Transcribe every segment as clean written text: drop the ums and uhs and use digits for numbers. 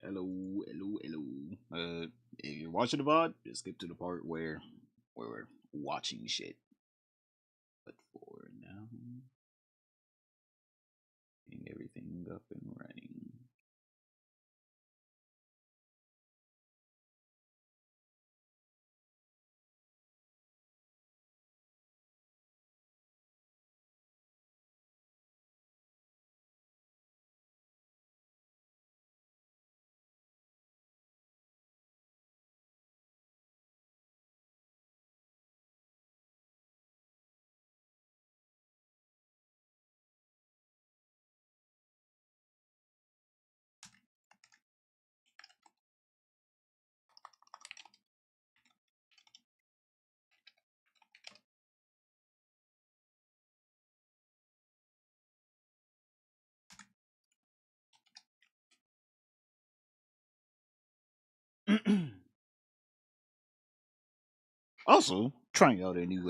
Hello. If you're watching the VOD, just skip to the part where we're watching shit. But for now, getting everything up and running. Also, trying out a new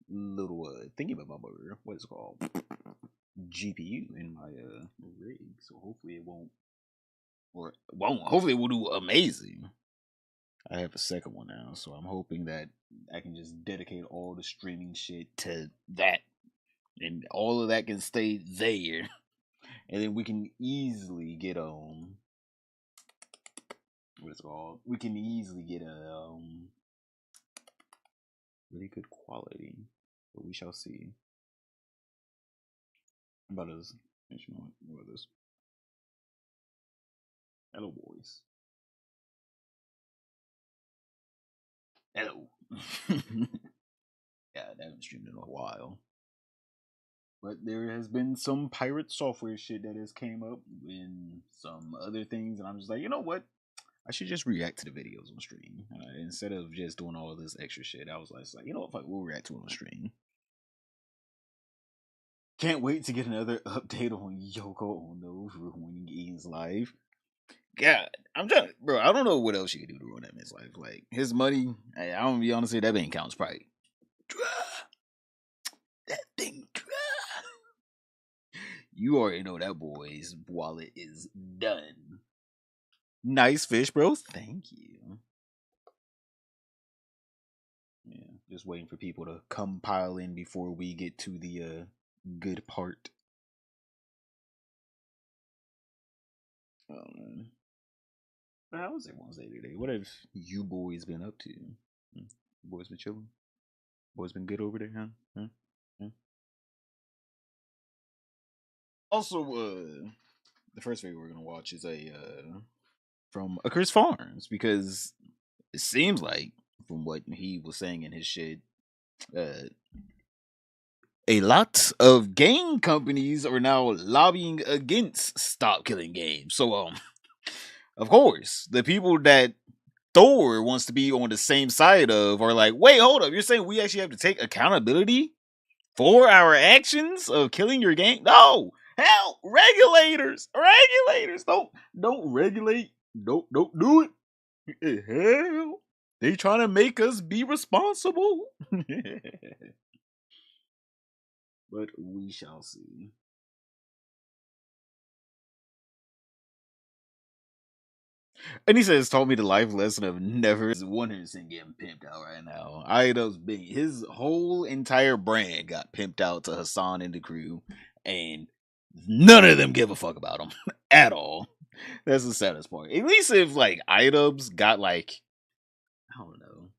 little thingy about what is it called GPU in my rig. So hopefully it won't, or it won't. Hopefully it will do amazing. I have a second one now, so I'm hoping that I can just dedicate all the streaming shit to that, and all of that can stay there, and then we can easily get what is it called? We can easily get a really good quality, but we shall see. About this, what about this? Hello, boys. Hello. Yeah, I haven't streamed in a while. But there has been some Piratesoftware shit that has came up and some other things, and I'm just like, you know what? I should just react to the videos on stream instead of just doing all this extra shit. I was like, you know what? Fuck, we'll react to it on stream. Can't wait to get another update on Yoko Ono ruining Ian's life. God, I'm trying, bro. I don't know what else you can do to ruin that man's life. Like his money, I'm gonna be honest with you, that bank account's probably that thing. You already know that boy's wallet is done. Nice fish, bro. Thank you. Yeah, just waiting for people to come pile in before we get to the good part. Oh man. But how was everyone's day today? What have you boys been up to? Hmm? Boys been chilling? Boys been good over there, huh? Huh? Huh? Also, the first video we're gonna watch is a from Accursed Farms, because it seems like from what he was saying in his shit, uh, a lot of game companies are now lobbying against stop killing games. So of course, the people that Thor wants to be on the same side of are like, wait, hold up, you're saying we actually have to take accountability for our actions of killing your game? No, hell, regulators, don't regulate, don't do it. Hell, they trying to make us be responsible. But we shall see. And he says, told me the life lesson of never is 100% getting pimped out right now. Ido's big. His whole entire brand got pimped out to Hassan and the crew, and none of them give a fuck about him at all. That's the saddest part. At least if like items got like, I don't know,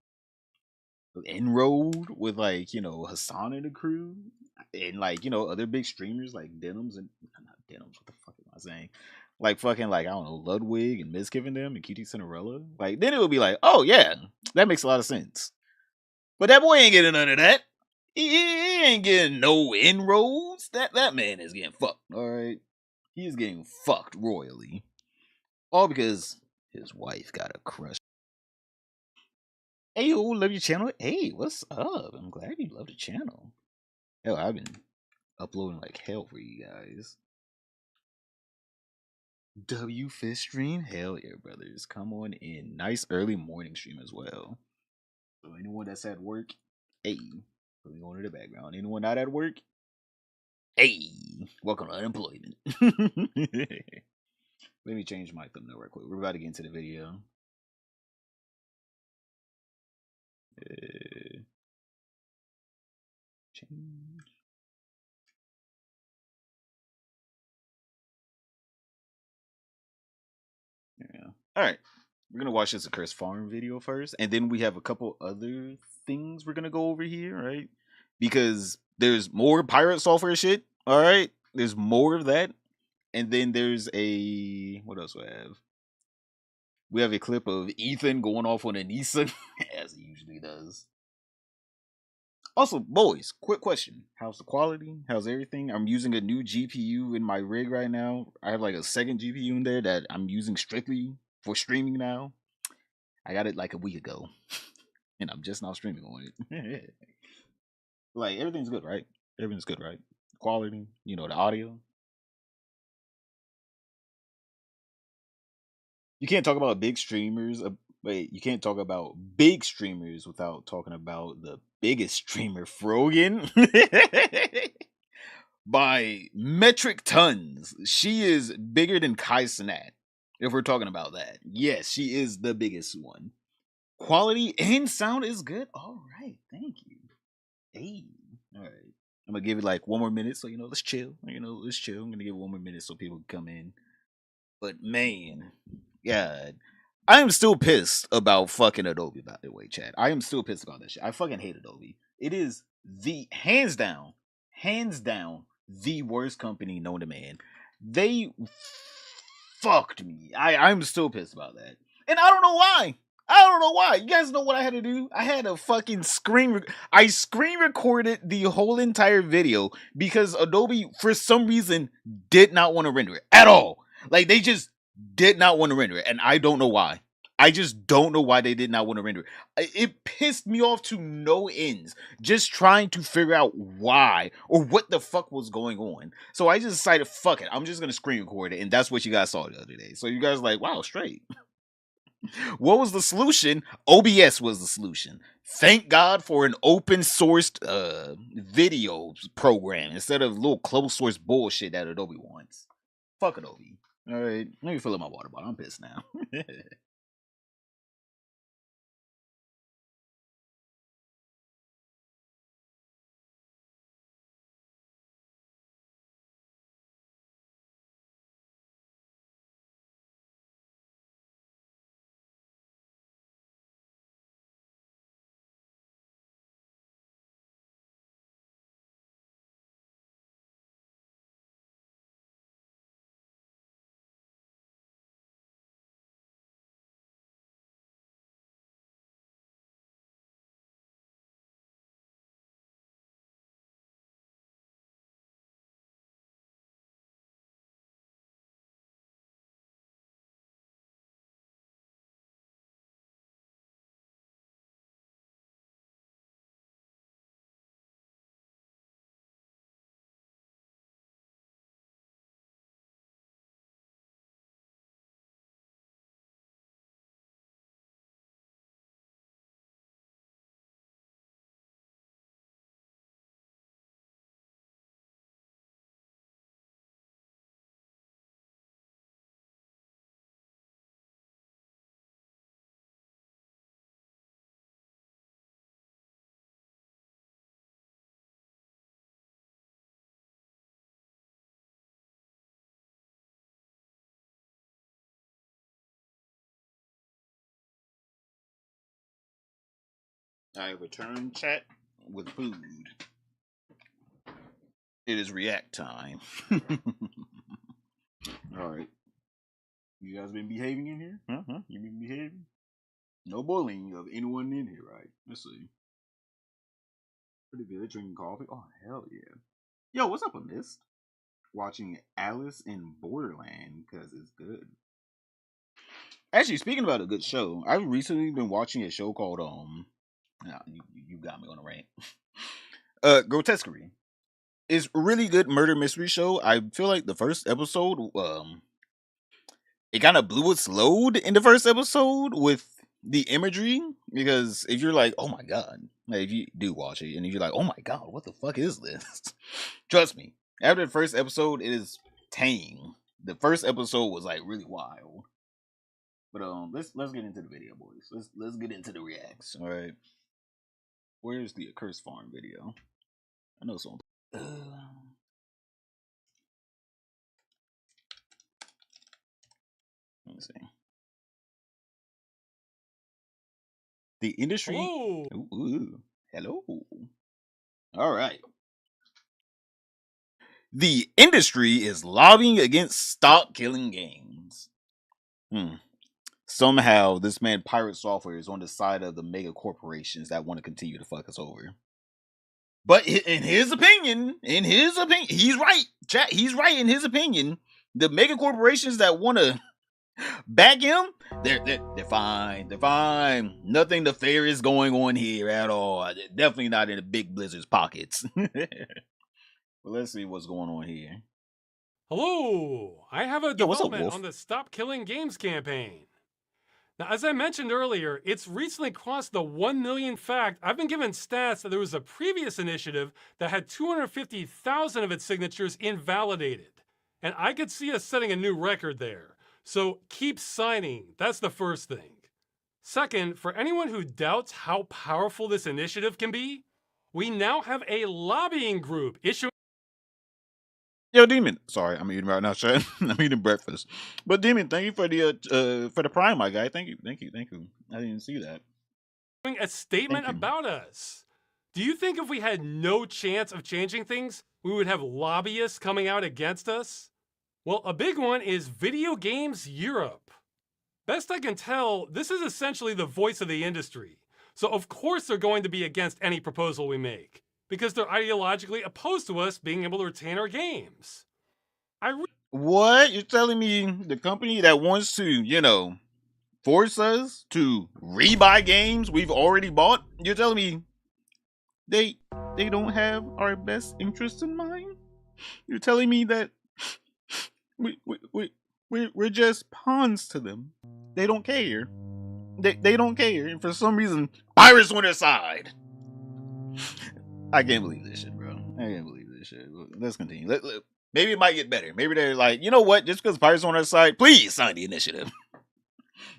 enrolled with like, Hassan and the crew, and like, other big streamers like Denims and not Denims, what the fuck am I saying? Like fucking like, I don't know, Ludwig and Misgiven them and QT Cinderella. Like then it would be like, oh yeah, that makes a lot of sense. But that boy ain't getting none of that. He ain't getting no inroads. That man is getting fucked. All right, he's getting fucked royally, all because his wife got a crush. Hey, yo, love your channel. Hey, what's up? I'm glad you love the channel. Hell, I've been uploading like hell for you guys. W Fish stream? Hell yeah, brothers. Come on in. Nice early morning stream as well. So anyone that's at work, hey, put me on in the background. Anyone not at work, Hey, welcome to unemployment. Let me change my thumbnail real quick. We're about to get into the video. Change. Yeah. All right. We're gonna watch this Accursed Farm video first, and then we have a couple other things we're gonna go over here, right? Because there's more pirate software shit. All right, there's more of that, and then there's a what else we have? We have a clip of Ethan going off on a Nissan, as he usually does. Also, boys, quick question. How's the quality? How's everything? I'm using a new GPU in my rig right now. I have like a second GPU in there that I'm using strictly for streaming now. I got it like a week ago, and I'm just now streaming on it. Like, everything's good, right? Everything's good, right? Quality, the audio. You can't talk about big streamers. Wait, you can't talk about big streamers without talking about the biggest streamer, Frogan. By metric tons. She is bigger than Kai Cenat. If we're talking about that, yes, she is the biggest one. Quality and sound is good. All right, thank you. Hey, all right. I'm gonna give it like one more minute, so let's chill. Let's chill. I'm gonna give it one more minute so people can come in. But man, God, I am still pissed about fucking Adobe. By the way, Chad, I am still pissed about that shit. I fucking hate Adobe. It is the hands down, the worst company known to man. They fucked me. I'm still pissed about that, and I don't know why. I don't know why. You guys know what I had to do? I had to fucking I screen recorded the whole entire video because Adobe, for some reason, did not want to render it at all. Like, they just did not want to render it, and I don't know why. I just don't know why they did not want to render it. It pissed me off to no ends. Just trying to figure out why or what the fuck was going on. So I just decided, fuck it. I'm just gonna screen record it, and that's what you guys saw the other day. So you guys like, wow, straight. What was the solution? OBS was the solution. Thank God for an open sourced video program instead of little closed source bullshit that Adobe wants. Fuck Adobe. All right, let me fill up my water bottle. I'm pissed now. I return chat with food. It is react time. All right. You guys been behaving in here? Huh? You been behaving? No bullying of anyone in here, right? Let's see. Pretty good. Drinking coffee. Oh, hell yeah. Yo, what's up with this? Watching Alice in Borderland because it's good. Actually, speaking about a good show, I've recently been watching a show called Nah, you got me on a rant. Grotesquerie. It's a really good murder mystery show. I feel like the first episode, it kind of blew its load in the first episode with the imagery. Because if you're like, oh my god, like if you do watch it, and if you're like, oh my god, what the fuck is this? Trust me, After the first episode, it is tame. The first episode was like really wild. But let's get into the video, boys. Let's get into the reacts. All right. Where's the Accursed Farm video? I know someone. Let me see. The industry. Hello. Ooh, hello. All right. The industry is lobbying against stop killing games. Somehow, this man Piratesoftware is on the side of the mega corporations that want to continue to fuck us over. But in his opinion, he's right. Chat, he's right in his opinion. The mega corporations that want to back him, they're fine. They're fine. Nothing nefarious going on here at all. Definitely not in the big Blizzard's pockets. Well, let's see what's going on here. Hello. I have a development on the Stop Killing Games campaign. Now, as I mentioned earlier, it's recently crossed the 1 million fact. I've been given stats that there was a previous initiative that had 250,000 of its signatures invalidated. And I could see us setting a new record there. So keep signing. That's the first thing. Second, for anyone who doubts how powerful this initiative can be, we now have a lobbying group issuing. Yo, Demon. Sorry, I'm eating right now, Chad. I'm eating breakfast. But Demon, thank you for the Prime, my guy. Thank you. I didn't see that. A statement about us. Do you think if we had no chance of changing things, we would have lobbyists coming out against us? Well, a big one is Video Games Europe. Best I can tell, this is essentially the voice of the industry. So of course they're going to be against any proposal we make, because they're ideologically opposed to us being able to retain our games. What? You're telling me the company that wants to, force us to rebuy games we've already bought? You're telling me they don't have our best interests in mind? You're telling me that we're just pawns to them. They don't care. They don't care. And for some reason, pirates on their side. I can't believe this shit, bro. I can't believe this shit. Let's continue. Maybe it might get better. Maybe they're like, you know what? Just because pirates on our side, please sign the initiative.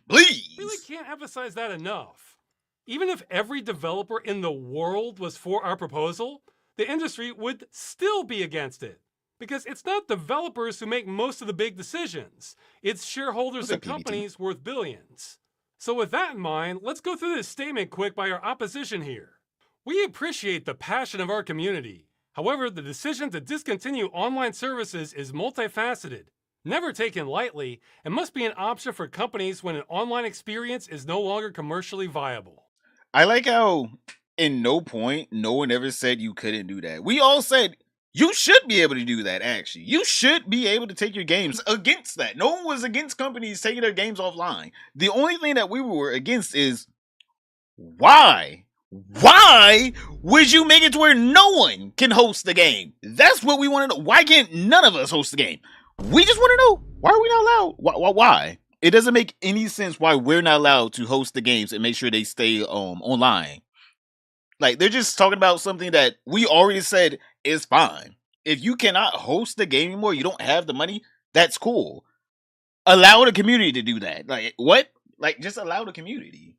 Please. I really can't emphasize that enough. Even if every developer in the world was for our proposal, the industry would still be against it. Because it's not developers who make most of the big decisions. It's shareholders and companies worth billions. So with that in mind, let's go through this statement quick by our opposition here. We appreciate the passion of our community. However, the decision to discontinue online services is multifaceted, never taken lightly, and must be an option for companies when an online experience is no longer commercially viable. I like how in no point, no one ever said you couldn't do that. We all said you should be able to do that, actually. You should be able to take your games against that. No one was against companies taking their games offline. The only thing that we were against is why? Why would you make it to where no one can host the game? That's what we want to know. Why can't none of us host the game? We just want to know, why are we not allowed? Why? It doesn't make any sense why we're not allowed to host the games and make sure they stay online. Like, they're just talking about something that we already said is fine. If you cannot host the game anymore, you don't have the money, that's cool. Allow the community to do that. Like, what? Like, just allow the community.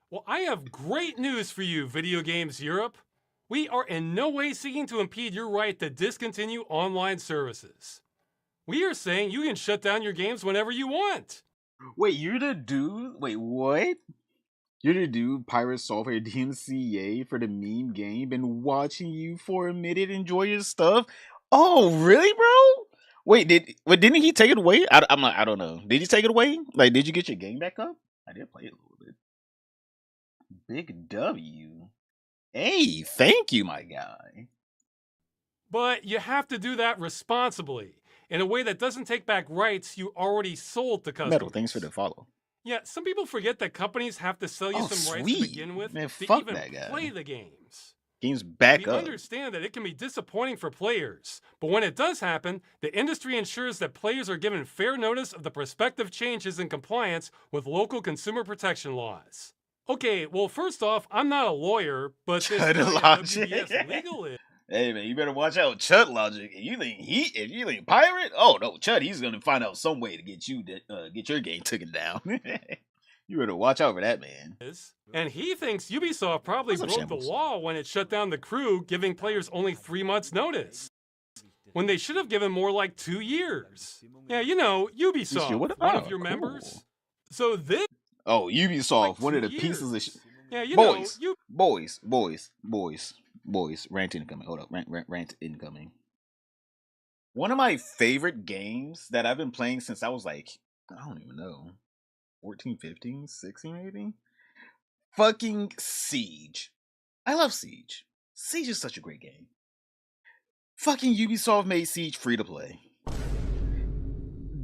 Well, I have great news for you, Video Games Europe. We are in no way seeking to impede your right to discontinue online services. We are saying you can shut down your games whenever you want. Wait, you're the dude? Wait, what? You're the dude, Piratesoftware DMCA for the meme game, been watching you for a minute, enjoy your stuff. Oh, really, bro? Wait, didn't he take it away? I don't know. Did he take it away? Like, did you get your game back up? I did play it a little bit. Big W. Hey, thank you, my guy. But you have to do that responsibly, in a way that doesn't take back rights you already sold to customers. Metal, thanks for the follow. Yeah, some people forget that companies have to sell you some rights to begin with to even play the games. Games back up. We understand that it can be disappointing for players, but when it does happen, the industry ensures that players are given fair notice of the prospective changes in compliance with local consumer protection laws. Okay, well, first off, I'm not a lawyer, but this WBS legal is. Hey man, you better watch out, Chud logic. If you think pirate, oh no, Chud, he's gonna find out some way to get you to get your game taken down. You better watch out for that man. And he thinks Ubisoft probably What's up, broke the Shambles? law when it shut down the crew, giving players only 3 months notice, when they should have given more like 2 years. Yeah, you know, Ubisoft, one of your members. So this Oh, Ubisoft, like one of 2 the pieces of years. Yeah, you boys, know, boys. Rant incoming. Hold up, rant incoming. One of my favorite games that I've been playing since I was like, I don't even know, 14, 15, 16 maybe? Fucking Siege. I love Siege. Siege is such a great game. Fucking Ubisoft made Siege free to play.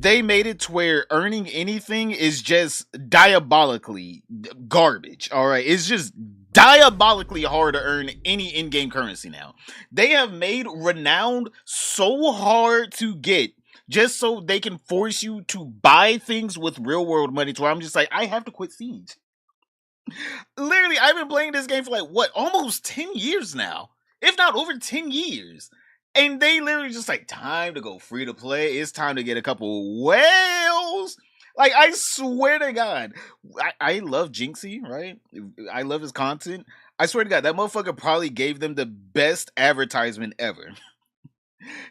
They made it to where earning anything is just diabolically garbage. All right, it's just diabolically hard to earn any in-game currency now. They have made renowned so hard to get just so they can force you to buy things with real-world money. To where I'm just like, I have to quit Siege. Literally, I've been playing this game for like what, almost 10 years now, if not over 10 years. And they literally just like, time to go free to play. It's time to get a couple whales. Like, I swear to God, I love Jinxie, right? I love his content. I swear to God, that motherfucker probably gave them the best advertisement ever.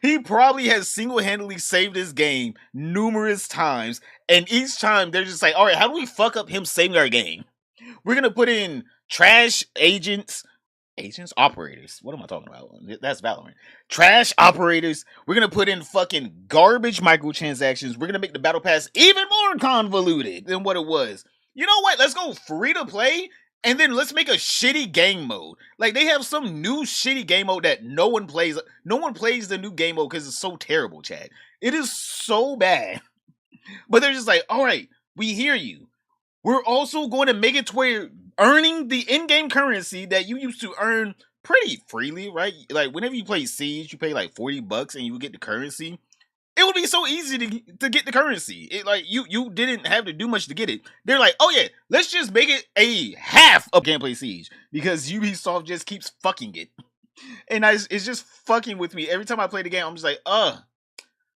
He probably has single-handedly saved his game numerous times. And each time they're just like, all right, how do we fuck up him saving our game? We're going to put in trash operators. What am I talking about? That's Valorant. Trash operators. We're gonna put in fucking garbage microtransactions. We're gonna make the battle pass even more convoluted than what it was. You know what? Let's go free to play, and then let's make a shitty game mode. Like, they have some new shitty game mode that no one plays. No one plays the new game mode because it's so terrible, Chad. It is so bad. But they're just like, all right, we hear you. We're also going to make it to where earning the in-game currency that you used to earn pretty freely, right? Like, whenever you play Siege, you pay like $40 and you get the currency. It would be so easy to get the currency. It, like, you didn't have to do much to get it. They're like, oh yeah, let's just make it a half of gameplay Siege because Ubisoft just keeps fucking it. And it's just fucking with me. Every time I play the game, I'm just like,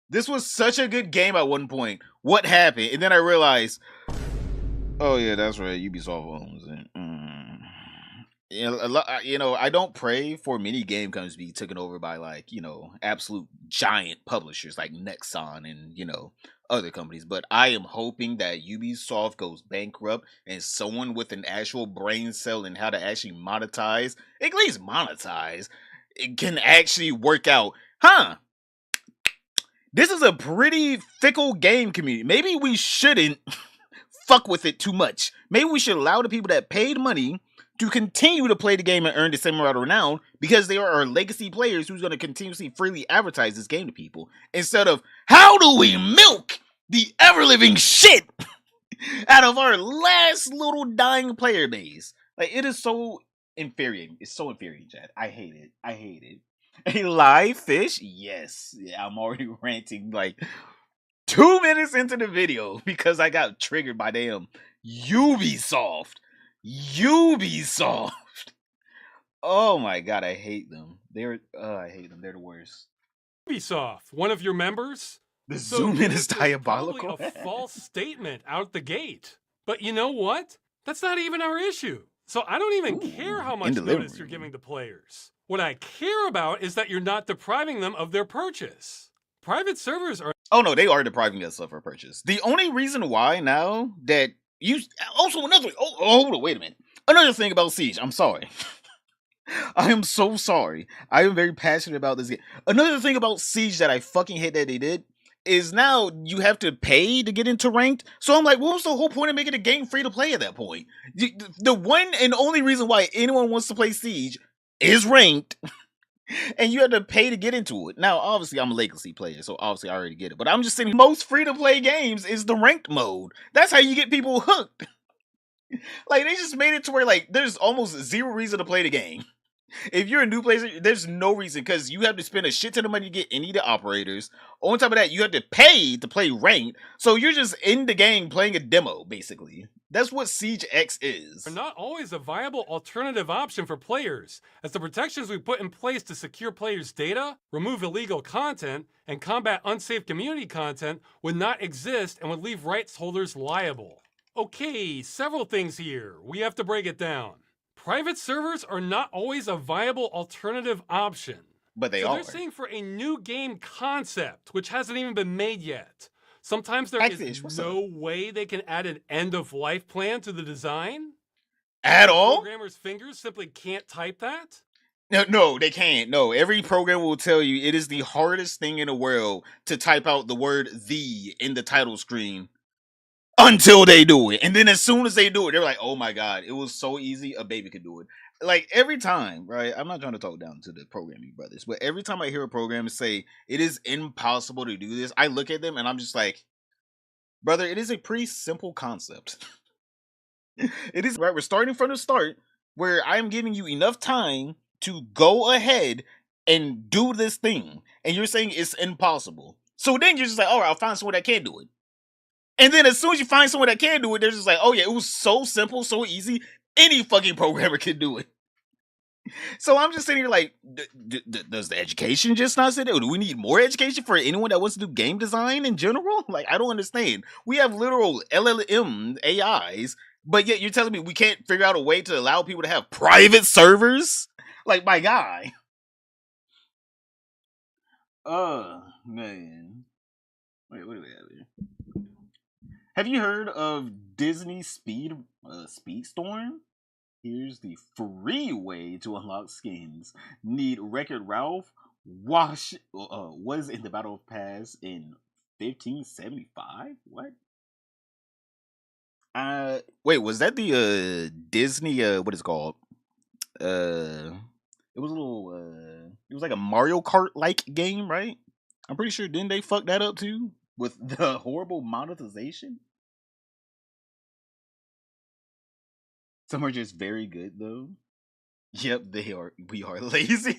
this was such a good game at one point. What happened? And then I realized, oh yeah, that's right. Ubisoft owns it. You know, I don't pray for many game companies to be taken over by like, absolute giant publishers like Nexon and, other companies. But I am hoping that Ubisoft goes bankrupt and someone with an actual brain cell and how to actually monetize, at least monetize, it can actually work out. This is a pretty fickle game community. Maybe we shouldn't fuck with it too much. Maybe we should allow the people that paid money to continue to play the game and earn the same amount of renown because they are our legacy players who's going to continuously freely advertise this game to people instead of how do we milk the ever-living shit out of our last little dying player base. Like, it is so infuriating. It's so infuriating, Chad. I hate it. A live fish? Yes. Yeah, I'm already ranting like 2 minutes into the video because I got triggered by damn Ubisoft. Oh my god, I hate them. I hate them. They're the worst. Ubisoft, one of your members. The zoom in is diabolical. Probably a false statement out the gate. But you know what? That's not even our issue. So I don't even care how much notice you're giving the players. What I care about is that you're not depriving them of their purchase. Private servers are... Oh no, they are depriving us of our purchase. The only reason why now that you... Also another... Oh, hold on, wait a minute. Another thing about Siege. I'm sorry. I am so sorry. I am very passionate about this game. Another thing about Siege that I fucking hate that they did is now you have to pay to get into ranked. So I'm like, what was the whole point of making the game free to play at that point? The one and only reason why anyone wants to play Siege is ranked. And you have to pay to get into it. Now, obviously, I'm a legacy player, so obviously I already get it. But I'm just saying, most free-to-play games is the ranked mode. That's how you get people hooked. Like, they just made it to where, like, there's almost zero reason to play the game. If you're a new player, there's no reason because you have to spend a shit ton of money to get any of the operators. On top of that, you have to pay to play ranked. So you're just in the game playing a demo, basically. That's what Siege X is. Are not always a viable alternative option for players, as the protections we put in place to secure players' data, remove illegal content, and combat unsafe community content would not exist and would leave rights holders liable. Okay, several things here. We have to break it down. Private servers are not always a viable alternative option. But they so are. They're saying for a new game concept, which hasn't even been made yet. Sometimes there is no way they can add an end-of-life plan to the design? At all? Programmers' fingers simply can't type that? No, they can't. No, every programmer will tell you it is the hardest thing in the world to type out the word "the" in the title screen until they do it. And then as soon as they do it, they're like, oh my God, it was so easy, a baby could do it. Like every time, right? I'm not trying to talk down to the programming brothers, but every time I hear a programmer say it is impossible to do this, I look at them and I'm just like, brother, it is a pretty simple concept. It is, right? We're starting from the start where I'm giving you enough time to go ahead and do this thing. And you're saying it's impossible. So then you're just like, all right, I'll find someone that can do it. And then as soon as you find someone that can do it, they're just like, oh yeah, it was so simple, so easy. Any fucking programmer can do it. So I'm just sitting here like, does the education just not sit there? Do we need more education for anyone that wants to do game design in general? Like, I don't understand. We have literal LLM AIs, but yet you're telling me we can't figure out a way to allow people to have private servers? Like, my guy. Man. Wait, what do we have here? Have you heard of Disney Speedstorm? Here's the free way to unlock skins. Need Wreck-It Ralph? Was in the Battle Pass in 1575? What? Wait, was that the Disney what is it called? It was a little it was like a Mario Kart like game, right? I'm pretty sure didn't they fuck that up too with the horrible monetization? Some are just very good though. Yep, they are. We are lazy.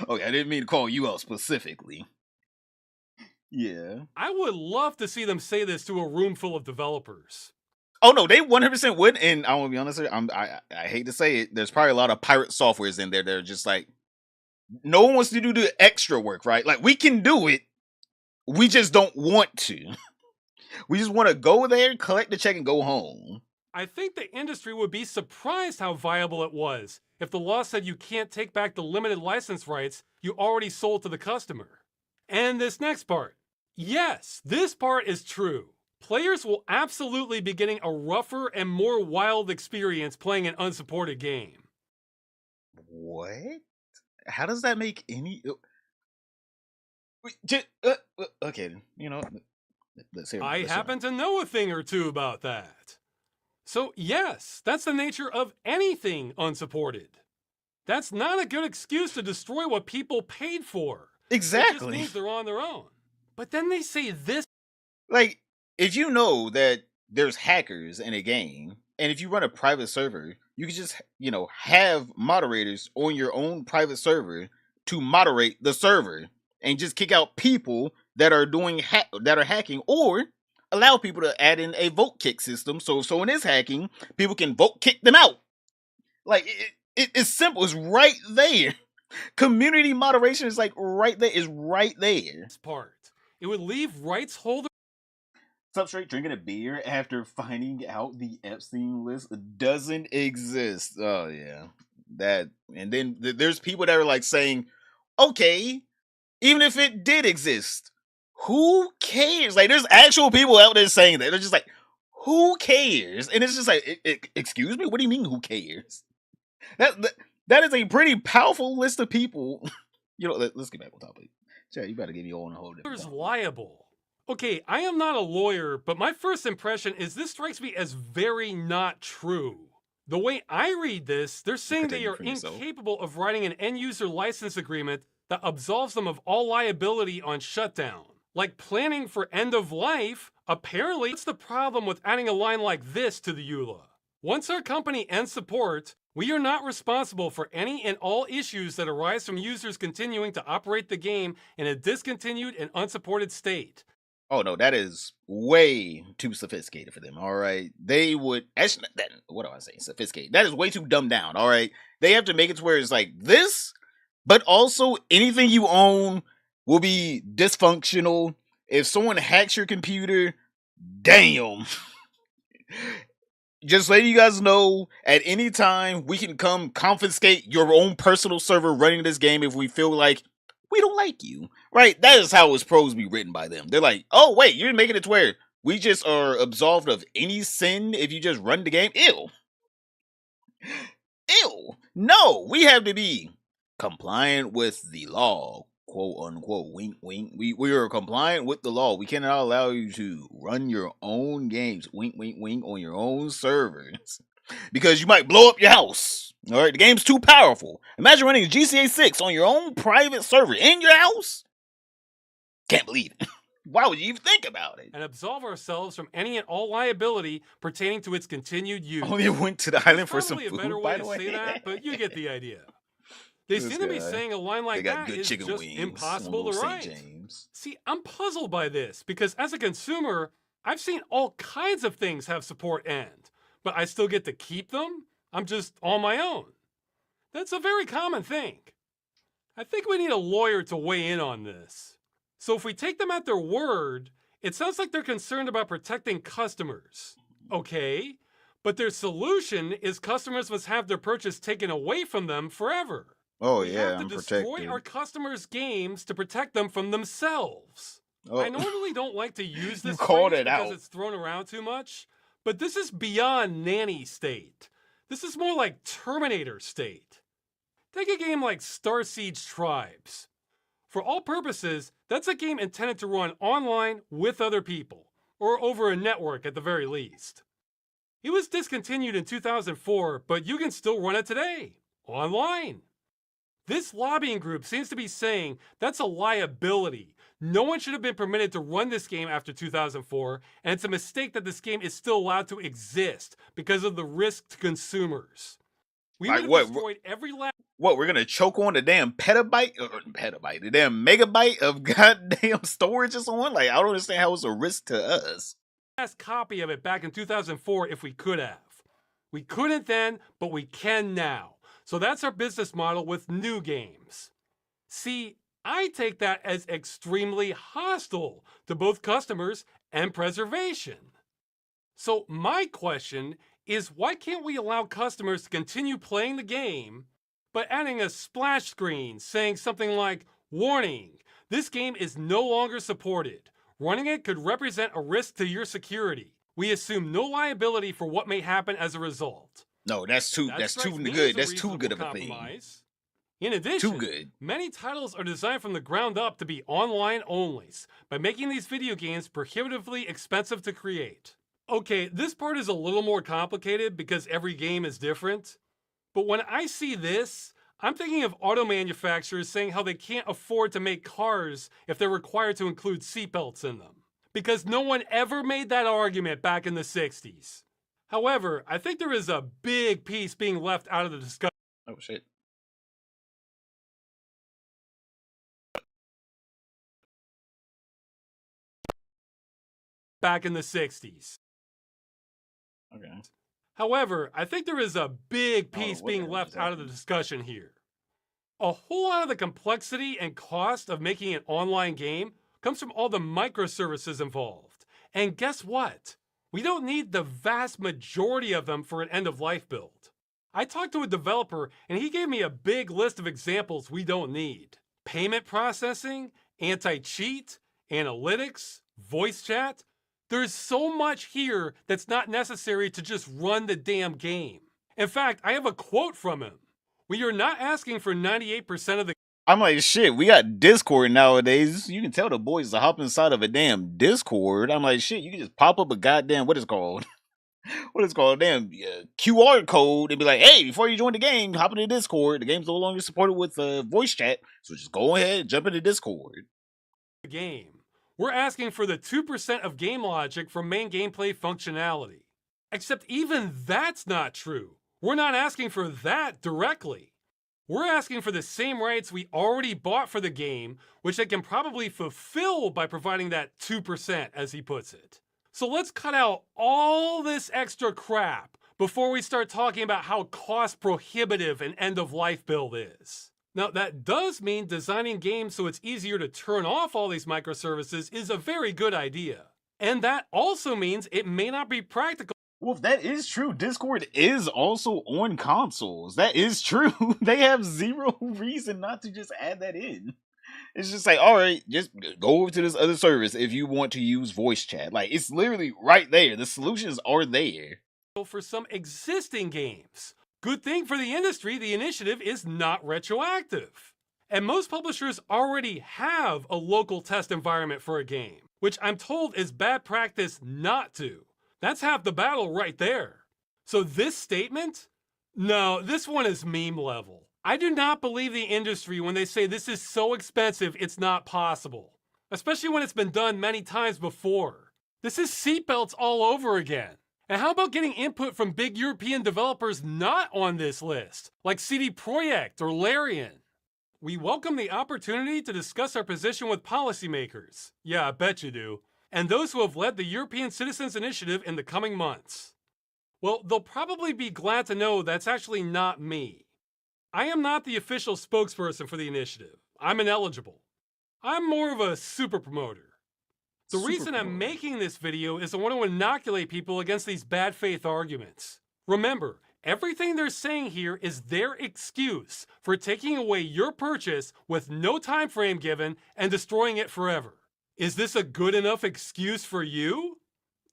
Okay, I didn't mean to call you out specifically. Yeah. I would love to see them say this to a room full of developers. Oh no, they 100% would. And I want to be honest, I hate to say it. There's probably a lot of Piratesoftwares in there that are just like, no one wants to do the extra work, right? Like we can do it, we just don't want to. We just want to go there, collect the check, and go home. I think the industry would be surprised how viable it was if the law said you can't take back the limited license rights you already sold to the customer. And this next part. Yes, this part is true. Players will absolutely be getting a rougher and more wild experience playing an unsupported game. What? How does that make any... Okay, you know, let's hear. I happen to know a thing or two about that. So yes, that's the nature of anything unsupported. That's not a good excuse to destroy what people paid for. Exactly. It just means they're on their own. But then they say this. Like, if you know that there's hackers in a game, and if you run a private server, you can just, you know, have moderators on your own private server to moderate the server and just kick out people that are doing that are hacking, or allow people to add in a vote kick system. So when it's hacking, people can vote kick them out. Like it's simple. It's right there. Community moderation is like right there. Is right there. This part. It would leave rights holders. Substrate drinking a beer after finding out the Epstein list doesn't exist. Oh yeah, that. And then there's people that are like saying, okay, even if it did exist, who cares? Like, there's actual people out there saying that. They're just like, who cares? And it's just like, excuse me, what do you mean, who cares? That is a pretty powerful list of people. You know, let's get back on topic. Sure, you better give me on a whole different topic. Liable. Okay, I am not a lawyer, but my first impression is this strikes me as very not true. The way I read this, they're saying they are incapable of writing an end-user license agreement that absolves them of all liability on shutdown. Like planning for end of life, apparently, what's the problem with adding a line like this to the EULA? Once our company ends support, We are not responsible for any and all issues that arise from users continuing to operate the game in a discontinued and unsupported state. Oh no, that is way too sophisticated for them. All right, they would actually. What do I say? Sophisticated. That is way too dumbed down. All right, they have to make it to where it's like this, but also anything you own will be dysfunctional. If someone hacks your computer, damn. Just letting you guys know, at any time we can come confiscate your own personal server running this game if we feel like we don't like you. Right? That is how it's supposed to be written by them. They're like, oh wait, you're making it to where we just are absolved of any sin if you just run the game? Ew. Ew. No, we have to be compliant with the law, quote unquote. Wink, wink. We are compliant with the law. We cannot allow you to run your own games, wink, wink, wink, on your own servers because you might blow up your house. All right, the game's too powerful. Imagine running GTA 6 on your own private server in your house. Can't believe it. Why would you even think about it? And absolve ourselves from any and all liability pertaining to its continued use. Only went to the island for some Probably food, a better by way the to way. say that, but you get the idea. They This seem to be guy. saying a line like They got that good is chicken just wings. impossible on to St. write. James. See, I'm puzzled by this because as a consumer, I've seen all kinds of things have support end, but I still get to keep them? I'm just on my own. That's a very common thing. I think we need a lawyer to weigh in on this. So if we take them at their word, it sounds like they're concerned about protecting customers. Okay, but their solution is customers must have their purchase taken away from them forever. Oh We yeah, have to I'm destroy protected. our customers' games to protect them from themselves. Oh. I normally don't like to use You this called phrase it because out. it's thrown around too much, but this is beyond nanny state. This is more like Terminator state. Take a game like Star Siege Tribes. For all purposes, that's a game intended to run online with other people, or over a network at the very least. It was discontinued in 2004, but you can still run it today, online. This lobbying group seems to be saying that's a liability. No one should have been permitted to run this game after 2004, and it's a mistake that this game is still allowed to exist because of the risk to consumers. We Like would have what? destroyed every last. What, we're gonna choke on the damn the damn megabyte of goddamn storage or something? Like, I don't understand how it's a risk to us. Copy of it back in 2004 if we could have. We couldn't then, but we can now. So that's our business model with new games. See, I take that as extremely hostile to both customers and preservation. So my question is, why can't we allow customers to continue playing the game, but adding a splash screen saying something like, warning, this game is no longer supported. Running it could represent a risk to your security. We assume no liability for what may happen as a result. No, that's too That strikes me good. as a That's too good of reasonable a thing. compromise. In addition, Too good. many titles are designed from the ground up to be online onlys by making these video games prohibitively expensive to create. Okay, this part is a little more complicated because every game is different, but when I see this, I'm thinking of auto manufacturers saying how they can't afford to make cars if they're required to include seatbelts in them, because no one ever made that argument back in the 60s. However, I think there is a big piece being left out of the discussion. Oh shit. Back in the 60s. Okay. However, I think there is a big Oh, piece what the being hell left just out of the happened? discussion here. A whole lot of the complexity and cost of making an online game comes from all the microservices involved. And guess what? We don't need the vast majority of them for an end-of-life build. I talked to a developer and he gave me a big list of examples we don't need. Payment processing, anti-cheat, analytics, voice chat. There's so much here that's not necessary to just run the damn game. In fact, I have a quote from him. We are not asking for 98% of the. I'm like, shit, we got Discord nowadays. You can tell the boys to hop inside of a damn Discord. I'm like, shit, you can just pop up a goddamn, what is it called? What is it called? Damn QR code and be like, hey, before you join the game, hop into Discord. The game's no longer supported with voice chat. So just go ahead, jump into Discord. Game. We're asking for the 2% of game logic from main gameplay functionality. Except even that's not true. We're not asking for that directly. We're asking for the same rights we already bought for the game, which they can probably fulfill by providing that 2%, as he puts it. So let's cut out all this extra crap before we start talking about how cost prohibitive an end-of-life build is. Now, that does mean designing games so it's easier to turn off all these microservices is a very good idea. And that also means it may not be practical. Well, if that is true, Discord is also on consoles. That is true. They have zero reason not to just add that in. It's just like, all right, just go over to this other service if you want to use voice chat. Like, it's literally right there. The solutions are there. For some existing games. Good thing for the industry, the initiative is not retroactive. And most publishers already have a local test environment for a game, which I'm told is bad practice not to. That's half the battle right there. So this statement? No, this one is meme level. I do not believe the industry when they say this is so expensive it's not possible. Especially when it's been done many times before. This is seatbelts all over again. And how about getting input from big European developers not on this list, like CD Projekt or Larian? We welcome the opportunity to discuss our position with policymakers. Yeah, I bet you do. And those who have led the European Citizens Initiative in the coming months. Well, they'll probably be glad to know that's actually not me. I am not the official spokesperson for the initiative. I'm ineligible. I'm more of a super promoter. The reason I'm making this video is I want to inoculate people against these bad faith arguments. Remember, everything they're saying here is their excuse for taking away your purchase with no time frame given and destroying it forever. Is this a good enough excuse for you?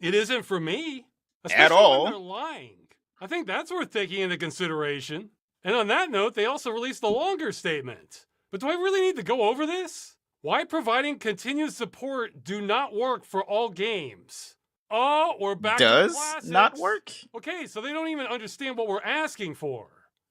It isn't for me. Especially At all. when they're lying. I think that's worth taking into consideration. And on that note, they also released a longer statement. But do I really need to go over this? Why providing continued support do not work for all games? Oh, we're back to classics. Does not work? Okay, so they don't even understand what we're asking for.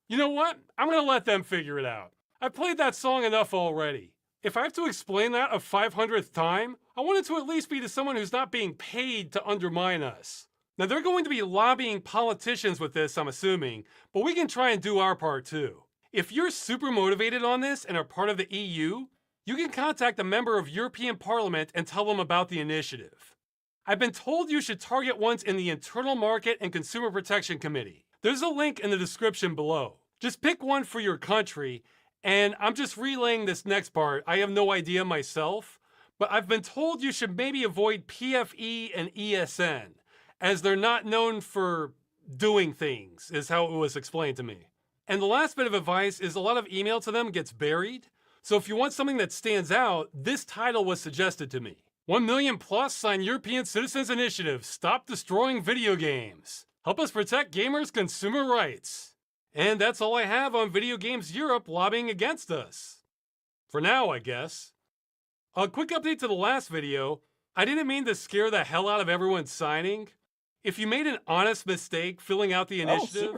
You know what? I'm gonna let them figure it out. I've played that song enough already. If I have to explain that a 500th time, I want it to at least be to someone who's not being paid to undermine us. Now, they're going to be lobbying politicians with this, I'm assuming, but we can try and do our part too. If you're super motivated on this and are part of the EU, you can contact a member of European Parliament and tell them about the initiative. I've been told you should target ones in the Internal Market and Consumer Protection Committee. There's a link in the description below. Just pick one for your country, and I'm just relaying this next part. I have no idea myself, but I've been told you should maybe avoid PFE and ESN, as they're not known for doing things, is how it was explained to me. And the last bit of advice is a lot of email to them gets buried. So if you want something that stands out, this title was suggested to me. 1 million plus sign European Citizens Initiative. Stop destroying video games. Help us protect gamers' consumer rights. And that's all I have on Video Games Europe lobbying against us. For now, I guess. A quick update to the last video. I didn't mean to scare the hell out of everyone signing. If you made an honest mistake filling out the initiative,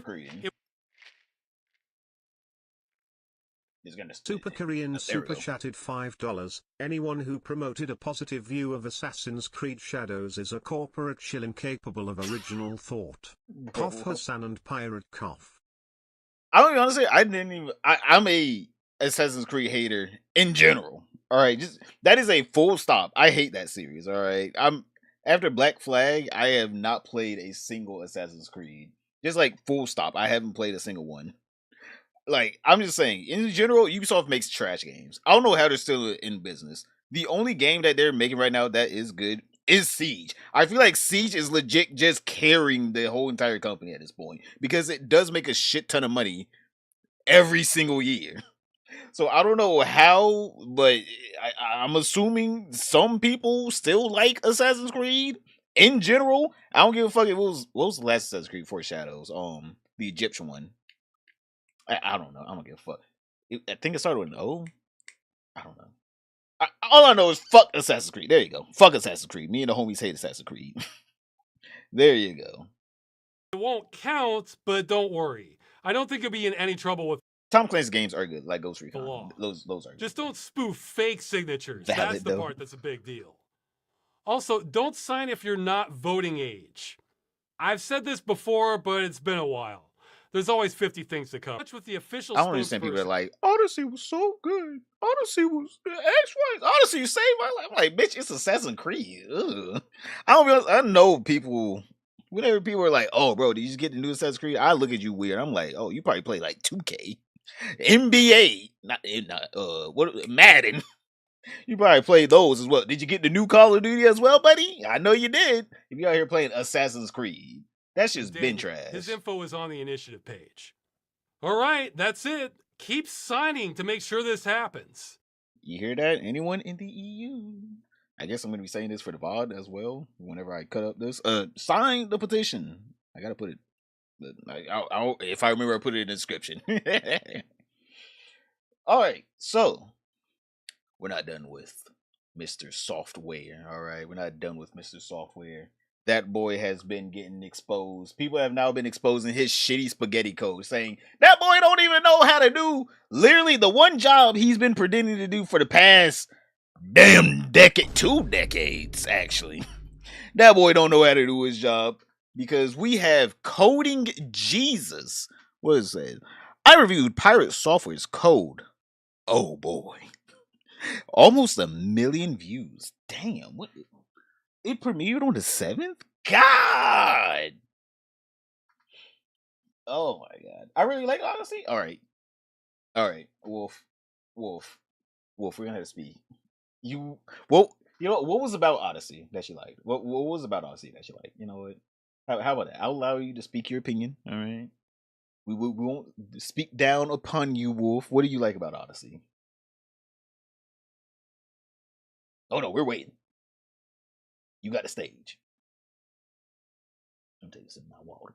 Super Korean super chatted $5. Anyone who promoted a positive view of Assassin's Creed Shadows is a corporate shill incapable of original thought. Cough Hassan and Pirate Cough. I don't even honestly, I didn't even. I'm a Assassin's Creed hater in general. All right, just that is a full stop. I hate that series. All right, after Black Flag, I have not played a single Assassin's Creed. Just like full stop. I haven't played a single one. Like, I'm just saying, in general, Ubisoft makes trash games. I don't know how they're still in business. The only game that they're making right now that is good is Siege. I feel like Siege is legit just carrying the whole entire company at this point, because it does make a shit ton of money every single year. So I don't know how, but I'm assuming some people still like Assassin's Creed in general. I don't give a fuck. What was the last Assassin's Creed before Shadows? The Egyptian one. I don't know. I don't give a fuck. I think it started with an O. I don't know. All I know is fuck Assassin's Creed. There you go. Fuck Assassin's Creed. Me and the homies hate Assassin's Creed. There you go. It won't count, but don't worry. I don't think you'll be in any trouble with Tom Clancy's games are good, like Ghost Recon. law. Those are good. Just don't spoof fake signatures. Valid, that's the though. part that's a big deal. Also, don't sign if you're not voting age. I've said this before, but it's been a while. there's always 50 things to come. With the official I don't understand people that are spokesperson. like, Odyssey was so good. Odyssey was X-Ray. Odyssey saved my life. I'm like, bitch, it's Assassin's Creed. Ugh. I know people. Whenever people are like, oh, bro, did you just get the new Assassin's Creed? I look at you weird. I'm like, oh, you probably play like 2K, NBA, not what Madden. You probably played those as well. Did you get the new Call of Duty as well, buddy? I know you did. If you out here playing Assassin's Creed, that's just been trash. His info is on the initiative page. All right, that's it. Keep signing to make sure this happens. You hear that? Anyone in the EU? I guess I'm going to be saying this for the VOD as well. Whenever I cut up this, sign the petition. I gotta put it. If I remember, I put it in the description. All right, so we're not done with Mr. Software. All right, we're not done with Mr. Software. That boy has been getting exposed. People have now been exposing his shitty spaghetti code, saying that boy don't even know how to do literally the one job he's been pretending to do for the past damn decade, 2 decades, actually. That boy don't know how to do his job because we have Coding Jesus. What is that? I reviewed Piratesoftware's code. Oh boy. Almost 1 million views. Damn, what? It premiered on the 7th? God! Oh my god. I really like Odyssey. Alright. Wolf, we're gonna have to speak. What was about Odyssey that you liked? What was about Odyssey that you liked? You know what? How about that? I'll allow you to speak your opinion. All right. We won't speak down upon you, Wolf. What do you like about Odyssey? Oh no, we're waiting. You got the stage. I'm taking some of my water.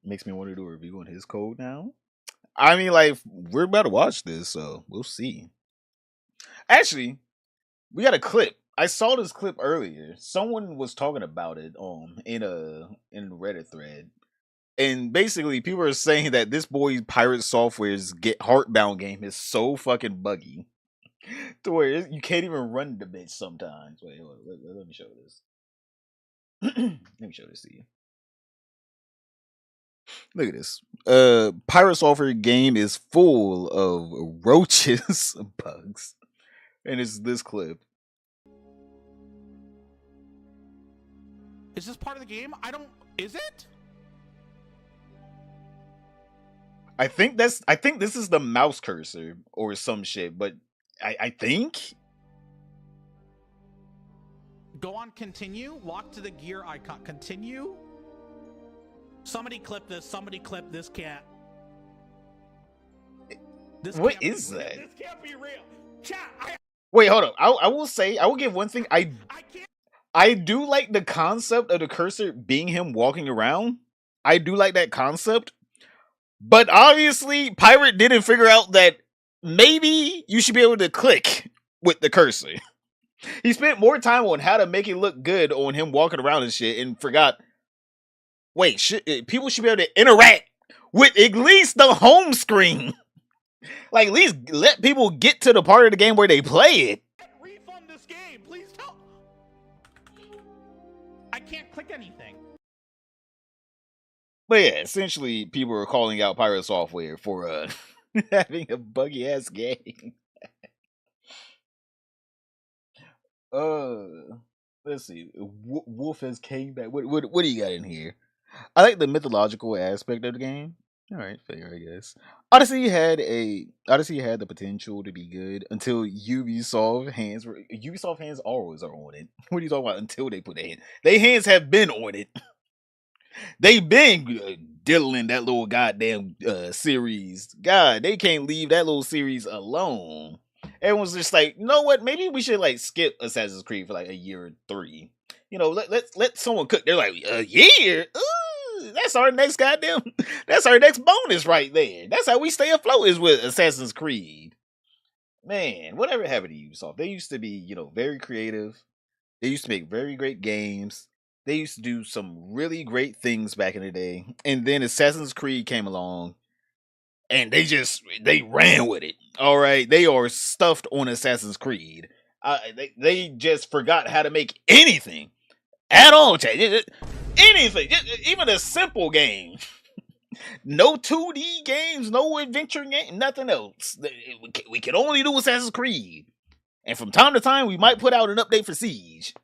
Makes me want to do a review on his code now. I mean, like, we're about to watch this, so we'll see. Actually, we got a clip. I saw this clip earlier. Someone was talking about it in a Reddit thread. And basically people are saying that this boy Piratesoftware's Heartbond game is so fucking buggy to where you can't even run the bitch sometimes. Wait, hold on, let me show this. Let me show this to you. Look at this. Piratesoftware game is full of roaches bugs. And it's this clip. Is this part of the game? Is it? I think this is the mouse cursor or some shit, but I think. Go on, continue. Walk to the gear icon. Continue. Somebody clip this. Somebody clip this cat. What is that? This can't be real. Chat. Wait, hold up. I will give one thing. I do like the concept of the cursor being him walking around. I do like that concept. But obviously, Pirate didn't figure out that maybe you should be able to click with the cursor. He spent more time on how to make it look good on him walking around and shit and forgot, wait, people should be able to interact with at least the home screen. Like, at least let people get to the part of the game where they play it. Refund this game, please tell. I can't click anything. But yeah, essentially, people are calling out Piratesoftware for having a buggy ass game. Let's see. Wolf has came back. What do you got in here? I like the mythological aspect of the game. All right, fair, I guess. Odyssey had the potential to be good until Ubisoft hands always are on it. What are you talking about? Until they put their hands, their hands have been on it. They've been diddling that little goddamn series. God, they can't leave that little series alone. Everyone's just like, you know what? Maybe we should like skip Assassin's Creed for like a year or 3. You know, let someone cook. They're like, a year? Ooh, that's our next bonus right there. That's how we stay afloat is with Assassin's Creed. Man, whatever happened to Ubisoft? They used to be, you know, very creative. They used to make very great games. They used to do some really great things back in the day. And then Assassin's Creed came along and they ran with it. All right. They are stuffed on Assassin's Creed. They just forgot how to make anything. at all. Anything, even a simple game. No 2D games, no adventure game, nothing else. We can only do Assassin's Creed. And from time to time, we might put out an update for Siege.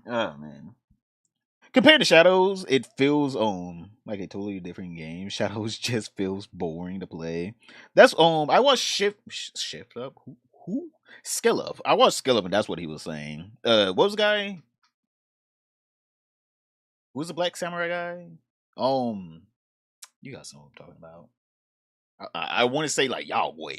Oh, man. Compared to Shadows, it feels like a totally different game. Shadows just feels boring to play. That's I watched Shift Up. Who? Skill Up. I watched Skill Up, and that's what he was saying. What was the guy? Who's the Black Samurai guy? You got something I'm talking about. I want to say like Yahweh.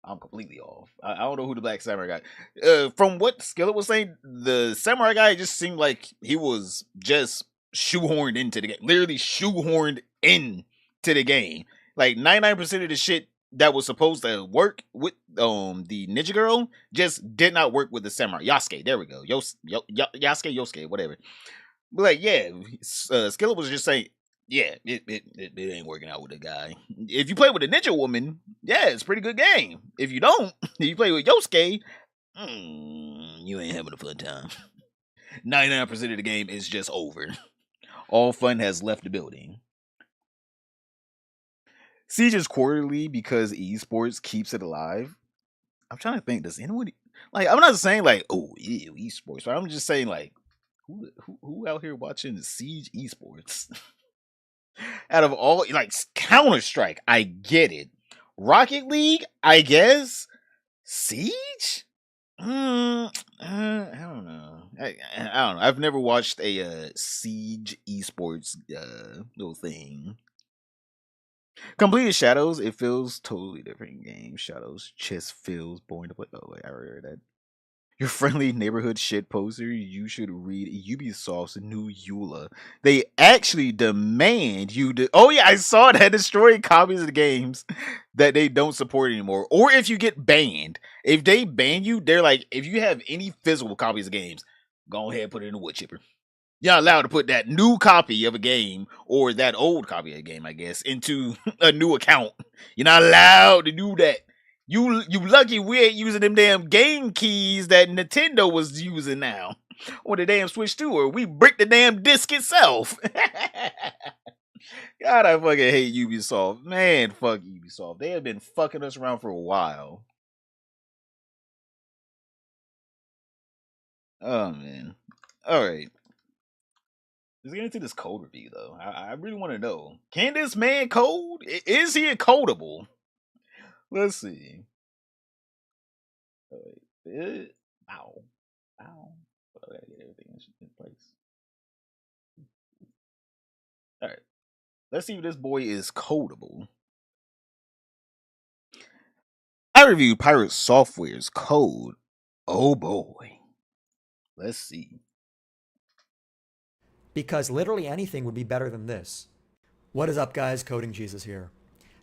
I'm completely off. I don't know who the Black Samurai guy. From what Skillet was saying, the Samurai guy just seemed like he was just shoehorned into the game. Literally shoehorned into the game. Like 99% of the shit that was supposed to work with the ninja girl just did not work with the samurai. Yasuke, there we go. Yosuke, whatever. But like, yeah, Skillet was just saying, yeah, it ain't working out with the guy. If you play with a ninja woman, yeah, it's a pretty good game. If you don't, if you play with Yosuke, you ain't having a fun time. 99% of the game is just over. All fun has left the building. Siege is quarterly because esports keeps it alive. I'm trying to think, does anyone like? I'm not saying like, oh, yeah, esports, but I'm just saying like, who out here watching Siege esports? Out of all, like Counter-Strike, I get it. Rocket League, I guess. Siege? I don't know. I don't know. I've never watched a Siege esports little thing. Completed Shadows, it feels totally different game. Shadows just feels boring to play. Oh, wait, I already heard that. Your friendly neighborhood shit poster, you should read Ubisoft's new EULA. They actually demand you to. Oh, yeah, I saw that. Destroying copies of the games that they don't support anymore. Or if you get banned. If they ban you, they're like, if you have any physical copies of games, go ahead and put it in the wood chipper. You're not allowed to put that new copy of a game or that old copy of a game, I guess, into a new account. You're not allowed to do that. You lucky we ain't using them damn game keys that Nintendo was using now. Or the damn Switch 2, or we brick the damn disc itself. God, I fucking hate Ubisoft. Man, fuck Ubisoft. They have been fucking us around for a while. Oh, man. Alright. Let's get into this code review, though. I really want to know. Can this man code? Is he codable? Let's see. Ow. I gotta get everything in place. Alright. Let's see if this boy is codable. I reviewed Piratesoftware's code. Oh boy. Let's see. Because literally anything would be better than this. What is up, guys? Coding Jesus here.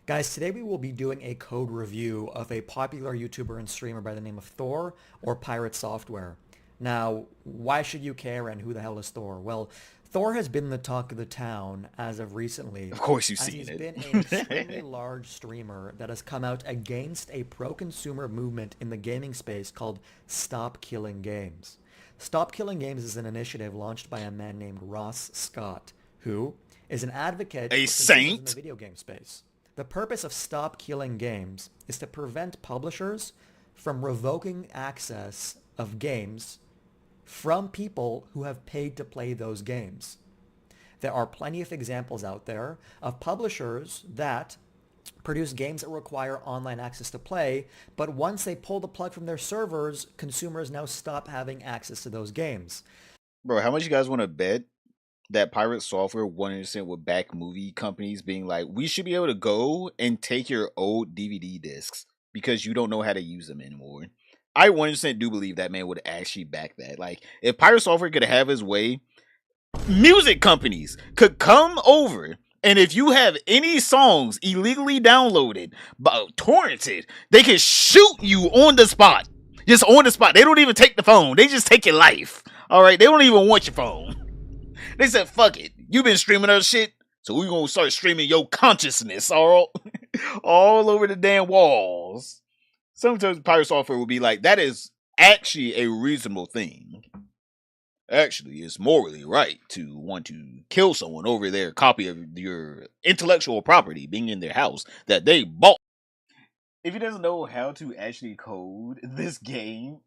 Guys, today we will be doing a code review of a popular YouTuber and streamer by the name of Thor or Piratesoftware. Now, why should you care, and who the hell is Thor? Well, Thor has been the talk of the town as of recently. Of course you've seen it. He's been an extremely large streamer that has come out against a pro-consumer movement in the gaming space called Stop Killing Games. Stop Killing Games is an initiative launched by a man named Ross Scott, who is an advocate a saint in the video game space. The purpose of Stop Killing Games is to prevent publishers from revoking access of games from people who have paid to play those games. There are plenty of examples out there of publishers that produce games that require online access to play, but once they pull the plug from their servers, consumers now stop having access to those games. Bro, how much you guys want to bet that Piratesoftware 100% would back movie companies being like, we should be able to go and take your old DVD discs because you don't know how to use them anymore? I 100% do believe that man would actually back that. Like, if Piratesoftware could have his way, music companies could come over, and if you have any songs illegally downloaded, torrented, they can shoot you on the spot. Just on the spot. They don't even take the phone. They just take your life. All right? They don't even want your phone. They said, fuck it. You've been streaming our shit, so we're going to start streaming your consciousness all over the damn walls. Sometimes Piratesoftware will be like, that is actually a reasonable thing. Actually, it's morally right to want to kill someone over their copy of your intellectual property being in their house that they bought. If he doesn't know how to actually code this game,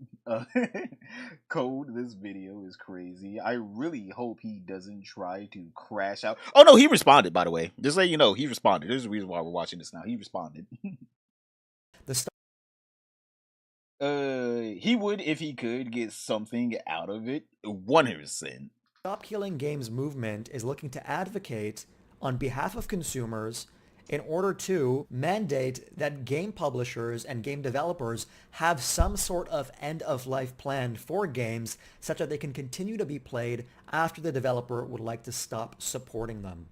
code this video is crazy. I really hope he doesn't try to crash out. Oh no, he responded, by the way. Just let you know, he responded. There's a reason why we're watching this now. He responded. He would, if he could, get something out of it. 100%. Stop Killing Games movement is looking to advocate on behalf of consumers in order to mandate that game publishers and game developers have some sort of end-of-life plan for games such that they can continue to be played after the developer would like to stop supporting them.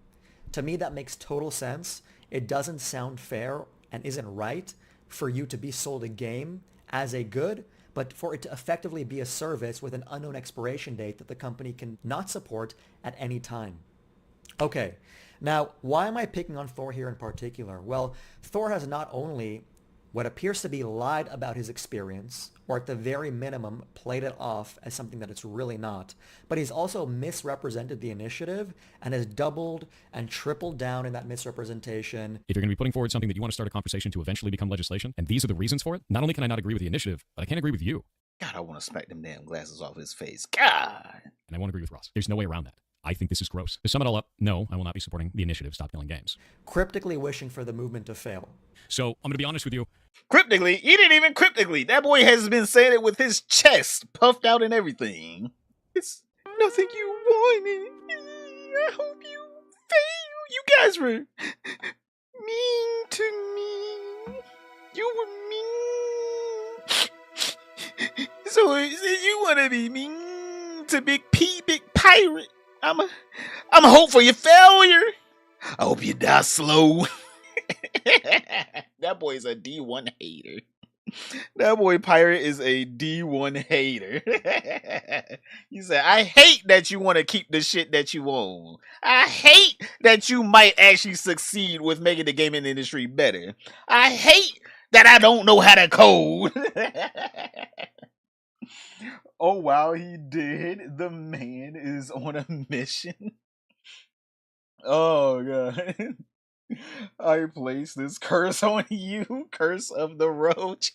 To me, that makes total sense. It doesn't sound fair and isn't right for you to be sold a game as a good, but for it to effectively be a service with an unknown expiration date that the company can not support at any time. Okay, now why am I picking on Thor here in particular? Well, Thor has not only what appears to be lied about his experience, or at the very minimum played it off as something that it's really not, but he's also misrepresented the initiative and has doubled and tripled down in that misrepresentation. If you're going to be putting forward something that you want to start a conversation to eventually become legislation, and these are the reasons for it, not only can I not agree with the initiative, but I can't agree with you. God, I want to smack them damn glasses off his face. God. And I won't agree with Ross. There's no way around that. I think this is gross. To sum it all up, no, I will not be supporting the initiative Stop Killing Games. Cryptically wishing for the movement to fail. So, I'm going to be honest with you. Cryptically? He didn't even cryptically. That boy has been saying it with his chest puffed out and everything. It's nothing you wanted. I hope you fail. You guys were mean to me. You were mean. So you want to be mean to Big P, Big Pirate? I'm hope for your failure. I hope you die slow. That boy is a D1 hater. That boy Pirate is a D1 hater. He said, I hate that you want to keep the shit that you own. I hate that you might actually succeed with making the gaming industry better. I hate that I don't know how to code. Oh wow, he did. The man is on a mission. Oh god. I place this curse on you, curse of the roach.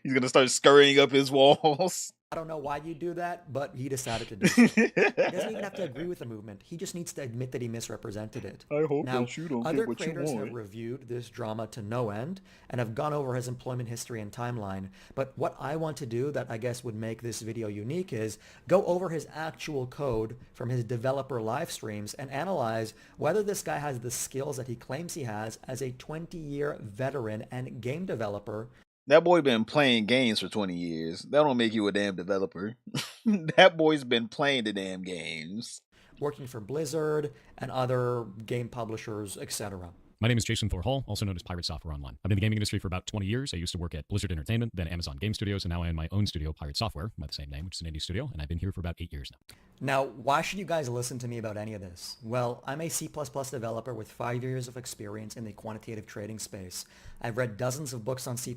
He's gonna start scurrying up his walls. I don't know why you do that, but he decided to do so. He doesn't even have to agree with the movement. He just needs to admit that he misrepresented it. I hope now, that you don't other get what you creators want. have reviewed this drama to no end and have gone over his employment history and timeline. But what I want to do that I guess would make this video unique is go over his actual code from his developer live streams and analyze whether this guy has the skills that he claims he has as a 20-year veteran and game developer. That boy been playing games for 20 years. That don't make you a damn developer. That boy's been playing the damn games. Working for Blizzard and other game publishers, etc. My name is Jason Thor Hall, also known as Piratesoftware Online. I've been in the gaming industry for about 20 years. I used to work at Blizzard Entertainment, then Amazon Game Studios, and now I own my own studio, Piratesoftware, by the same name, which is an indie studio, and I've been here for about 8 years now. Now, why should you guys listen to me about any of this? Well, I'm a C++ developer with 5 years of experience in the quantitative trading space. I've read dozens of books on C++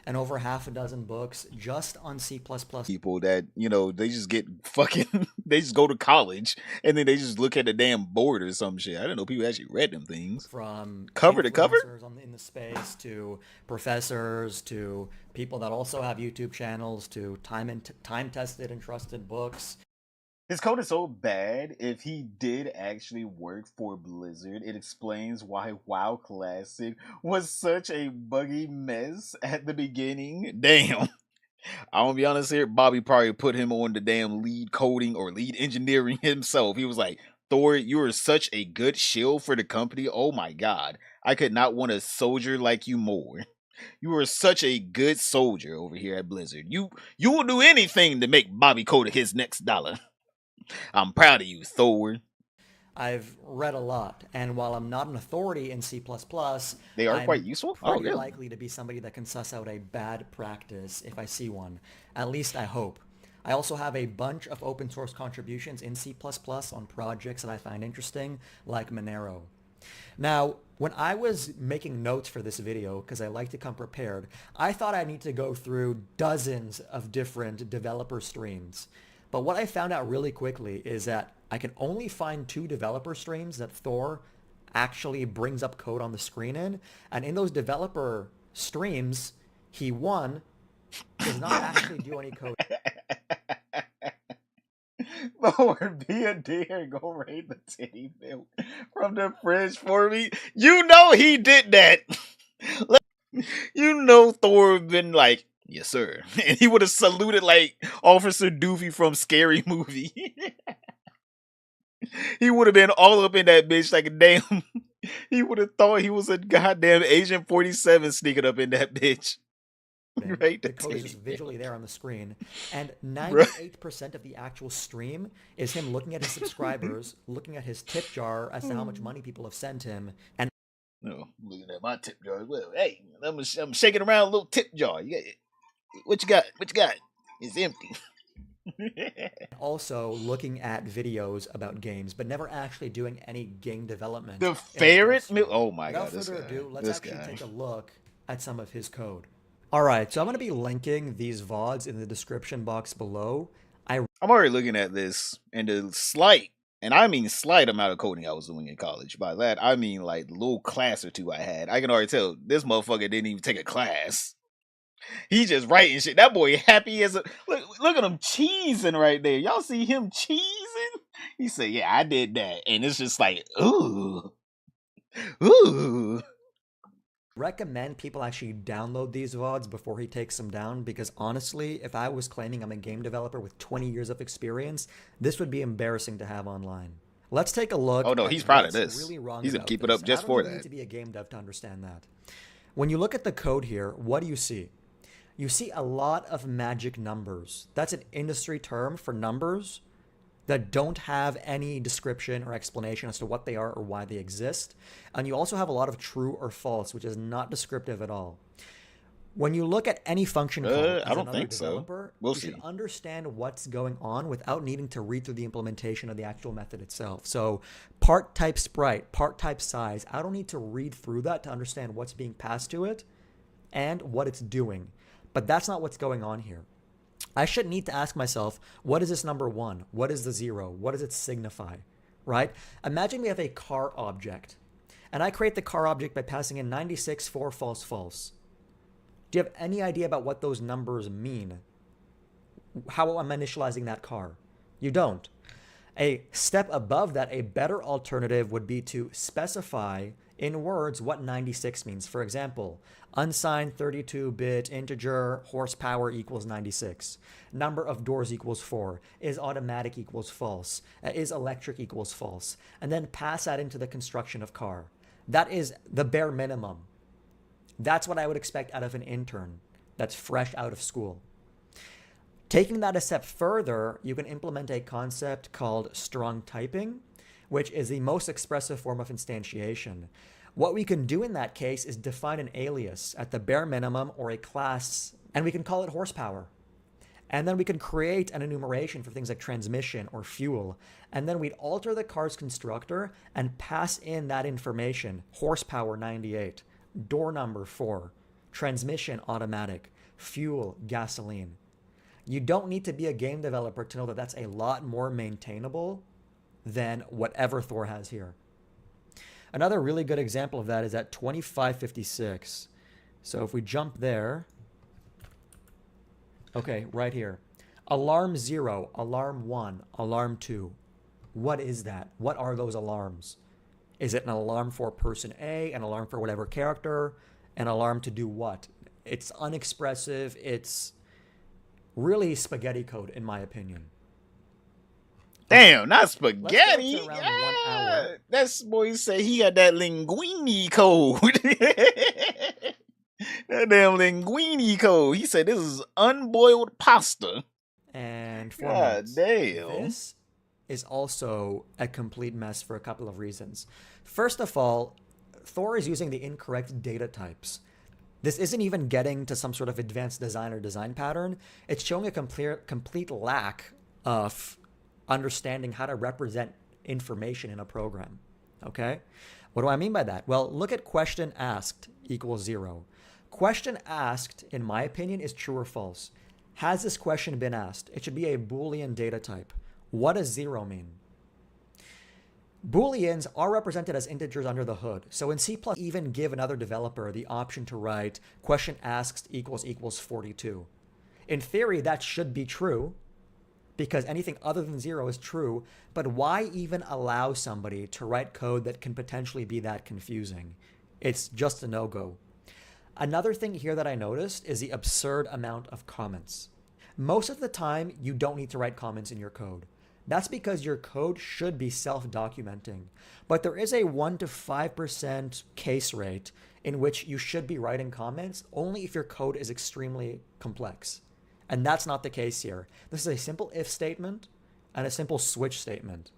and over half a dozen books just on C++. People that, they just get fucking, they just go to college and then they just look at the damn board or some shit. I didn't know people actually read them things. From cover to cover? In the space to professors to people that also have YouTube channels to time-tested and trusted books. His code is so bad, if he did actually work for Blizzard, it explains why WoW Classic was such a buggy mess at the beginning. Damn. I'm gonna be honest here, Bobby probably put him on the damn lead coding or lead engineering himself. He was like, Thor, you are such a good shield for the company. Oh my god. I could not want a soldier like you more. You are such a good soldier over here at Blizzard. You will do anything to make Bobby Kotick his next dollar. I'm proud of you, Thor. I've read a lot, and while I'm not an authority in C++, they are quite useful. Pretty likely to be somebody that can suss out a bad practice if I see one. At least I hope. I also have a bunch of open source contributions in C++ on projects that I find interesting, like Monero. Now, when I was making notes for this video, because I like to come prepared, I thought I need to go through dozens of different developer streams. But what I found out really quickly is that I can only find 2 developer streams that Thor actually brings up code on the screen in. And in those developer streams, he, one, does not actually do any code. Lord, be a dear, go raid the titty milk from the fridge for me. You know he did that. You know Thor would have been like, yes, sir. And he would have saluted like Officer Doofy from Scary Movie. He would have been all up in that bitch like a damn. He would have thought he was a goddamn Agent 47 sneaking up in that bitch. Right, the code is just visually there on the screen, and 98% 98% of the actual stream is him looking at his subscribers, looking at his tip jar as to how much money people have sent him, and no, looking at my tip jar as well. Hey, I'm shaking around a little tip jar. What you got? What you got? It's empty. also looking at videos about games, but never actually doing any game development. The ferret milk. Oh my god! Without further ado, let's this actually guy. take a look at some of his code. Alright, so I'm going to be linking these VODs in the description box below. I'm already looking at this, and the slight, and I mean slight amount of coding I was doing in college. By that, I mean like the little class or two I had. I can already tell this motherfucker didn't even take a class. He just writing shit. That boy happy as a... Look at him cheesing right there. Y'all see him cheesing? He said, yeah, I did that. And it's just like, ooh. Ooh. Recommend people actually download these VODs before he takes them down, because honestly, if I was claiming I'm a game developer with 20 years of experience, this would be embarrassing to have online. Let's take a look. Oh no, he's proud of this. Really wrong he's gonna about keep it this. up just I don't for really that. need to be a game dev to understand that. When you look at the code here, what do you see? You see a lot of magic numbers. That's an industry term for numbers that don't have any description or explanation as to what they are or why they exist. And you also have a lot of true or false, which is not descriptive at all. When you look at any function call as I don't another think so. developer, We'll you see. should understand what's going on without needing to read through the implementation of the actual method itself. So part type sprite, part type size, I don't need to read through that to understand what's being passed to it and what it's doing. But that's not what's going on here. I should need to ask myself, what is this number 1? What is the 0? What does it signify? Right? Imagine we have a car object, and I create the car object by passing in 96, 4, false, false. Do you have any idea about what those numbers mean? How I'm initializing that car? You don't. A step above that, a better alternative would be to specify in words what 96 means. For example, unsigned 32-bit integer horsepower equals 96. Number of doors equals 4. Is automatic equals false. Is electric equals false. And then pass that into the construction of car. That is the bare minimum. That's what I would expect out of an intern that's fresh out of school. Taking that a step further, you can implement a concept called strong typing, which is the most expressive form of instantiation. What we can do in that case is define an alias at the bare minimum or a class, and we can call it horsepower. And then we can create an enumeration for things like transmission or fuel. And then we'd alter the car's constructor and pass in that information: horsepower 98, door number 4, transmission automatic, fuel gasoline. You don't need to be a game developer to know that that's a lot more maintainable than whatever Thor has here. Another really good example of that is at 2556. So if we jump there, okay, right here. Alarm 0, alarm 1, alarm 2. What is that? What are those alarms? Is it an alarm for person A, an alarm for whatever character, an alarm to do what? It's unexpressive. It's really spaghetti code, in my opinion. Damn, not spaghetti. Let's go to around 1 hour. That's boy say he got that linguini code. That damn linguini code. He said this is unboiled pasta. And 4 God minutes. damn. This is also a complete mess for a couple of reasons. First of all, Thor is using the incorrect data types. This isn't even getting to some sort of advanced design or design pattern. It's showing a complete lack of understanding how to represent information in a program. Okay? What do I mean by that? Well, look at question asked equals 0. Question asked, in my opinion, is true or false. Has this question been asked? It should be a Boolean data type. What does 0 mean? Booleans are represented as integers under the hood. So in C++, even give another developer the option to write question asked equals 42. In theory, that should be true because anything other than 0 is true. But why even allow somebody to write code that can potentially be that confusing? It's just a no-go. Another thing here that I noticed is the absurd amount of comments. Most of the time, you don't need to write comments in your code. That's because your code should be self-documenting. But there is a 1 to 5% case rate in which you should be writing comments only if your code is extremely complex. And that's not the case here. This is a simple if statement and a simple switch statement.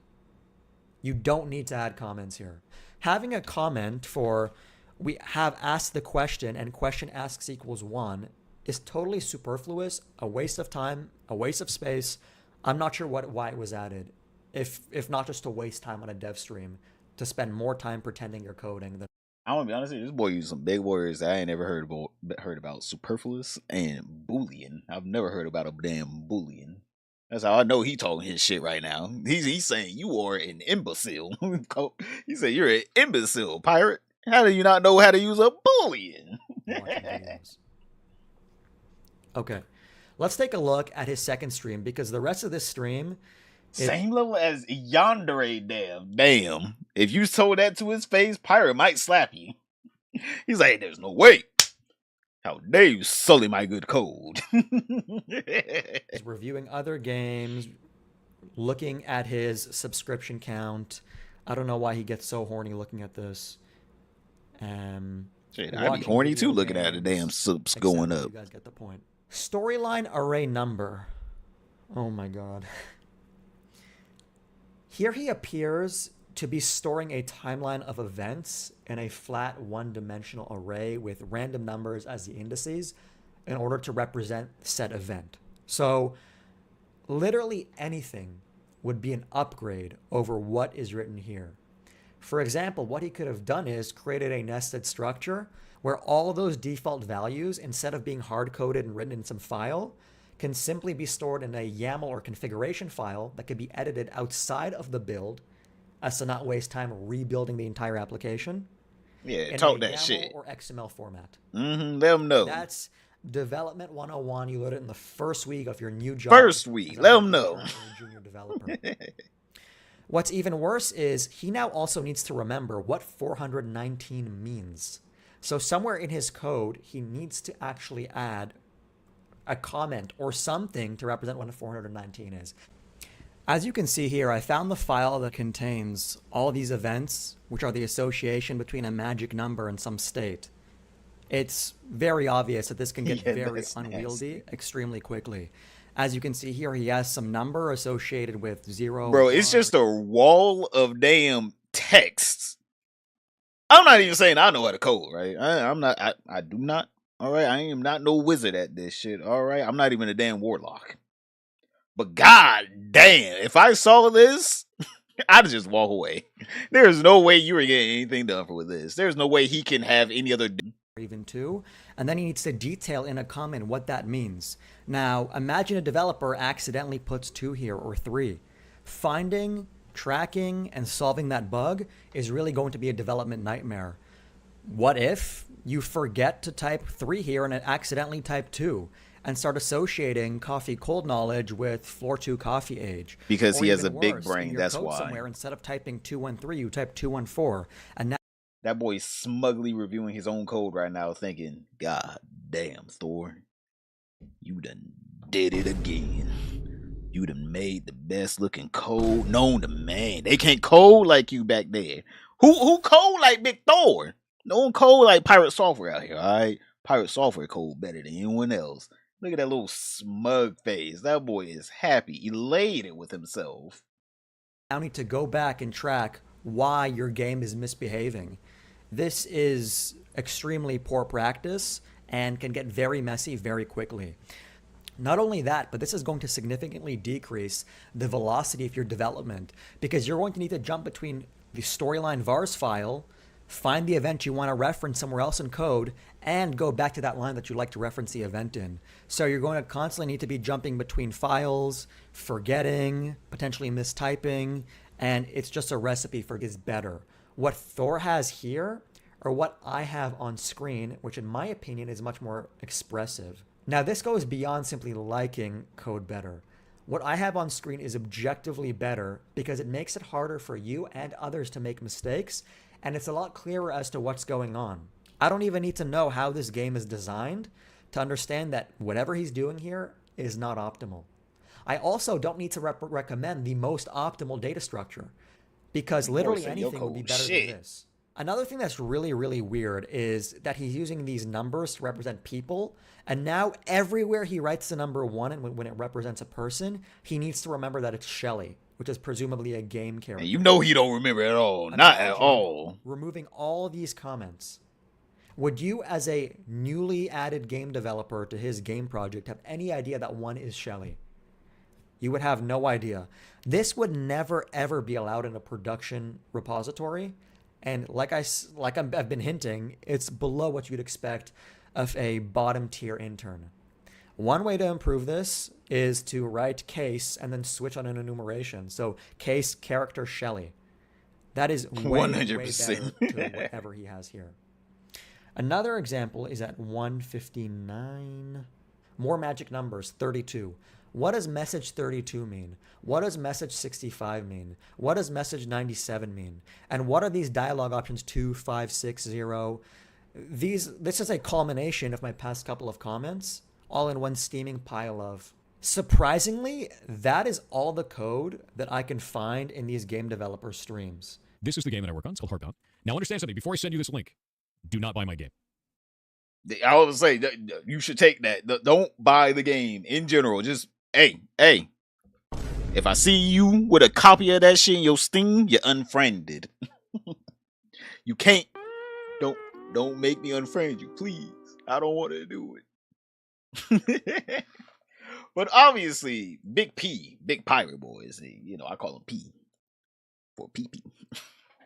You don't need to add comments here. Having a comment for we have asked the question and question asks equals 1 is totally superfluous, a waste of time, a waste of space. I'm not sure why it was added, if not just to waste time on a dev stream, to spend more time pretending you're coding. I want to be honest with you, this boy used some big words that I ain't never heard about. Superfluous and Boolean. I've never heard about a damn Boolean. That's how I know he talking his shit right now. He's saying you are an imbecile. He said you're an imbecile, pirate. How do you not know how to use a Boolean? Okay. Let's take a look at his second stream because the rest of this stream... Same level as Yandere, damn. If you told that to his face, Pirate might slap you. He's like, there's no way. How dare you sully my good code? He's reviewing other games, looking at his subscription count. I don't know why he gets so horny looking at this. Shit, I'd be horny too looking at the damn subs going up. You guys get the point. Storyline array number. Oh my god. Here he appears to be storing a timeline of events in a flat one-dimensional array with random numbers as the indices in order to represent said event. So literally anything would be an upgrade over what is written here. For example, what he could have done is created a nested structure where all of those default values, instead of being hard-coded and written in some file, can simply be stored in a YAML or configuration file that can be edited outside of the build as to not waste time rebuilding the entire application. Yeah, talk that YAML shit. Or XML format. Let them know. That's Development 101. You learn it in the first week of your new job. First week. Let them know. Junior developer. What's even worse is he now also needs to remember what 419 means. So somewhere in his code, he needs to actually add a comment or something to represent what 419 is. As you can see here, I found the file that contains all these events, which are the association between a magic number and some state. It's very obvious that this can get very unwieldy extremely quickly. As you can see here, he has some number associated with 0. Bro, it's just a wall of damn texts. I'm not even saying I know how to code, right? I do not. All right, I am not no wizard at this shit. All right, I'm not even a damn warlock. But god damn, if I saw this, I'd just walk away. There's no way you were getting anything done with this. There's no way he can have any other... even 2, and then he needs to detail in a comment what that means. Now, imagine a developer accidentally puts 2 here or 3. Finding, tracking, and solving that bug is really going to be a development nightmare. What if you forget to type 3 here and accidentally type 2 and start associating coffee cold knowledge with floor 2 coffee age? Because or he has a worse, big brain, that's why. Somewhere, instead of typing 213, you type 214, and now that boy's smugly reviewing his own code right now, thinking, God damn, Thor, you done did it again. You done made the best looking code known to man. They can't code like you back there. Who code like Big Thor? No one code like Piratesoftware out here, all right? Piratesoftware code better than anyone else. Look at that little smug face. That boy is happy, elated with himself. Now need to go back and track why your game is misbehaving. This is extremely poor practice and can get very messy very quickly. Not only that, but this is going to significantly decrease the velocity of your development because you're going to need to jump between the storyline vars file find the event you want to reference somewhere else in code, and go back to that line that you'd like to reference the event in. So you're going to constantly need to be jumping between files, forgetting, potentially mistyping, and it's just a recipe for gets better. What Thor has here, or what I have on screen, which in my opinion is much more expressive. Now this goes beyond simply liking code better. What I have on screen is objectively better because it makes it harder for you and others to make mistakes, and it's a lot clearer as to what's going on. I don't even need to know how this game is designed to understand that whatever he's doing here is not optimal. I also don't need to recommend the most optimal data structure because literally anything would be better than this. Another thing that's really, really weird is that he's using these numbers to represent people, and now everywhere he writes the number 1 and when it represents a person, he needs to remember that it's Shelly, which is presumably a game character. And you know he don't remember at all. Not at all. Removing all these comments. Would you, as a newly added game developer to his game project, have any idea that 1 is Shelly? You would have no idea. This would never, ever be allowed in a production repository. And like I've been hinting, it's below what you'd expect of a bottom tier intern. One way to improve this is to write case and then switch on an enumeration. So case character Shelly. That is way, 100%. Way better to whatever he has here. Another example is at 159. More magic numbers, 32. What does message 32 mean? What does message 65 mean? What does message 97 mean? And what are these dialogue options 2, 5, 6, 0? This is a culmination of my past couple of comments, all in one steaming pile of. Surprisingly, that is all the code that I can find in these game developer streams. This is the game that I work on. It's called Heartbond. Now understand something. Before I send you this link, do not buy my game. I would say you should take that. Don't buy the game in general. Just, hey. If I see you with a copy of that shit in your Steam, you're unfriended. You can't. Don't make me unfriend you, please. I don't want to do it. But obviously, Big P, Big Pirate Boys, I call him P for PP.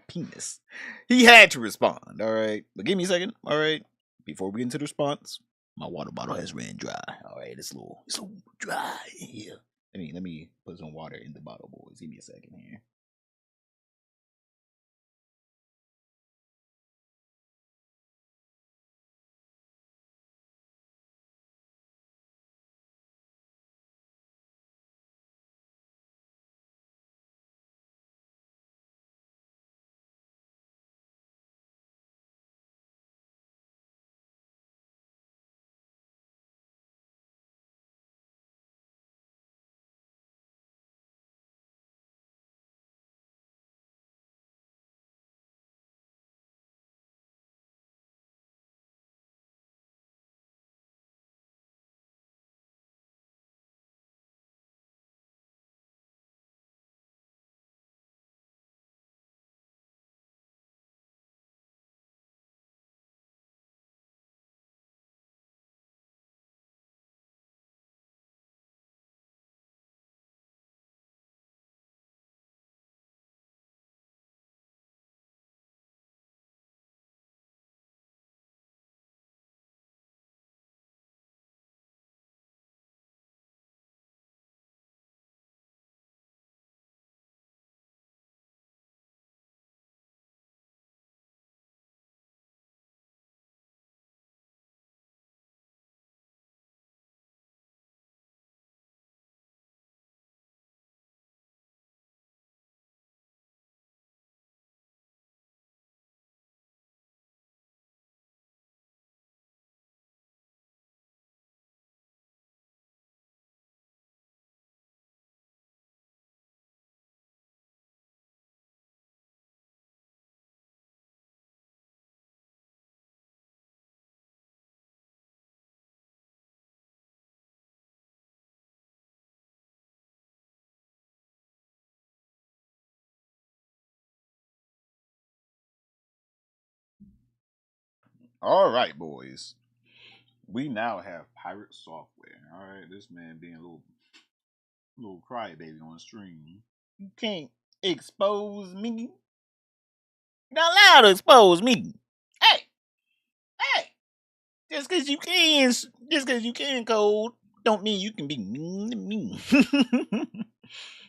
Penis. He had to respond, all right? But give me a second, all right? Before we get into the response, my water bottle has ran dry. All right, it's a little dry in here. Let me put some water in the bottle, boys. Give me a second here. All right, boys. We now have Piratesoftware. All right, this man being a little crybaby on stream. You can't expose me. Not allowed to expose me. Hey, hey. Just because you can code, don't mean you can be mean to me.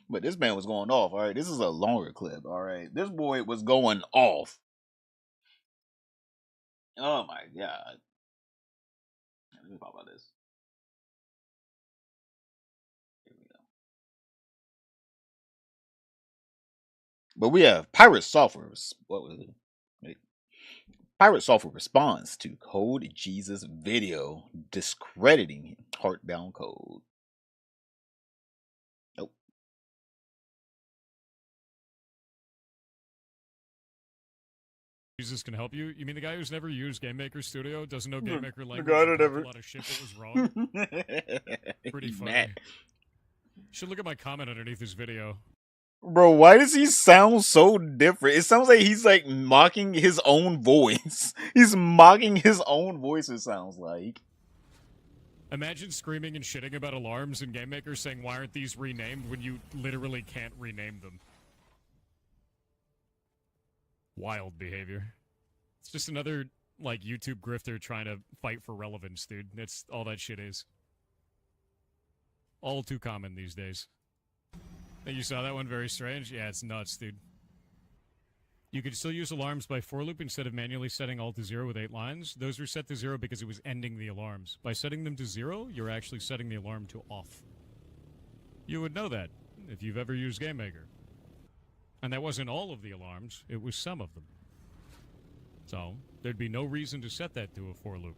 But this man was going off. All right, this is a longer clip. All right, this boy was going off. Oh my god. Let me talk about this. Here we go. But we have Pirate Software. What was it? Wait. Pirate Software responds to Code Jesus video discrediting Heartbound code. Nope. Jesus can help you? You mean the guy who's never used GameMaker Studio, doesn't know GameMaker language, guy that and never- a lot of shit that was wrong? Pretty funny. Matt. You should look at my comment underneath this video. Bro, why does he sound so different? It sounds like he's like mocking his own voice. He's mocking his own voice, it sounds like. Imagine screaming and shitting about alarms in GameMaker saying, why aren't these renamed when you literally can't rename them? Wild behavior. It's just another, like, YouTube grifter trying to fight for relevance, dude. That's all that shit is. All too common these days. Think you saw that one? Very strange? Yeah, it's nuts, dude. You could still use alarms by for loop instead of manually setting all to 0 with 8 lines. Those were set to 0 because it was ending the alarms. By setting them to 0, you're actually setting the alarm to off. You would know that if you've ever used GameMaker. And that wasn't all of the alarms, it was some of them. So, there'd be no reason to set that to a for loop.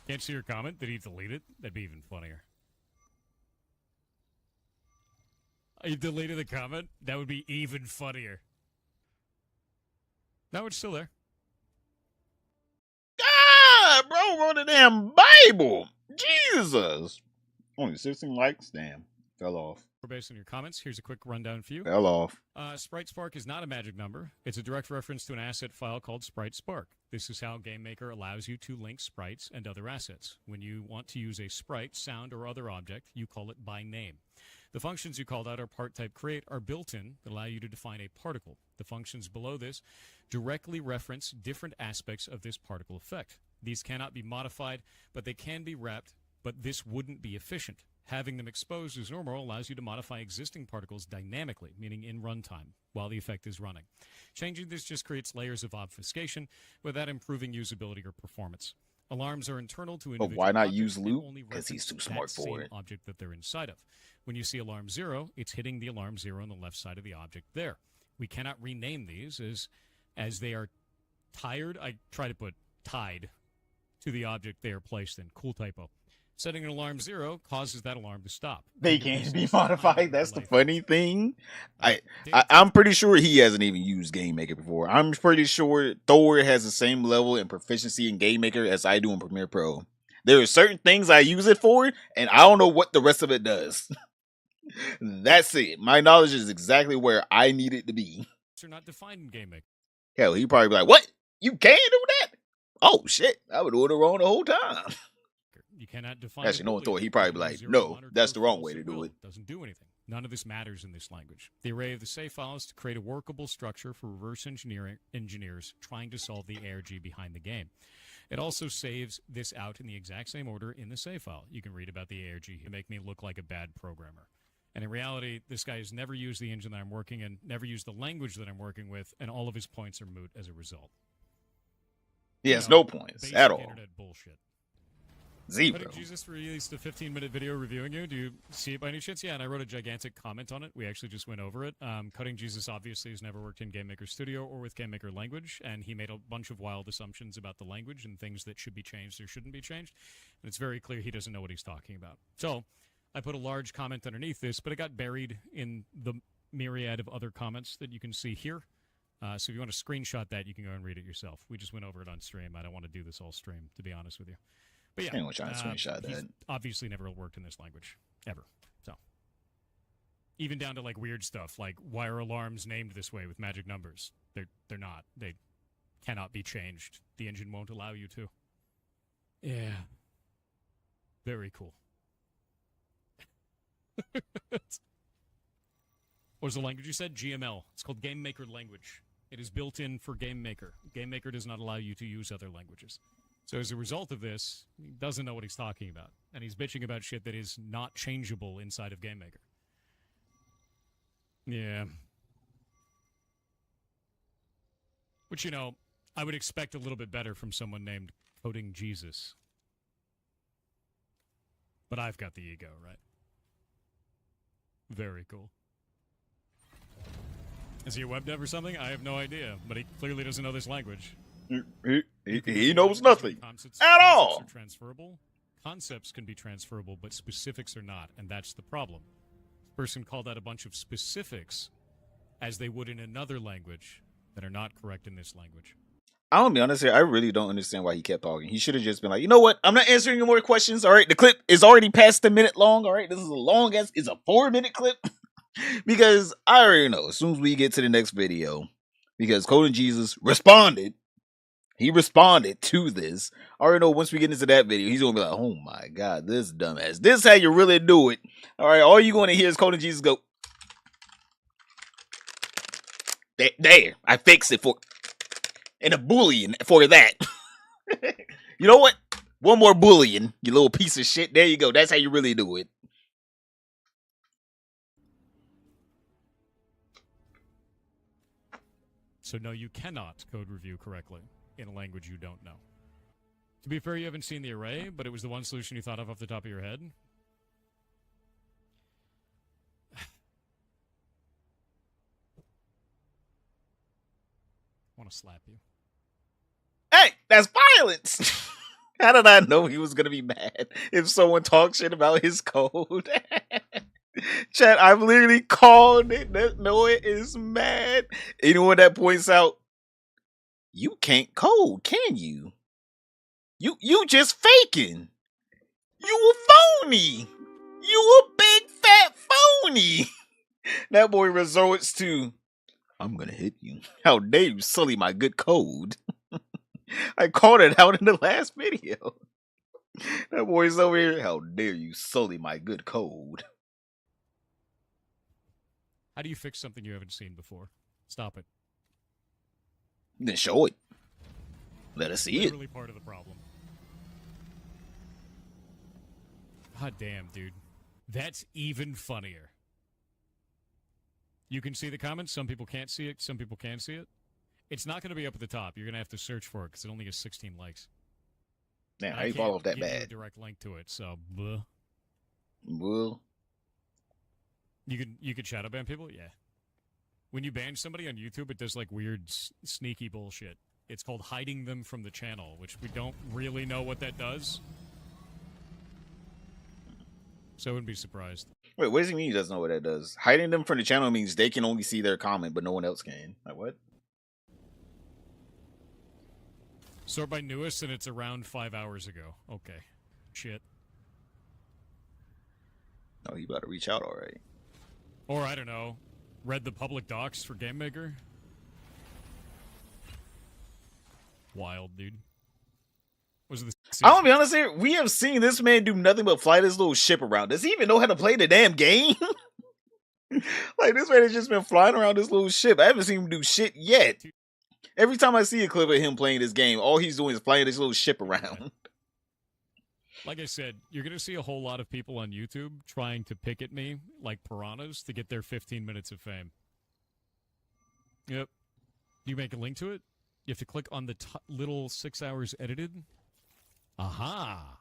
Can't see your comment? Did he delete it? That'd be even funnier. You deleted the comment? That would be even funnier. No, it's still there. God, bro wrote a damn Bible. Jesus. Only 16 likes. Damn. Fell off. Based on your comments, here's a quick rundown for you. Fell off. Sprite Spark is not a magic number. It's a direct reference to an asset file called Sprite Spark. This is how GameMaker allows you to link sprites and other assets. When you want to use a sprite, sound, or other object, you call it by name. The functions you called out are part type create are built in that allow you to define a particle. The functions below this directly reference different aspects of this particle effect. These cannot be modified, but they can be wrapped, but this wouldn't be efficient. Having them exposed as normal allows you to modify existing particles dynamically, meaning in runtime, while the effect is running. Changing this just creates layers of obfuscation without improving usability or performance. Alarms are internal to individual But why not objects use and loop? only Because he's too reference smart that for same it. object that they're inside of. When you see alarm 0, it's hitting the alarm 0 on the left side of the object there. We cannot rename these as they are tied. I try to put tied to the object they are placed in. Cool typo. Setting an alarm 0 causes that alarm to stop. They can't be modified. That's the funny thing. Data I'm pretty sure he hasn't even used GameMaker before. I'm pretty sure Thor has the same level and proficiency in GameMaker as I do in Premiere Pro. There are certain things I use it for, and I don't know what the rest of it does. That's it. My knowledge is exactly where I need it to be. are not defined in GameMaker. Hell, he probably be like, "What? You can't do that? Oh shit! I would do it wrong the whole time." You cannot define. Actually, no, a Thor, boolean he probably be between like, 0, "No, 1, or that's true, the wrong false, way to or do will. it." Doesn't do anything. None of this matters in this language. The array of the save file is to create a workable structure for reverse engineers trying to solve the ARG behind the game. It also saves this out in the exact same order in the save file. You can read about the ARG to make me look like a bad programmer. And in reality, this guy has never used the engine that I'm working in, never used the language that I'm working with, and all of his points are moot as a result. He has no points basic at all. internet bullshit. Zero. Cutting Jesus released a 15-minute video reviewing you. Do you see it by any chance? Yeah, and I wrote a gigantic comment on it. We actually just went over it. Cutting Jesus obviously has never worked in GameMaker Studio or with GameMaker language, and he made a bunch of wild assumptions about the language and things that should be changed or shouldn't be changed. And it's very clear he doesn't know what he's talking about. So I put a large comment underneath this, but it got buried in the myriad of other comments that you can see here. So if you want to screenshot that, you can go and read it yourself. We just went over it on stream. I don't want to do this all stream, to be honest with you. But yeah, Anyone trying to screenshot he's that. obviously never worked in this language, ever. So, even down to like weird stuff, like why are alarms named this way with magic numbers? They're not. They cannot be changed. The engine won't allow you to. Yeah, very cool. What was the language you said? GML. It's called Game Maker Language. It is built in for Game Maker. Game Maker does not allow you to use other languages. So as a result of this, he doesn't know what he's talking about. And he's bitching about shit that is not changeable inside of Game Maker. Yeah. Which, you know, I would expect a little bit better from someone named Coding Jesus. But I've got the ego, right? Very cool. Is he a web dev or something? I have no idea, but he clearly doesn't know this language. He knows nothing Concepts at all. are transferable. Concepts can be transferable, but specifics are not, and that's the problem. This person called out a bunch of specifics as they would in another language that are not correct in this language. I'm gonna be honest here. I really don't understand why he kept talking. He should have just been like, you know what? I'm not answering any more questions. All right, the clip is already past the minute long. All right, this is a long ass. It's a 4-minute clip because I already know as soon as we get to the next video, because Coding Jesus responded. He responded to this. I already know once we get into that video, he's gonna be like, oh my god, this dumbass. This is how you really do it. All right, all you're gonna hear is Coding Jesus go, there, I fixed it for. And a Boolean for that. You know what? One more Boolean, you little piece of shit. There you go. That's how you really do it. So no, you cannot code review correctly in a language you don't know. To be fair, you haven't seen the array, but it was the one solution you thought of off the top of your head. I want to slap you. Hey, that's violence. How did I know he was going to be mad if someone talks shit about his code? Chat, I've literally called it. Noah is mad. Anyone that points out, you can't code, can you? You just faking. You a phony. You a big fat phony. That boy resorts to, I'm gonna hit you. How dare you sully my good code? I called it out in the last video. That boy's over here. How dare you sully my good code? How do you fix something you haven't seen before? Stop it. Then show it. Let us see it. Literally part of the problem. God damn, dude. That's even funnier. You can see the comments. Some people can't see it. Some people can see it. It's not going to be up at the top. You're going to have to search for it because it only has 16 likes. Now, how you fall off that give you a bad? direct link to it, so bleh. Well, You could shadow ban people, yeah. When you ban somebody on YouTube, it does like weird, sneaky bullshit. It's called hiding them from the channel, which we don't really know what that does. So I wouldn't be surprised. wait, what does he mean he doesn't know what that does? Hiding them from the channel means they can only see their comment, but no one else can. Like, what? Sort by newest, and it's around 5 hours ago. Okay. Shit. Oh, you about to reach out already. Or, I don't know, read the public docs for Game Maker? Wild, dude. Was it the I'm gonna be honest here. We have seen this man do nothing but fly this little ship around. Does he even know how to play the damn game? Like, this man has just been flying around this little ship. I haven't seen him do shit yet. Every time I see a clip of him playing this game, all he's doing is flying this little ship around. Like I said, you're going to see a whole lot of people on YouTube trying to pick at me like piranhas to get their 15 minutes of fame. Yep. Do you make a link to it? You have to click on the little 6 hours edited. Aha!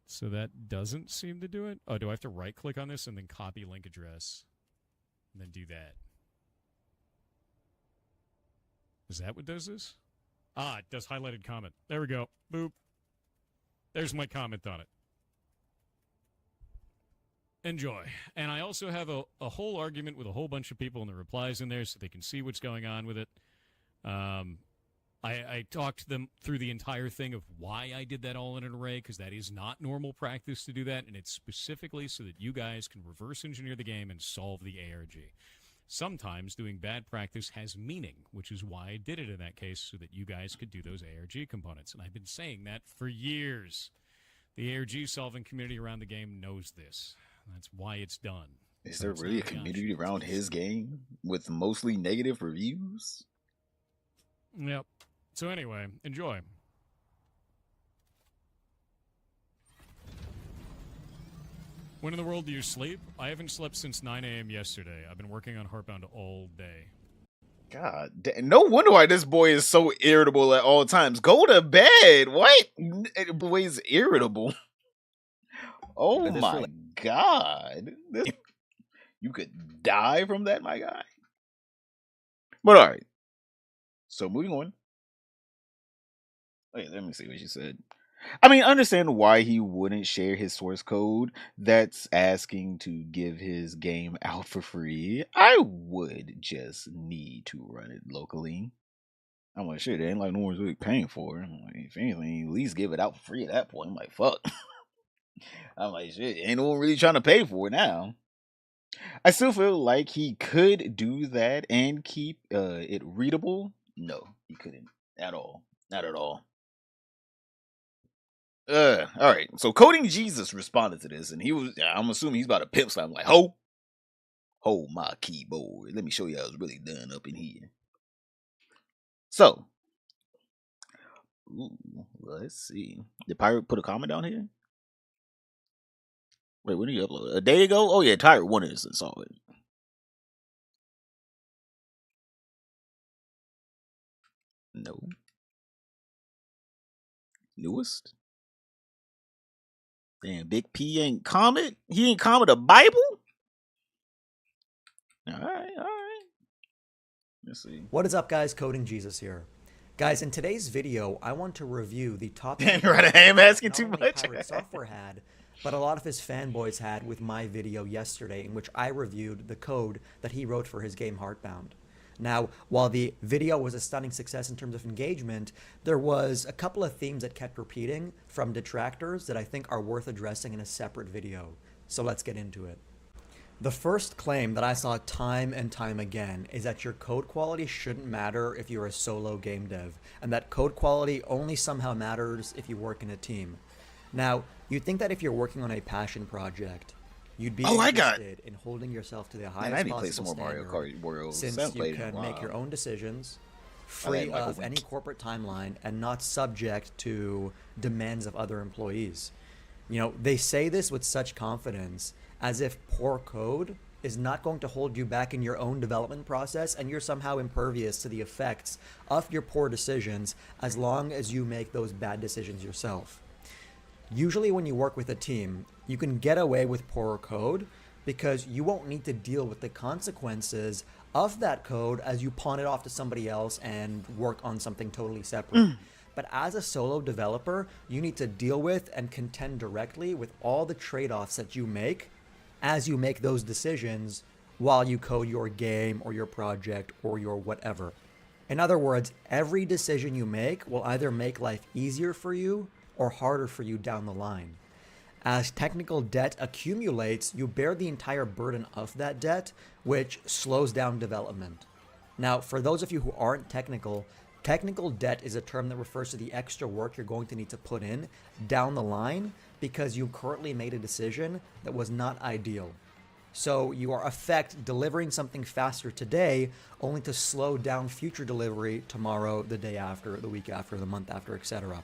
So that doesn't seem to do it? Oh, do I have to right-click on this and then copy link address? And then do that? Is that what does this? Ah, it does highlighted comment. There we go. Boop. There's my comment on it. Enjoy. And I also have a whole argument with a whole bunch of people in the replies in there so they can see what's going on with it. I talked them through the entire thing of why I did that all in an array, because that is not normal practice to do that, and it's specifically so that you guys can reverse engineer the game and solve the ARG. Sometimes doing bad practice has meaning, which is why I did it in that case, so that you guys could do those ARG components. And I've been saying that for years. The ARG solving community around the game knows this. That's why it's done. Is there really a community around his game with mostly negative reviews? Yep. So anyway, enjoy. When in the world do you sleep? I haven't slept since 9 a.m. yesterday. I've been working on Heartbound all day. God, no wonder why this boy is so irritable at all times. Go to bed. What? Boy's irritable. Oh my God. You could die from that, my guy. But all right. So moving on. Wait, let me see what she said. I mean, understand why he wouldn't share his source code. That's asking to give his game out for free. I would just need to run it locally. I'm like, shit, it ain't like no one's really paying for it. Like, if anything, at least give it out for free at that point. I'm like, fuck. I'm like, shit, ain't no one really trying to pay for it now. I still feel like he could do that and keep it readable. No, he couldn't at all. Not at all. All right. So Coding Jesus responded to this, and I'm assuming he's about to pimp slam like, hold my keyboard. Let me show you how it's really done up in here. So, let's see. Did Pirate put a comment down here? Wait, when did you upload? A day ago? Oh yeah, Pirate wanted us and saw it. No. Newest? Damn, Big P ain't comment? He ain't comment a Bible? Alright. Let's see. What is up, guys? Coding Jesus here. Guys, in today's video, I want to review the top... Damn, right, I am asking too much. Piratesoftware had, but a lot of his fanboys had with my video yesterday, in which I reviewed the code that he wrote for his game Heartbound. Now, while the video was a stunning success in terms of engagement, there was a couple of themes that kept repeating from detractors that I think are worth addressing in a separate video. So let's get into it. The first claim that I saw time and time again is that your code quality shouldn't matter if you're a solo game dev, and that code quality only somehow matters if you work in a team. Now, you'd think that if you're working on a passion project, you'd be interested in holding yourself to the highest possible standard, since you can make your own decisions, free of any corporate timeline, and not subject to demands of other employees. You know, they say this with such confidence, as if poor code is not going to hold you back in your own development process and you're somehow impervious to the effects of your poor decisions as long as you make those bad decisions yourself. Usually when you work with a team, you can get away with poorer code because you won't need to deal with the consequences of that code as you pawn it off to somebody else and work on something totally separate. But as a solo developer, you need to deal with and contend directly with all the trade-offs that you make as you make those decisions while you code your game or your project or your whatever. In other words, every decision you make will either make life easier for you or harder for you down the line. As technical debt accumulates, you bear the entire burden of that debt, which slows down development. Now, for those of you who aren't technical debt is a term that refers to the extra work you're going to need to put in down the line because you currently made a decision that was not ideal. So you are delivering something faster today only to slow down future delivery tomorrow, the day after, the week after, the month after, etc.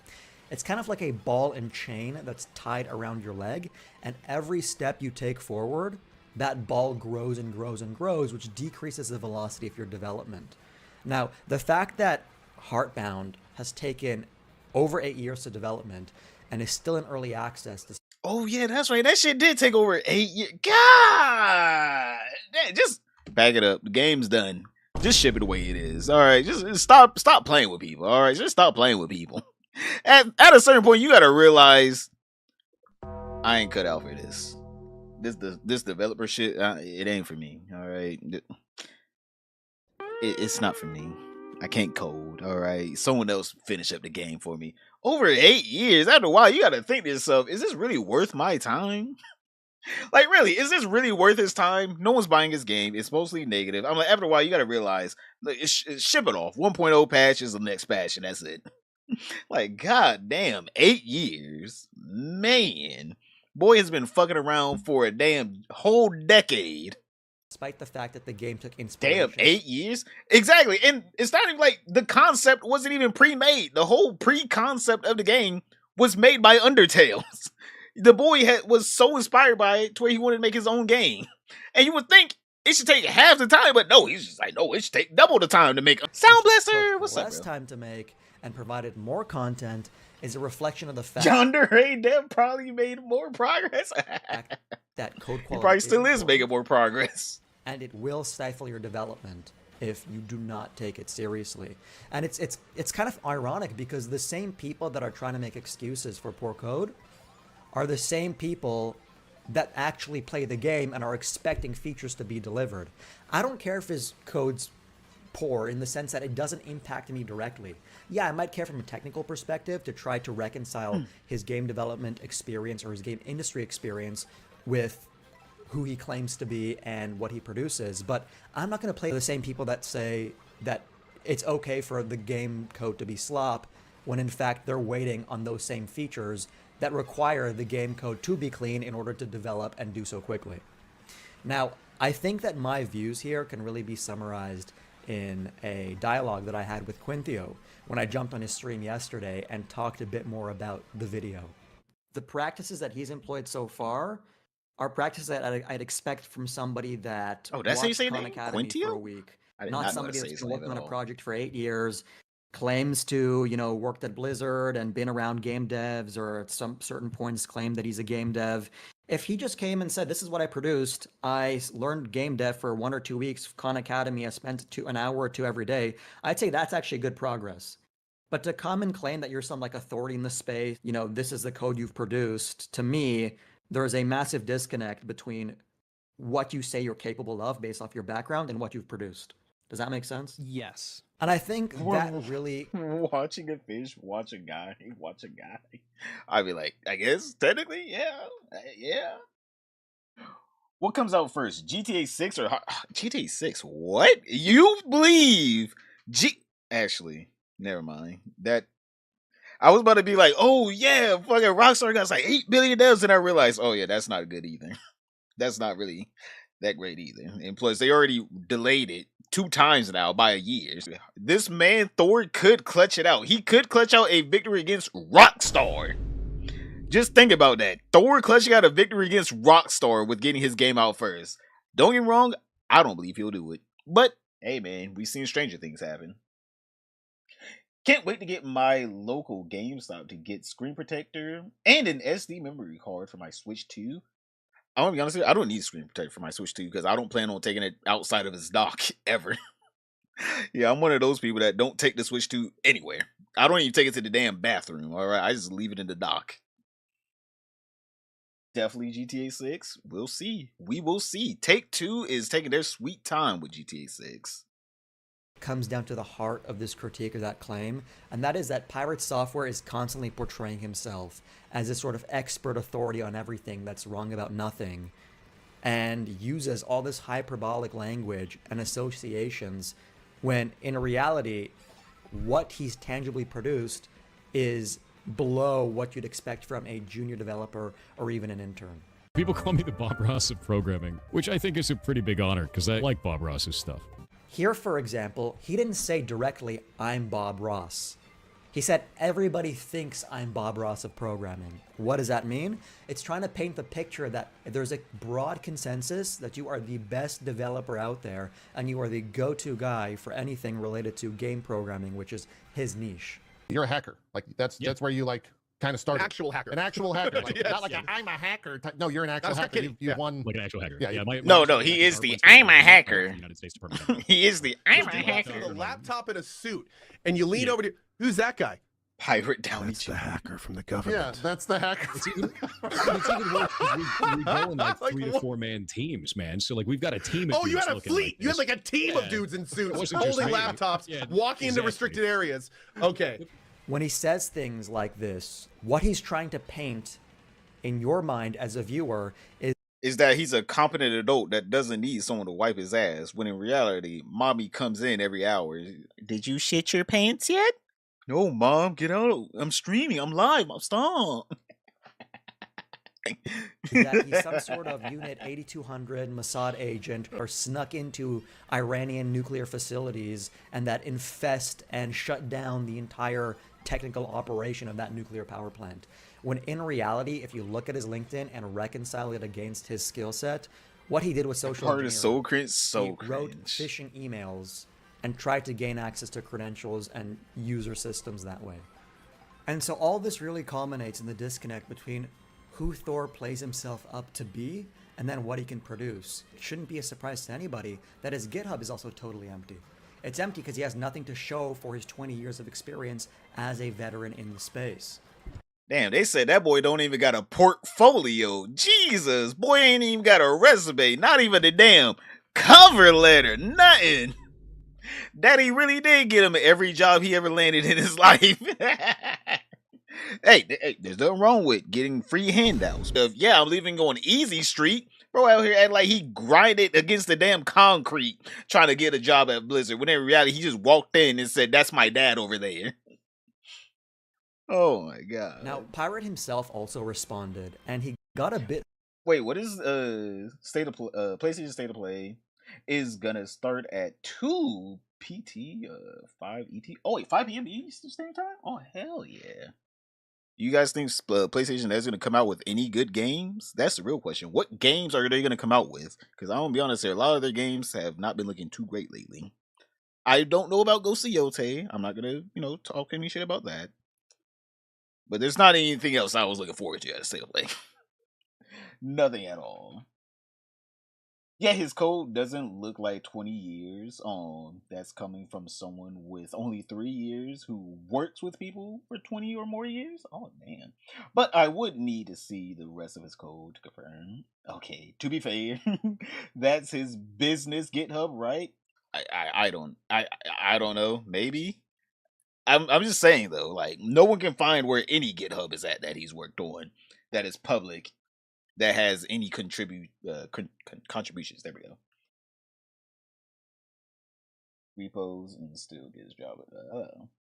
It's kind of like a ball and chain that's tied around your leg, and every step you take forward, that ball grows and grows and grows, which decreases the velocity of your development. Now, the fact that Heartbound has taken over 8 years to development and is still in early access. Oh yeah, that's right. That shit did take over 8 years. God, just back it up. The game's done. Just ship it the way it is. All right, just stop playing with people. All right, just stop playing with people. At a certain point, you gotta realize I ain't cut out for this. This developer shit, it ain't for me. All right, it's not for me. I can't code, all right? Someone else finish up the game for me. Over 8 years, after a while, you gotta think to yourself, is this really worth my time? Like, really, is this really worth his time? No one's buying his game. It's mostly negative. I'm like, after a while, you gotta realize, like, ship it off. 1.0 patch is the next patch, and that's it. Like, god damn, 8 years. Man. Boy has been fucking around for a damn whole decade. Despite the fact that the game took inspiration. Damn, 8 years? Exactly. And it's not even like the concept wasn't even pre-made. The whole pre-concept of the game was made by Undertale. The boy was so inspired by it to where he wanted to make his own game. And you would think it should take half the time, but no, he's just like, no, it should take double the time to make. Sound Blaster, what's up, less time to make and provided more content is a reflection of the fact Yonder Ray Dev probably made more progress. that code quality He probably still is important, making more progress. and it will stifle your development if you do not take it seriously. And it's kind of ironic because the same people that are trying to make excuses for poor code are the same people that actually play the game and are expecting features to be delivered. I don't care if his code's poor in the sense that it doesn't impact me directly. Yeah, I might care from a technical perspective to try to reconcile his game development experience or his game industry experience with who he claims to be and what he produces, but I'm not going to play the same people that say that it's okay for the game code to be slop when in fact they're waiting on those same features that require the game code to be clean in order to develop and do so quickly. Now, I think that my views here can really be summarized in a dialogue that I had with Quinthio when I jumped on his stream yesterday and talked a bit more about the video. The practices that he's employed so far are practices that I'd expect from somebody that That's how you watched say Khan name? Academy Quinthio? for a week, I did not not know somebody how to say that's his been name working at on a all. project for 8 years, claims to, worked at Blizzard and been around game devs, or at some certain points claimed that he's a game dev. If he just came and said, this is what I produced, I learned game dev for 1 or 2 weeks, Khan Academy, I spent an hour or two every day, I'd say that's actually good progress. But to come and claim that you're some authority in the space, this is the code you've produced, to me, there is a massive disconnect between what you say you're capable of based off your background and what you've produced. Does that make sense? Yes. And I think that really... Watching a fish, watch a guy. I'd be like, I guess, technically, yeah. What comes out first, GTA 6 or... GTA 6, what? You believe... Actually, never mind. That... I was about to be like, oh yeah, fucking Rockstar got 8 billion devs, and I realized, oh yeah, that's not good either. That's not really that great either. And plus, they already delayed it 2 times now by a year. This man, Thor, could clutch it out. He could clutch out a victory against Rockstar. Just think about that. Thor clutching out a victory against Rockstar with getting his game out first. Don't get me wrong, I don't believe he'll do it. But, hey man, we've seen stranger things happen. Can't wait to get my local GameStop to get screen protector and an SD memory card for my Switch 2. I'm gonna be honest with you, I don't need screen protector for my Switch 2 because I don't plan on taking it outside of its dock ever. Yeah, I'm one of those people that don't take the Switch 2 anywhere. I don't even take it to the damn bathroom, alright? I just leave it in the dock. Definitely GTA 6. We'll see. We will see. Take-Two is taking their sweet time with GTA 6. Comes down to the heart of this critique of that claim, and that is that Piratesoftware is constantly portraying himself as a sort of expert authority on everything that's wrong about nothing, and uses all this hyperbolic language and associations when in reality what he's tangibly produced is below what you'd expect from a junior developer or even an intern. People call me the Bob Ross of programming, which I think is a pretty big honor because I like Bob Ross's stuff. Here, for example, he didn't say directly, I'm Bob Ross. He said, everybody thinks I'm Bob Ross of programming. What does that mean? It's trying to paint the picture that there's a broad consensus that you are the best developer out there and you are the go-to guy for anything related to game programming, which is his niche. You're a hacker. That's where you kind of started. An actual hacker. An actual hacker. Yes, Not I'm a hacker. No, you're an actual hacker. You've won. Like an actual hacker. Yeah, No, he is the I'm a hacker. United States Department of Defense. He is the I'm a You walk hacker. with a laptop and a suit, and you lean over to who's that guy? Pirate Downey That's Jr. the hacker from the Yeah, government. that's the hacker. It's even worse 'cause we go in Like 3 to what? 4 man teams, man. So we've got a team of Oh, you dudes had a looking fleet. like You had this. a team of dudes in It suits wasn't just holding me. laptops, Yeah, walking into exactly. restricted areas. Okay. When he says things like this, what he's trying to paint in your mind as a viewer Is that he's a competent adult that doesn't need someone to wipe his ass, when in reality, mommy comes in every hour. Did you shit your pants yet? No, mom, get out. I'm streaming. I'm live. Stop. that he's some sort of Unit 8200 Mossad agent or snuck into Iranian nuclear facilities and that infest and shut down the entire technical operation of that nuclear power plant. When in reality, if you look at his LinkedIn and reconcile it against his skill set, what he did was social Part engineering. is so cringe. He wrote phishing emails and tried to gain access to credentials and user systems that way. And so all this really culminates in the disconnect between who Thor plays himself up to be and then what he can produce. It shouldn't be a surprise to anybody that his GitHub is also totally empty. It's empty because he has nothing to show for his 20 years of experience as a veteran in the space. Damn, they said that boy don't even got a portfolio. Jesus, boy ain't even got a resume. Not even a damn cover letter. Nothing. Daddy really did get him every job he ever landed in his life. Hey, there's nothing wrong with getting free handouts. Yeah, I'm living on Easy Street. Bro out here acting like he grinded against the damn concrete trying to get a job at Blizzard. When in reality, he just walked in and said, "That's my dad over there." Oh my god. Now, Pirate himself also responded, and he got a bit... Wait, what is PlayStation State of Play is gonna start at 2 PT, 5 ET. Oh wait, 5 p.m. Eastern Standard Time? Oh hell yeah. You guys think PlayStation is gonna come out with any good games? That's the real question. What games are they gonna come out with? Because I'm gonna be honest here, a lot of their games have not been looking too great lately. I don't know about Ghost of Yotei. I'm not gonna, talk any shit about that. But there's not anything else I was looking forward to at a State of Play. Nothing at all. Yeah, his code doesn't look like 20 years. That's coming from someone with only 3 years who works with people for 20 or more years. Oh man. But I would need to see the rest of his code to confirm. Okay, to be fair, that's his business GitHub, right? I don't know. Maybe. I'm just saying though, like no one can find where any GitHub is at that he's worked on that is public, that has any contributions. There we go. Repos and still gets a job.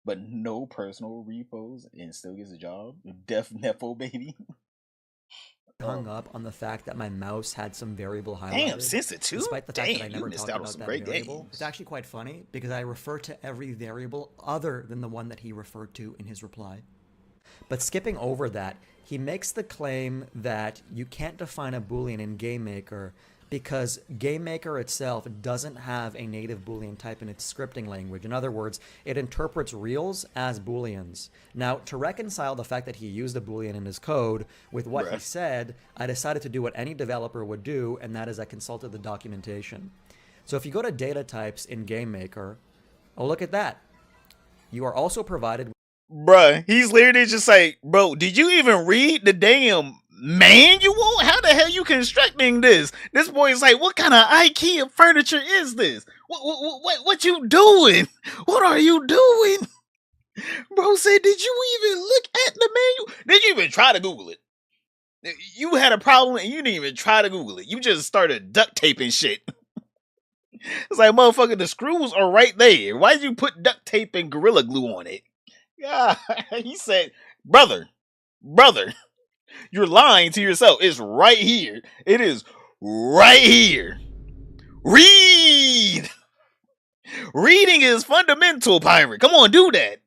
But no personal repos and still gets a job. Def Nepo baby. Hung up on the fact that my mouse had some variable highlighted. Damn, sensitive. Despite the fact that I never missed talked out on about some that great variable. games. It's actually quite funny because I refer to every variable other than the one that he referred to in his reply. But skipping over that, he makes the claim that you can't define a Boolean in GameMaker because GameMaker itself doesn't have a native Boolean type in its scripting language. In other words, it interprets reals as Booleans. Now, to reconcile the fact that he used a Boolean in his code with what he said, I decided to do what any developer would do, and that is I consulted the documentation. So if you go to data types in GameMaker, oh, look at that. You are also provided... Bruh, he's literally just like, bro, did you even read the damn manual? How the hell you constructing this? This boy is like, what kind of IKEA furniture is this? What you doing? What are you doing? Bro said, did you even look at the manual? Did you even try to Google it? You had a problem and you didn't even try to Google it. You just started duct taping shit. It's like, motherfucker, the screws are right there. Why'd you put duct tape and Gorilla Glue on it? Yeah, he said, brother, you're lying to yourself. It's right here. It is right here. Read. Reading is fundamental, Pirate. Come on, do that.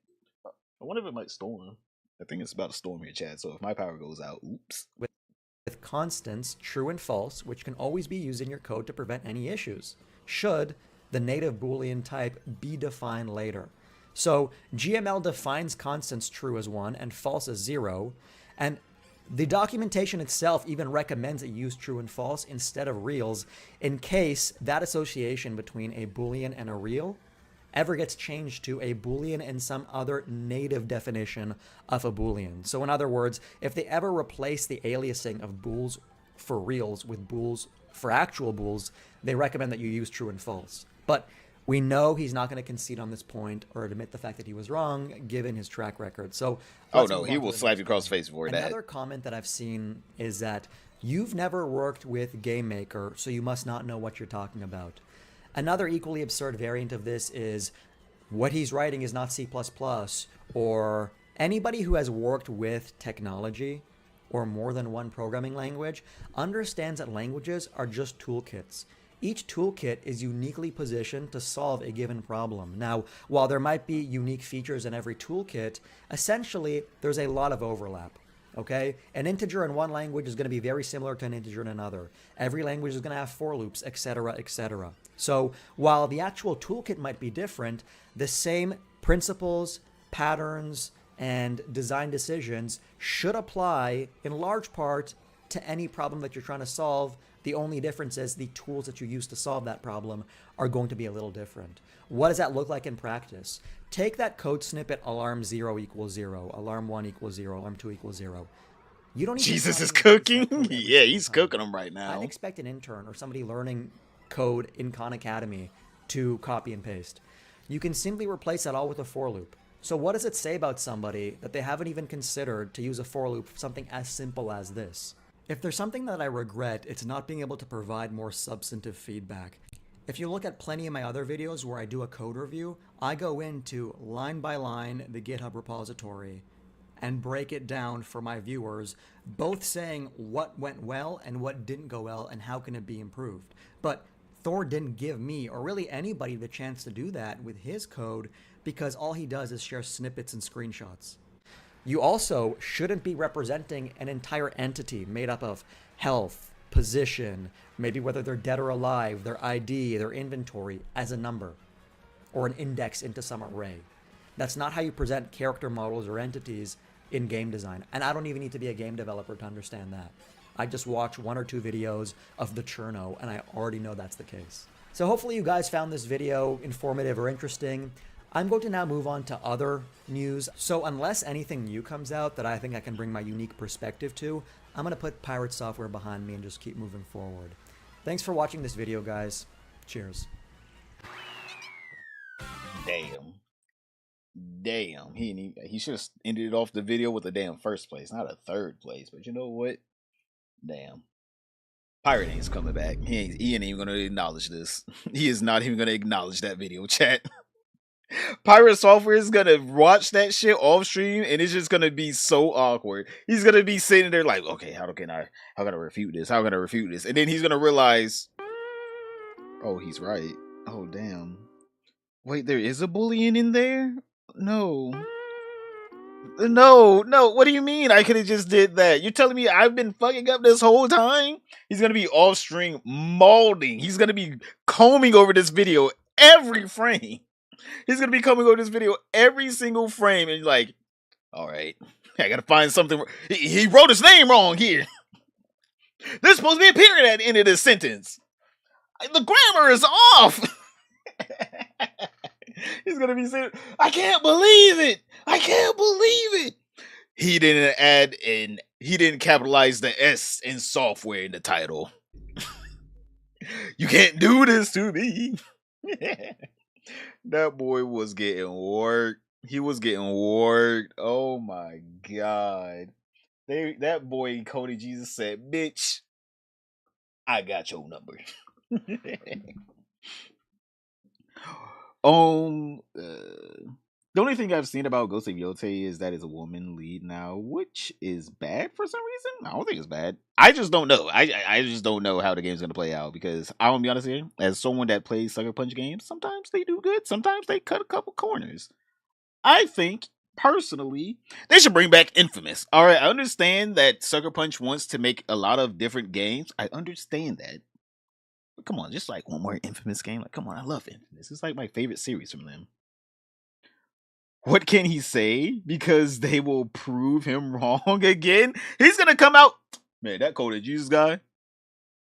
I wonder if it might storm. I think it's about to storm here, Chad. So if my power goes out, oops. With constants, true and false, which can always be used in your code to prevent any issues, should the native Boolean type be defined later. So GML defines constants true as 1 and false as 0, and the documentation itself even recommends that you use true and false instead of reals in case that association between a Boolean and a real ever gets changed to a Boolean and some other native definition of a Boolean. So in other words, if they ever replace the aliasing of bools for reals with bools for actual bools, they recommend that you use true and false. But we know he's not going to concede on this point or admit the fact that he was wrong, given his track record. So, oh no, he will slap you across the face for that. Another comment that I've seen is that you've never worked with GameMaker, so you must not know what you're talking about. Another equally absurd variant of this is what he's writing is not C++, or anybody who has worked with technology or more than one programming language understands that languages are just toolkits. Each toolkit is uniquely positioned to solve a given problem. Now, while there might be unique features in every toolkit, essentially there's a lot of overlap. Okay? An integer in one language is going to be very similar to an integer in another. Every language is going to have for loops, etc., etc. So while the actual toolkit might be different, the same principles, patterns, and design decisions should apply in large part to any problem that you're trying to solve. The only difference is the tools that you use to solve that problem are going to be a little different. What does that look like in practice? Take that code snippet alarm 0 equals 0, alarm 1 equals 0, alarm 2 equals 0. You don't even Jesus is cooking? Yeah, he's cooking them right now. I'd expect an intern or somebody learning code in Khan Academy to copy and paste. You can simply replace that all with a for loop. So what does it say about somebody that they haven't even considered to use a for loop for something as simple as this? If there's something that I regret, it's not being able to provide more substantive feedback. If you look at plenty of my other videos where I do a code review, I go into line by line the GitHub repository and break it down for my viewers, both saying what went well and what didn't go well and how can it be improved. But Thor didn't give me, or really anybody, the chance to do that with his code because all he does is share snippets and screenshots. You also shouldn't be representing an entire entity made up of health, position, maybe whether they're dead or alive, their ID, their inventory, as a number or an index into some array. That's not how you present character models or entities in game design. And I don't even need to be a game developer to understand that. I just watch 1 or 2 videos of the Cherno and I already know that's the case. So hopefully you guys found this video informative or interesting. I'm going to now move on to other news. So unless anything new comes out that I think I can bring my unique perspective to, I'm going to put Piratesoftware behind me and just keep moving forward. Thanks for watching this video, guys. Cheers. Damn. He should have ended it off the video with a damn first place, not a third place. But you know what? Damn. Pirate ain't coming back. He ain't even gonna acknowledge this. He is not even gonna acknowledge that video, chat. Piratesoftware is gonna watch that shit off stream and it's just gonna be so awkward. He's gonna be sitting there like, okay, how can I refute this? How can I refute this? And then he's gonna realize, oh, he's right. Oh damn. Wait, there is a bullying in there? No, what do you mean I could have just did that? You're telling me I've been fucking up this whole time? He's gonna be off stream molding. He's gonna be combing over this video every frame. He's gonna be coming over this video every single frame and like, all right, I gotta find something. He wrote his name wrong here. There's supposed to be a period at the end of this sentence. The grammar is off. He's gonna be saying, I can't believe it. He didn't capitalize the S in software in the title. You can't do this to me. That boy was getting worked. He was getting worked. Oh my god. That boy Cody Jesus said, bitch, I got your number. The only thing I've seen about Ghost of Yotei is that it's a woman lead now, which is bad for some reason. I don't think it's bad. I just don't know. I just don't know how the game's gonna play out because I'm gonna be honest here, as someone that plays Sucker Punch games, sometimes they do good, sometimes they cut a couple corners. I think personally they should bring back Infamous. All right, I understand that Sucker Punch wants to make a lot of different games. I understand that. But come on, just like one more Infamous game. Like, come on, I love Infamous. It's like my favorite series from them. What can he say? Because they will prove him wrong again. He's gonna come out, man. That Code of Jesus guy,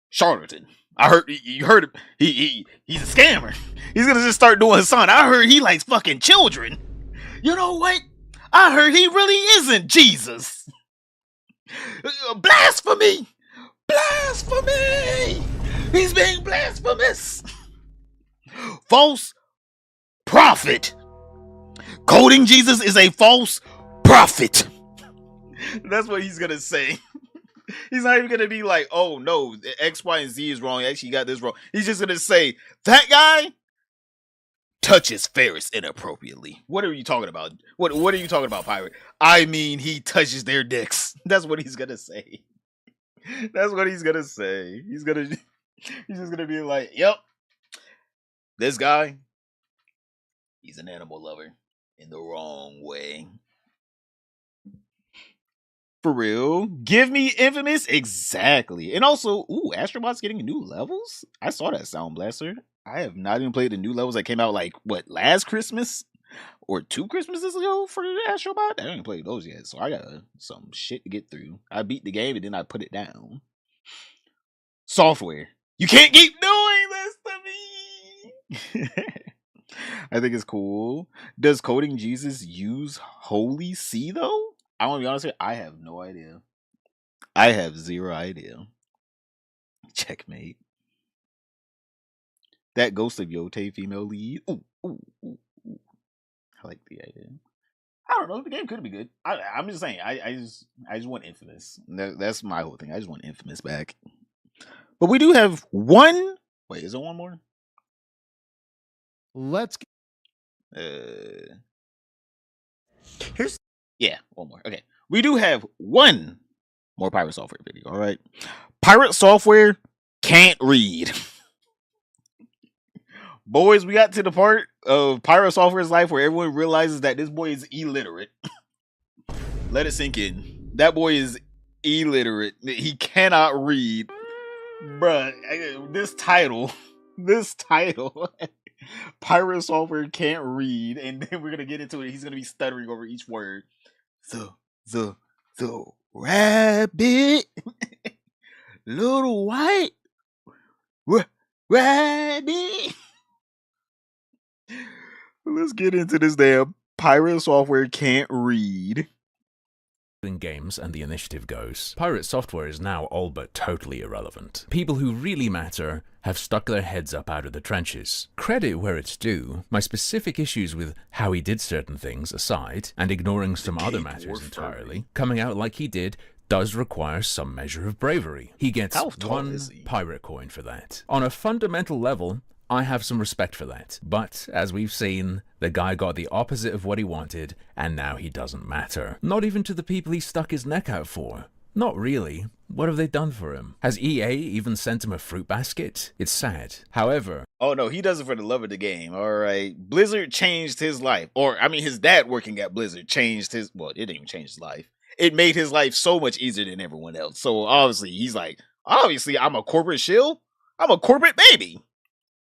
charlatan. I heard you heard him. He's a scammer. He's gonna just start doing his son. I heard he likes fucking children. You know what? I heard he really isn't Jesus. Blasphemy! Blasphemy! He's being blasphemous. False prophet. Coding Jesus is a false prophet. That's what he's gonna say. He's not even gonna be like, oh no, X, Y, and Z is wrong. He actually got this wrong. He's just gonna say, that guy, touches Ferris inappropriately. What are you talking about? What are you talking about, Pirate? I mean, he touches their dicks. That's what he's gonna say. That's what he's gonna say. He's just gonna be like, yep, this guy, he's an animal lover in the wrong way. For real? Give me Infamous? Exactly. And also, ooh, Astrobot's getting new levels? I saw that Sound Blaster. I have not even played the new levels that came out like, what, last Christmas? Or 2 Christmases ago for Astrobot? I haven't played those yet, so I got some shit to get through. I beat the game and then I put it down. Software. You can't keep doing this to me! I think it's cool. Does Coding Jesus use Holy See, though? I want to be honest here, I have no idea. I have zero idea. Checkmate. That Ghost of Yote female lead. Ooh, ooh, ooh, ooh. I like the idea. I don't know. The game could be good. I'm just saying. I just want Infamous. That's my whole thing. I just want Infamous back. But we do have one. Wait, is there one more? Let's. Here's. Yeah, one more. Okay. We do have one more Piratesoftware video, all right? Piratesoftware can't read. Boys, we got to the part of Piratesoftware's life where everyone realizes that this boy is illiterate. Let it sink in. That boy is illiterate. He cannot read. Bruh, this title, Piratesoftware can't read, and then we're gonna get into it. He's gonna be stuttering over each word. The rabbit, little white rabbit. Let's get into this damn Piratesoftware can't read. In games and the initiative goes, Piratesoftware is now all but totally irrelevant. People who really matter have stuck their heads up out of the trenches. Credit where it's due, my specific issues with how he did certain things aside, and ignoring some other matters entirely, coming out like he did does require some measure of bravery. He gets one pirate coin for that. On a fundamental level, I have some respect for that. But, as we've seen, the guy got the opposite of what he wanted, and now he doesn't matter. Not even to the people he stuck his neck out for. Not really. What have they done for him? Has EA even sent him a fruit basket? It's sad. However... Oh no, he does it for the love of the game, alright? Blizzard changed his life. Or, I mean, his dad working at Blizzard changed his... Well, it didn't even change his life. It made his life so much easier than everyone else. So, obviously, he's like, obviously, I'm a corporate shill. I'm a corporate baby.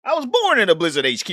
I was born in a Blizzard HQ.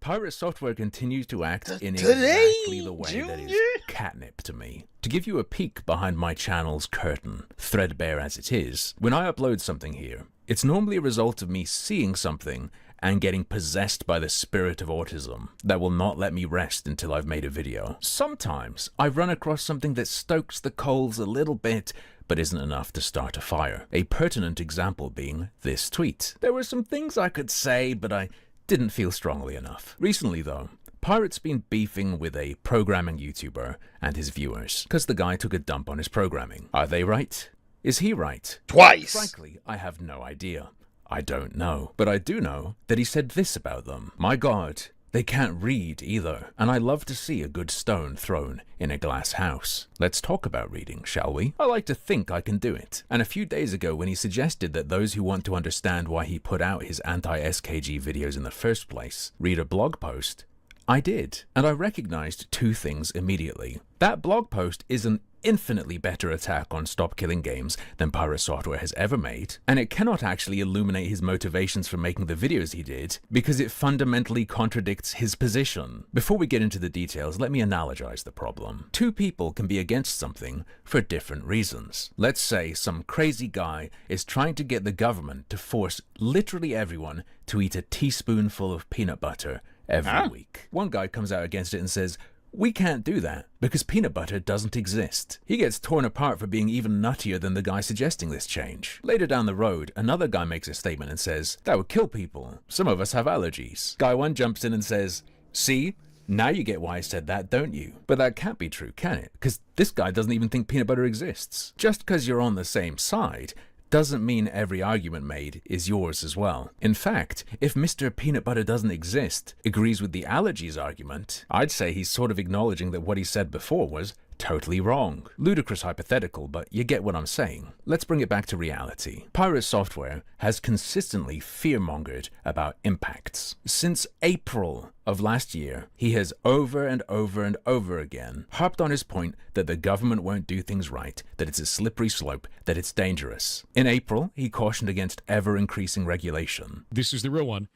Piratesoftware continues to act in exactly the way that is catnip to me. To give you a peek behind my channel's curtain, threadbare as it is, when I upload something here, it's normally a result of me seeing something and getting possessed by the spirit of autism that will not let me rest until I've made a video. Sometimes I run across something that stokes the coals a little bit, but isn't enough to start a fire. A pertinent example being this tweet. There were some things I could say, but I didn't feel strongly enough. Recently though, Pirate's been beefing with a programming YouTuber and his viewers, because the guy took a dump on his programming. Are they right? Is he right? Twice! Frankly, I have no idea. I don't know. But I do know that he said this about them. My God, they can't read either, and I love to see a good stone thrown in a glass house. Let's talk about reading, shall we? I like to think I can do it. And a few days ago when he suggested that those who want to understand why he put out his anti-SKG videos in the first place read a blog post, I did. And I recognized 2 things immediately. That blog post is an infinitely better attack on Stop Killing Games than Piratesoftware has ever made, and it cannot actually illuminate his motivations for making the videos he did, because it fundamentally contradicts his position. Before we get into the details, let me analogize the problem. 2 people can be against something for different reasons. Let's say some crazy guy is trying to get the government to force literally everyone to eat a teaspoonful of peanut butter every week. One guy comes out against it and says, we can't do that because peanut butter doesn't exist. He gets torn apart for being even nuttier than the guy suggesting this change. Later down the road, another guy makes a statement and says, that would kill people. Some of us have allergies. Guy 1 jumps in and says, see? Now you get why I said that, don't you? But that can't be true, can it? Because this guy doesn't even think peanut butter exists. Just because you're on the same side doesn't mean every argument made is yours as well. In fact, if Mr. Peanut Butter doesn't exist agrees with the allergies argument, I'd say he's sort of acknowledging that what he said before was totally wrong. Ludicrous hypothetical, but you get what I'm saying. Let's bring it back to reality. Piratesoftware has consistently fearmongered about impacts. Since April of last year, he has over and over and over again harped on his point that the government won't do things right, that it's a slippery slope, that it's dangerous. In April, he cautioned against ever-increasing regulation. This is the real one.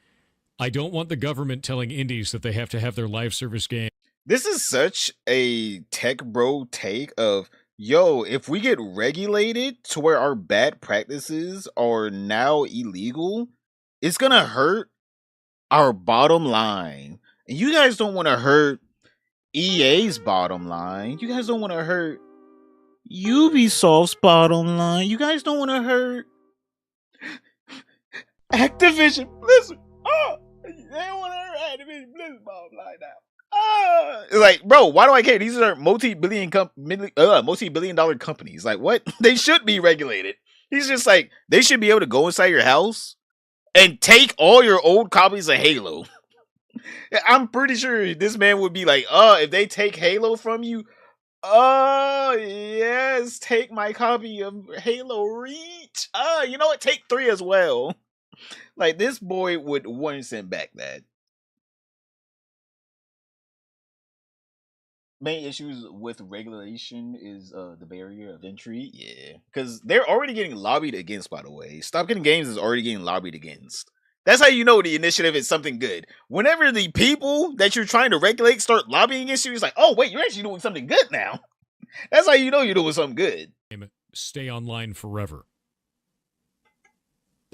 I don't want the government telling indies that they have to have their live service game. This is such a tech bro take of, yo, if we get regulated to where our bad practices are now illegal, it's gonna hurt our bottom line. And you guys don't want to hurt EA's bottom line. You guys don't want to hurt Ubisoft's bottom line. You guys don't want to hurt Activision Blizzard. Oh, they don't want to hurt Activision Blizzard bottom line now. Like, bro, why do I care? These are multi-billion dollar companies. Like, what? They should be regulated. He's just like, they should be able to go inside your house and take all your old copies of Halo. I'm pretty sure this man would be like, if they take Halo from you, yes, take my copy of Halo Reach. You know what? Take 3 as well. Like, this boy would 100% back that. Main issues with regulation is the barrier of entry. Yeah, because they're already getting lobbied against, by the way. Stop Getting Games is already getting lobbied against. That's how you know the initiative is something good. Whenever the people that you're trying to regulate start lobbying against you, it's like, oh, wait, you're actually doing something good now. That's how you know you're doing something good. Stay online forever.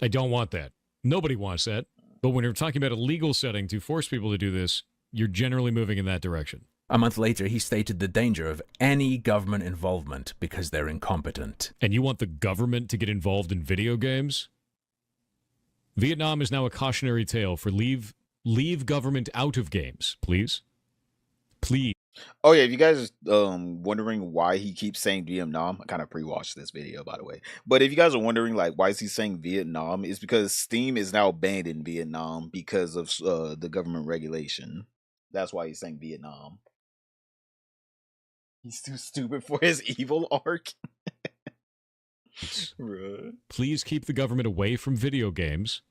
I don't want that. Nobody wants that. But when you're talking about a legal setting to force people to do this, you're generally moving in that direction. A month later, he stated the danger of any government involvement because they're incompetent. And you want the government to get involved in video games? Vietnam is now a cautionary tale for leave government out of games, please. Please. Oh yeah, if you guys are wondering why he keeps saying Vietnam, I kind of pre-watched this video, by the way. But if you guys are wondering, like, why is he saying Vietnam, it's because Steam is now banned in Vietnam because of the government regulation. That's why he's saying Vietnam. He's too stupid for his evil arc. Please keep the government away from video games.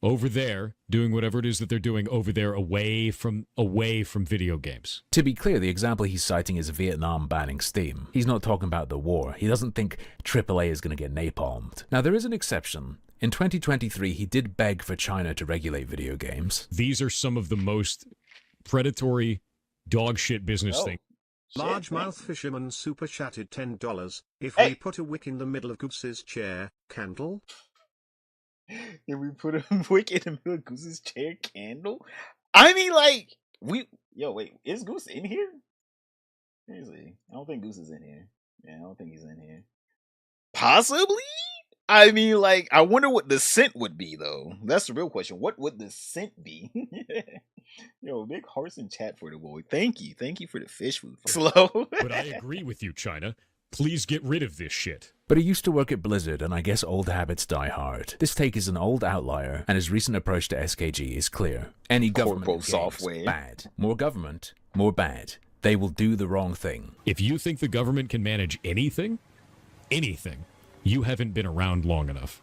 Over there, doing whatever it is that they're doing over there, away from video games. To be clear, the example he's citing is Vietnam banning Steam. He's not talking about the war. He doesn't think AAA is going to get napalmed. Now, there is an exception. In 2023, he did beg for China to regulate video games. These are some of the most predatory dog shit business things. Largemouth Fisherman super chatted $10. If we put a wick in the middle of Goose's chair, candle? If we put a wick in the middle of Goose's chair, candle? I mean, like, wait, is Goose in here? Seriously, I don't think Goose is in here. Yeah, I don't think he's in here. Possibly? I mean, like, I wonder what the scent would be, though. That's the real question. What would the scent be? Yo, big hearts in chat for the boy. Thank you. Thank you for the fish food. Slow. But I agree with you, China. Please get rid of this shit. But he used to work at Blizzard, and I guess old habits die hard. This take is an old outlier, and his recent approach to SKG is clear. Any government software bad. More government, more bad. They will do the wrong thing. If you think the government can manage anything, you haven't been around long enough.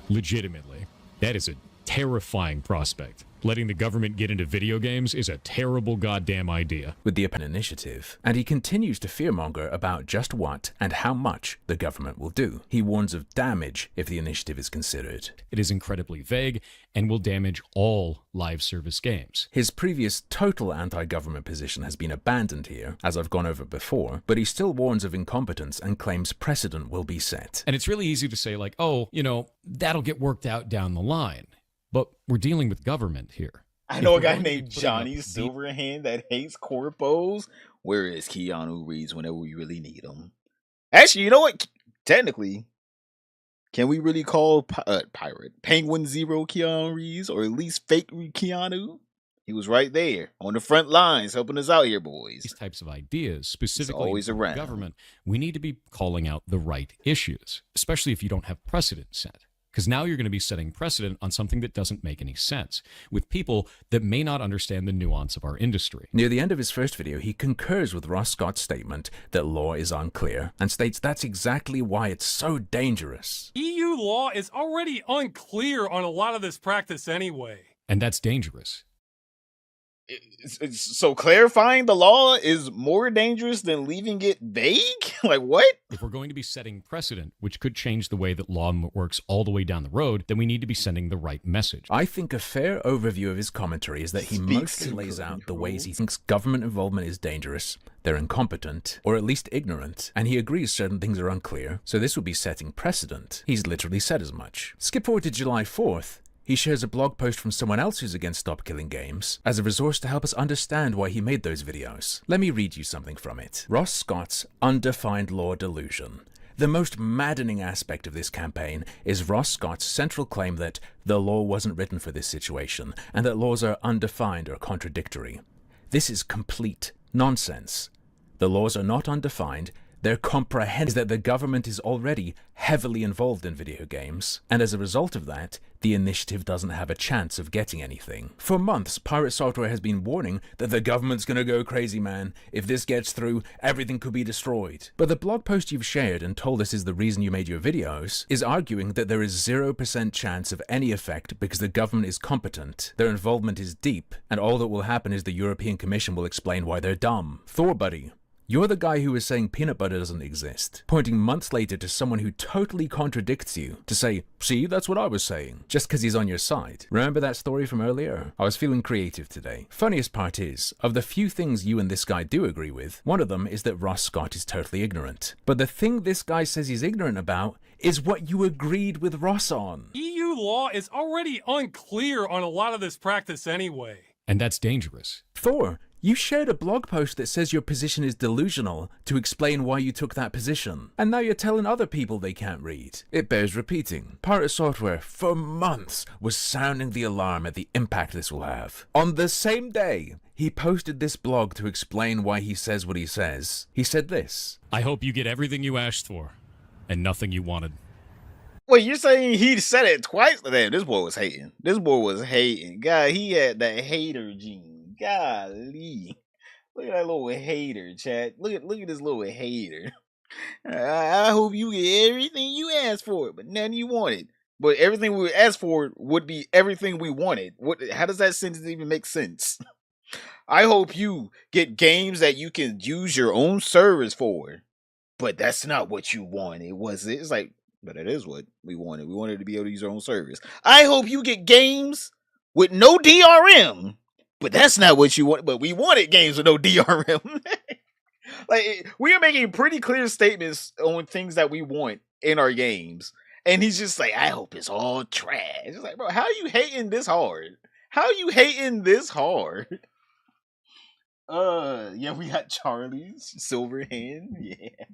Legitimately. That is a terrifying prospect. Letting the government get into video games is a terrible goddamn idea. With the Open Initiative, and he continues to fearmonger about just what and how much the government will do. He warns of damage if the initiative is considered. It is incredibly vague and will damage all live service games. His previous total anti-government position has been abandoned here, as I've gone over before, but he still warns of incompetence and claims precedent will be set. And it's really easy to say, like, oh, that'll get worked out down the line. But we're dealing with government here. I know a guy named Johnny Silverhand that hates corpos. Where is Keanu Reeves whenever we really need him? Actually, you know what? Technically, can we really call Penguin Zero Keanu Reeves, or at least fake Keanu? He was right there on the front lines helping us out here, boys. These types of ideas, specifically always in around. government, we need to be calling out the right issues, especially if you don't have precedent set. Because now you're going to be setting precedent on something that doesn't make any sense with people that may not understand the nuance of our industry. Near the end of his first video, he concurs with Ross Scott's statement that law is unclear and states that's exactly why it's so dangerous. EU law is already unclear on a lot of this practice anyway. And that's dangerous. So clarifying the law is more dangerous than leaving it vague? Like what? If we're going to be setting precedent, which could change the way that law works all the way down the road, then we need to be sending the right message. I think a fair overview of his commentary is that he mostly lays out the ways he thinks government involvement is dangerous, they're incompetent, or at least ignorant, and he agrees certain things are unclear, so this would be setting precedent. He's literally said as much. Skip forward to July 4th. He shares a blog post from someone else who's against Stop Killing Games as a resource to help us understand why he made those videos. Let me read you something from it. Ross Scott's Undefined Law Delusion. The most maddening aspect of this campaign is Ross Scott's central claim that the law wasn't written for this situation and that laws are undefined or contradictory. This is complete nonsense. The laws are not undefined. Their comprehension is that the government is already heavily involved in video games, and as a result of that, the initiative doesn't have a chance of getting anything. For months, Piratesoftware has been warning that the government's gonna go crazy, man. If this gets through, everything could be destroyed. But the blog post you've shared and told us is the reason you made your videos is arguing that there is 0% chance of any effect because the government is competent, their involvement is deep, and all that will happen is the European Commission will explain why they're dumb. Thor, buddy. You're the guy who was saying peanut butter doesn't exist, pointing months later to someone who totally contradicts you to say, see, that's what I was saying, just because he's on your side. Remember that story from earlier? I was feeling creative today. Funniest part is, of the few things you and this guy do agree with, one of them is that Ross Scott is totally ignorant. But the thing this guy says he's ignorant about is what you agreed with Ross on. EU law is already unclear on a lot of this practice anyway. And that's dangerous. Thor, you shared a blog post that says your position is delusional to explain why you took that position. And now you're telling other people they can't read. It bears repeating. Piratesoftware, for months, was sounding the alarm at the impact this will have. On the same day, he posted this blog to explain why he says what he says. He said this. I hope you get everything you asked for, and nothing you wanted. Wait, you're saying he said it twice? Damn, this boy was hating. This boy was hating. God, he had that hater gene. Golly. Look at that little hater, chat. Look at this little hater. I hope you get everything you asked for, but none you wanted. But everything we asked for would be everything we wanted. How does that sentence even make sense? I hope you get games that you can use your own servers for. But that's not what you wanted, was it? It's like, but it is what we wanted. We wanted to be able to use our own servers. I hope you get games with no DRM. But that's not what you want. But we wanted games with no DRM. Like, we are making pretty clear statements on things that we want in our games. And he's just like, I hope it's all trash. It's like, bro, how are you hating this hard? How are you hating this hard? Yeah, we got Charlie's Silverhand. Yeah.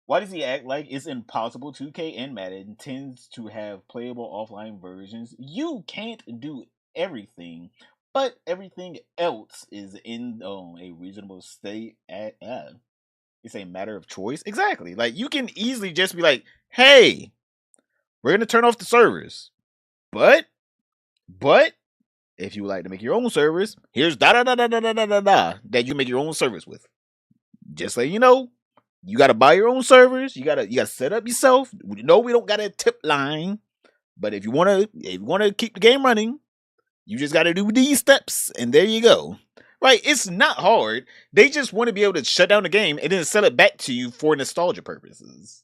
Why does he act like it's impossible? 2K and Madden tends to have playable offline versions. You can't do everything, but everything else is in a reasonable state. It's a matter of choice. Exactly. Like, you can easily just be like, hey, we're gonna turn off the servers, but if you would like to make your own servers, here's that you make your own servers with. Just so you know, you gotta buy your own servers. You gotta set up yourself. No, we don't got a tip line, but if you wanna keep the game running, you just got to do these steps, and there you go. Right? It's not hard. They just want to be able to shut down the game and then sell it back to you for nostalgia purposes.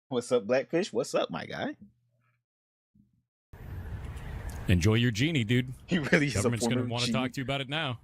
What's up, Blackfish? What's up, my guy? Enjoy your genie, dude. He really is. Government's going to want to talk to you about it now.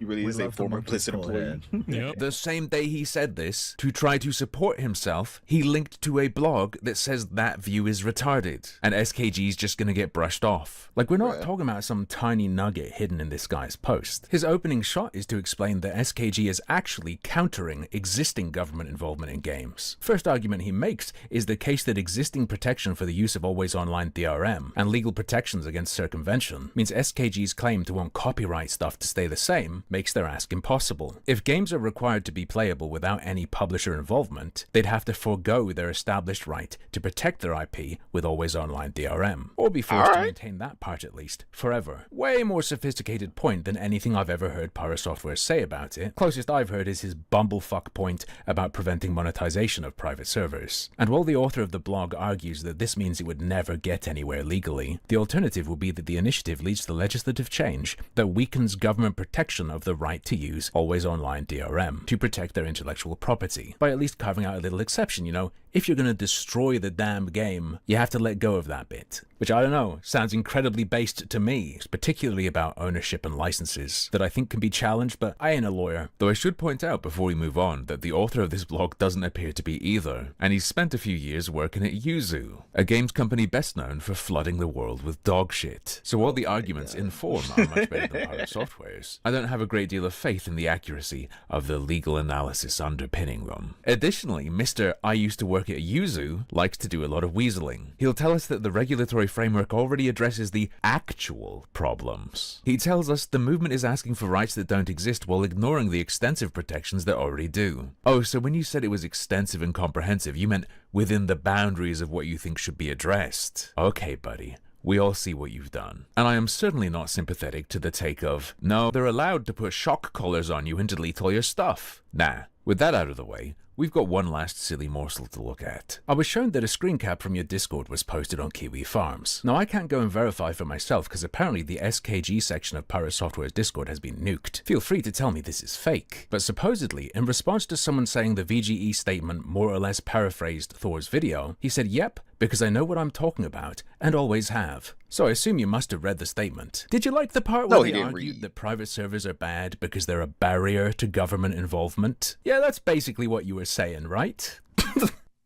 You really is a former implicit employee. Yep. The same day he said this, to try to support himself, he linked to a blog that says that view is retarded, and SKG's just gonna get brushed off. Like, we're not talking about some tiny nugget hidden in this guy's post. His opening shot is to explain that SKG is actually countering existing government involvement in games. First argument he makes is the case that existing protection for the use of always online DRM and legal protections against circumvention means SKG's claim to want copyright stuff to stay the same makes their ask impossible. If games are required to be playable without any publisher involvement, they'd have to forego their established right to protect their IP with always online DRM, or be forced to maintain that part at least, forever. Way more sophisticated point than anything I've ever heard Piratesoftware say about it. Closest I've heard is his bumblefuck point about preventing monetization of private servers. And while the author of the blog argues that this means it would never get anywhere legally, the alternative will be that the initiative leads to legislative change that weakens government protection of the right to use always online DRM to protect their intellectual property, by at least carving out a little exception, you know. If you're going to destroy the damn game, you have to let go of that bit. Which, I don't know, sounds incredibly based to me, particularly about ownership and licenses, that I think can be challenged, but I ain't a lawyer. Though I should point out before we move on that the author of this blog doesn't appear to be either, and he's spent a few years working at Yuzu, a games company best known for flooding the world with dog shit. So while the arguments in form are much better than Piratesoftware's, I don't have a great deal of faith in the accuracy of the legal analysis underpinning them. Additionally, Mr. I used to work at Yuzu likes to do a lot of weaseling. He'll tell us that the regulatory framework already addresses the actual problems. He tells us the movement is asking for rights that don't exist while ignoring the extensive protections that already do. Oh, so when you said it was extensive and comprehensive, you meant within the boundaries of what you think should be addressed. Okay, buddy. We all see what you've done. And I am certainly not sympathetic to the take of, no, they're allowed to put shock collars on you and delete all your stuff. Nah, with that out of the way, we've got one last silly morsel to look at. I was shown that a screen cap from your Discord was posted on Kiwi Farms. Now, I can't go and verify for myself because apparently the SKG section of Piratesoftware's Discord has been nuked. Feel free to tell me this is fake. But supposedly, in response to someone saying the VGE statement more or less paraphrased Thor's video, he said, yep, because I know what I'm talking about, and always have. So I assume you must have read the statement. Did you like the part where they argued that private servers are bad because they're a barrier to government involvement? Yeah, that's basically what you were saying, right?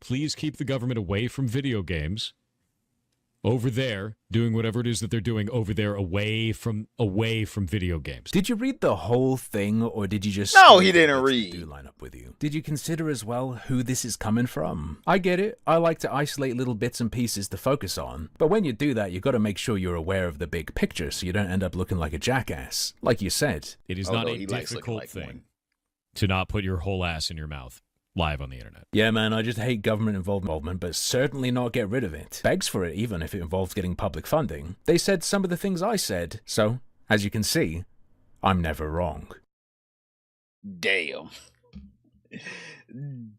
Please keep the government away from video games. Over there, doing whatever it is that they're doing over there, away from video games. Did you read the whole thing, or did you just... No, he didn't read. ...do line up with you? Did you consider as well who this is coming from? I get it. I like to isolate little bits and pieces to focus on. But when you do that, you got to make sure you're aware of the big picture so you don't end up looking like a jackass. Like you said. It is not a difficult thing to not put your whole ass in your mouth. Live on the internet. Yeah, man, I just hate government involvement, but certainly not get rid of it. Begs for it, even if it involves getting public funding. They said some of the things I said, so, as you can see, I'm never wrong. Damn.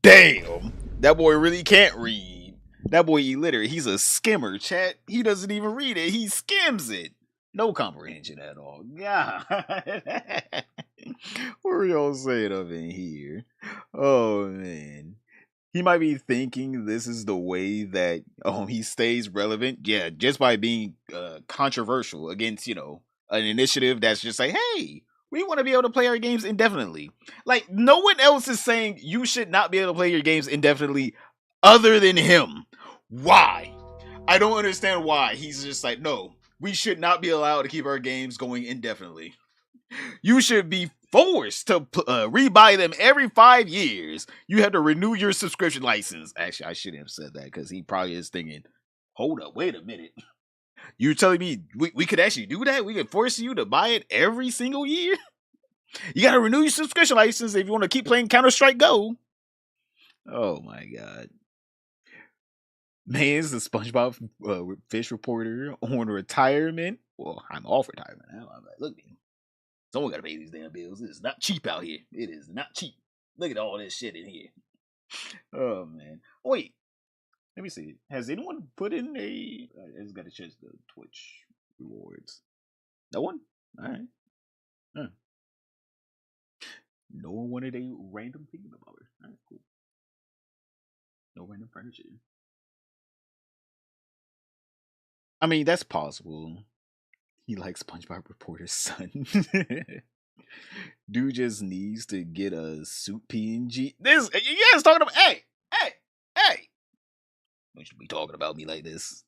Damn. That boy really can't read. That boy illiterate. He's a skimmer, chat. He doesn't even read it. He skims it. No comprehension at all. God. What are y'all saying up in here? Oh, man. He might be thinking this is the way that he stays relevant. Yeah, just by being controversial against, an initiative that's just like, hey, we want to be able to play our games indefinitely. Like, no one else is saying you should not be able to play your games indefinitely other than him. Why? I don't understand why. He's just like, no, we should not be allowed to keep our games going indefinitely. You should be forced to rebuy them every 5 years. You have to renew your subscription license. Actually, I shouldn't have said that because he probably is thinking, hold up, wait a minute. You're telling me we could actually do that? We could force you to buy it every single year? You got to renew your subscription license if you want to keep playing Counter-Strike Go. Oh my God. Man, is the SpongeBob fish reporter on retirement? Well, I'm off retirement now. I'm like, look at me. Someone got to pay these damn bills. It's not cheap out here. It is not cheap. Look at all this shit in here. Oh, man. Wait. Let me see. Has anyone put in a... I just got to check the Twitch rewards. No one? All right. Huh. No one wanted a random thingamabobber. All right, cool. No random furniture. I mean, that's possible. He likes SpongeBob Reporter's son. Dude just needs to get a suit PNG. This, you guys talking about, hey. You should be talking about me like this.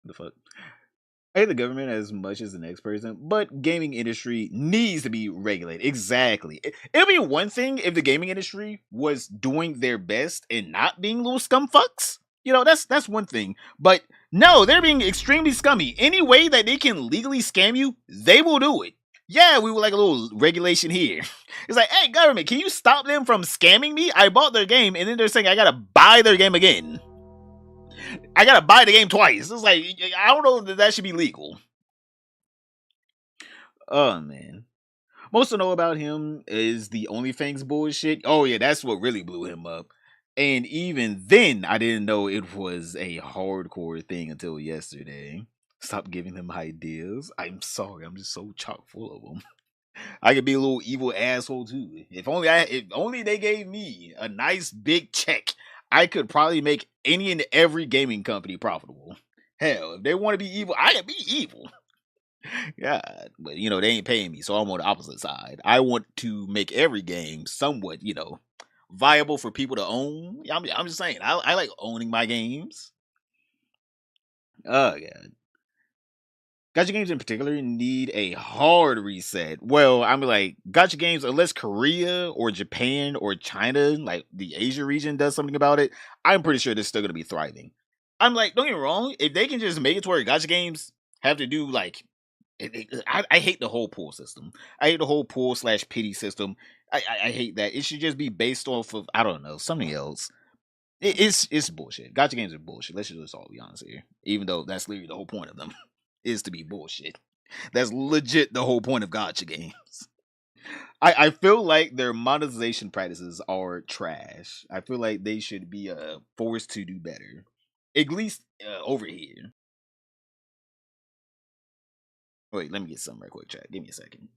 The fuck? I hate the government as much as the next person, but gaming industry needs to be regulated. Exactly. It'd be one thing if the gaming industry was doing their best and not being little scum fucks. You know, that's one thing. But no, they're being extremely scummy. Any way that they can legally scam you, they will do it. Yeah, we would like a little regulation here. It's like, hey, government, can you stop them from scamming me? I bought their game, and then they're saying I gotta buy their game again. I gotta buy the game twice. It's like, I don't know that that should be legal. Oh, man. Most to know about him is the OnlyFans bullshit. Oh, yeah, that's what really blew him up. And even then, I didn't know it was a hardcore thing until yesterday. Stop giving them ideas. I'm sorry, I'm just so chock full of them. I could be a little evil asshole too. If only they gave me a nice big check, I could probably make any and every gaming company profitable. Hell, if they want to be evil, I can be evil. God, but you know they ain't paying me, so I'm on the opposite side. I want to make every game somewhat, viable for people to own. I'm just saying, I like owning my games. Oh god. Gacha games in particular need a hard reset. Well, I'm like, gacha games, unless Korea or Japan or China, like the Asia region, does something about it, I'm pretty sure they're still going to be thriving. I'm like, don't get me wrong, if they can just make it to where gacha games have to do, like, I hate the whole pool system. I hate the whole pool / pity system. I hate that. It should just be based off of, I don't know, something else. It's bullshit. Gacha games are bullshit. Let's just all be honest here. Even though that's literally the whole point of them. Is to be bullshit. That's legit the whole point of gacha games. I feel like their monetization practices are trash. I feel like they should be forced to do better. At least over here. Wait, let me get some right quick, chat. Give me a second.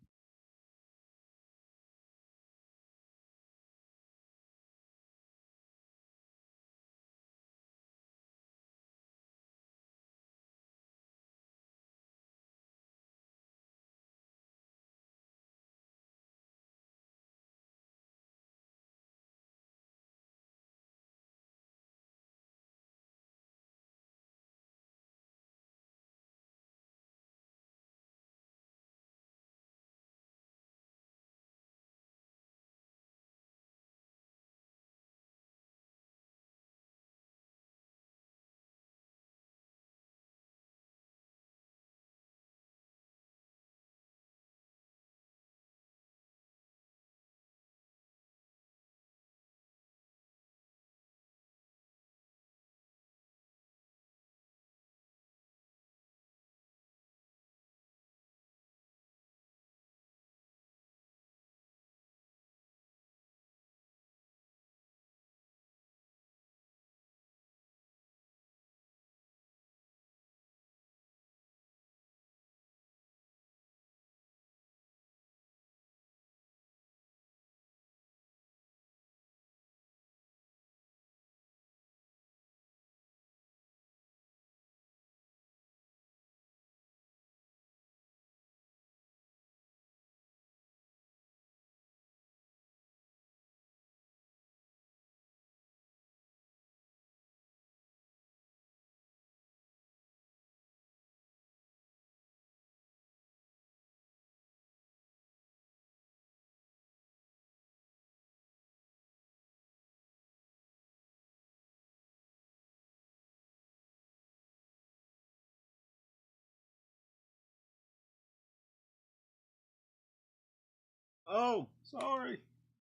Oh, sorry.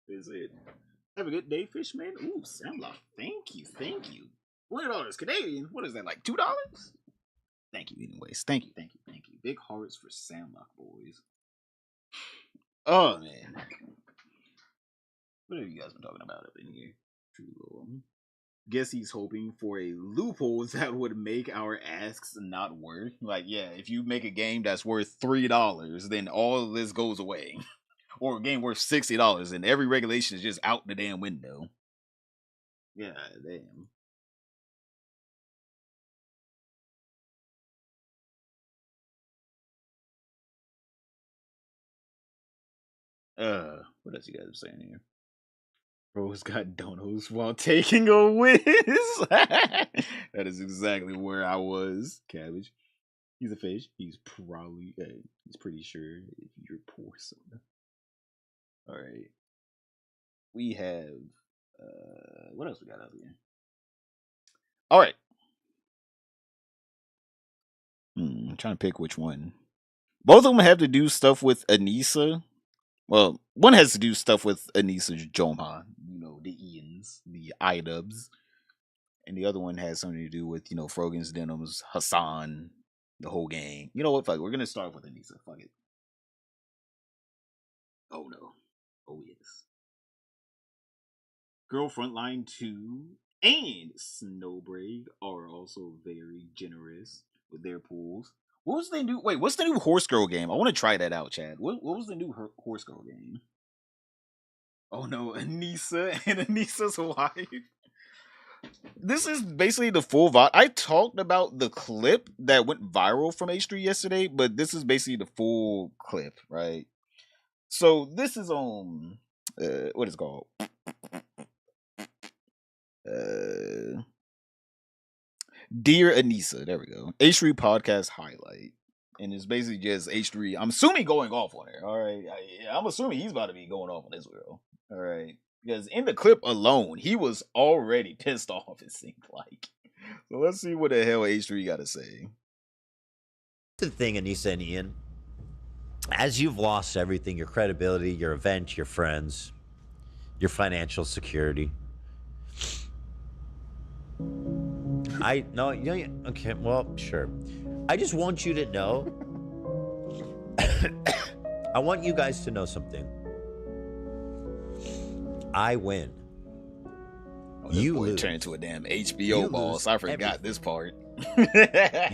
Is it? Have a good day, Fishman. Ooh, Samlock. Thank you. $20 Canadian. What is that, like $2? Thank you, anyways. Thank you. Big hearts for Samlock boys. Oh man. What have you guys been talking about up in here? True Lord. Guess he's hoping for a loophole that would make our asks not worth. Like, yeah, if you make a game that's worth $3, then all of this goes away. Or a game worth $60, and every regulation is just out the damn window. Yeah, damn. What else you guys are saying here? Rose got donuts while taking a whiz. That is exactly where I was. Cabbage. He's a fish. He's probably. He's pretty sure if you're poor soda. All right. We have. What else we got out here? All right. I'm trying to pick which one. Both of them have to do stuff with Anissa. Well, one has to do stuff with Anissa Joma, the Ians, the Idubs. And the other one has something to do with, Frogan's Denims, Hassan, the whole gang. You know what? Fuck, we're going to start with Anissa. Fuck it. Oh, no. Oh, yes. Girl Frontline 2 and Snowbreak are also very generous with their pools. What's the new Horse Girl game? I want to try that out, Chad. What was the new Horse Girl game? Oh no, Anissa and Anissa's wife. This is basically the full VOD. I talked about the clip that went viral from H3 yesterday, but this is basically the full clip, right? So this is on what is it called? Dear Anissa, there we go. H3 podcast highlight. And it's basically just H3, I'm assuming, going off on her. All right. I'm assuming he's about to be going off on this girl. All right. Because in the clip alone, he was already pissed off, it seemed like. So let's see what the hell H3 got to say. The thing, Anissa and Ian, as you've lost everything, your credibility, your event, your friends, your financial security. Okay, well, sure. I just want you to know. I want you guys to know something. I win. You lose. Turn into a damn HBO boss. I forgot this part. You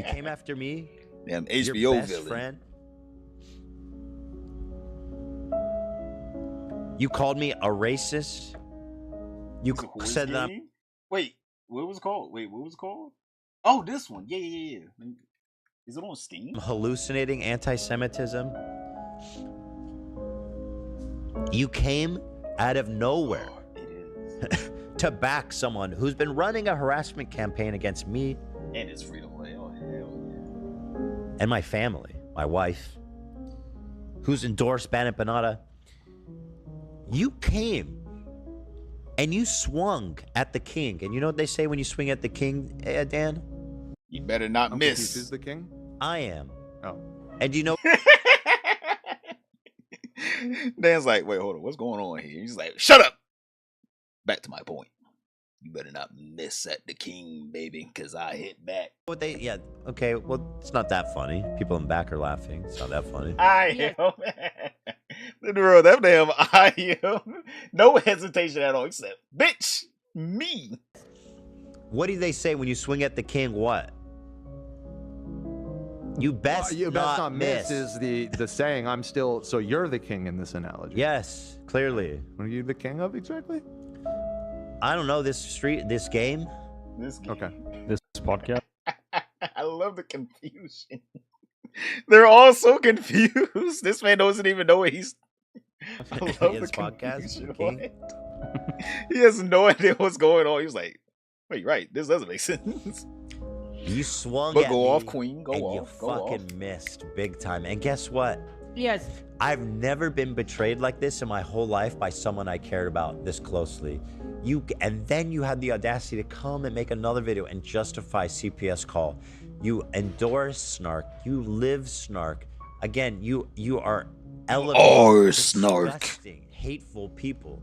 came after me. Damn HBO your best villain. Friend. You called me a racist. You said that. Wait, what was it called? Oh, this one. Yeah. Is it on Steam? I'm hallucinating anti-Semitism. You came out of nowhere to back someone who's been running a harassment campaign against me and his freedom of hell yeah. And my family, my wife, who's endorsed Bannett Banata. You came and you swung at the king. And you know what they say when you swing at the king, Dan? You better not miss. Who's the king? I am. Oh. And you know... Dan's like, wait, hold on. What's going on here? He's like, shut up. Back to my point. You better not miss at the king, baby, because I hit back. Yeah, okay, well, it's not that funny. People in back are laughing. It's not that funny. I am. Literal, that damn I am. No hesitation at all, except, bitch, me. What do they say when you swing at the king? What? You best not miss is the saying. I'm still, so you're the king in this analogy. Yes, clearly. What are you the king of exactly? I don't know, this game. This game. Okay. This podcast. I love the confusion. They're all so confused. This man doesn't even know what he's... I love the confusion. He has no idea what's going on. He was like, wait, you're right. This doesn't make sense. You swung but at go me off, queen. Go and off. You go fucking off. missed big time. And guess what? Yes. I've never been betrayed like this in my whole life by someone I cared about this closely. And then you had the audacity to come and make another video and justify CPS call. You endorse snark. You live snark. Again, you are elevated, disgusting, hateful people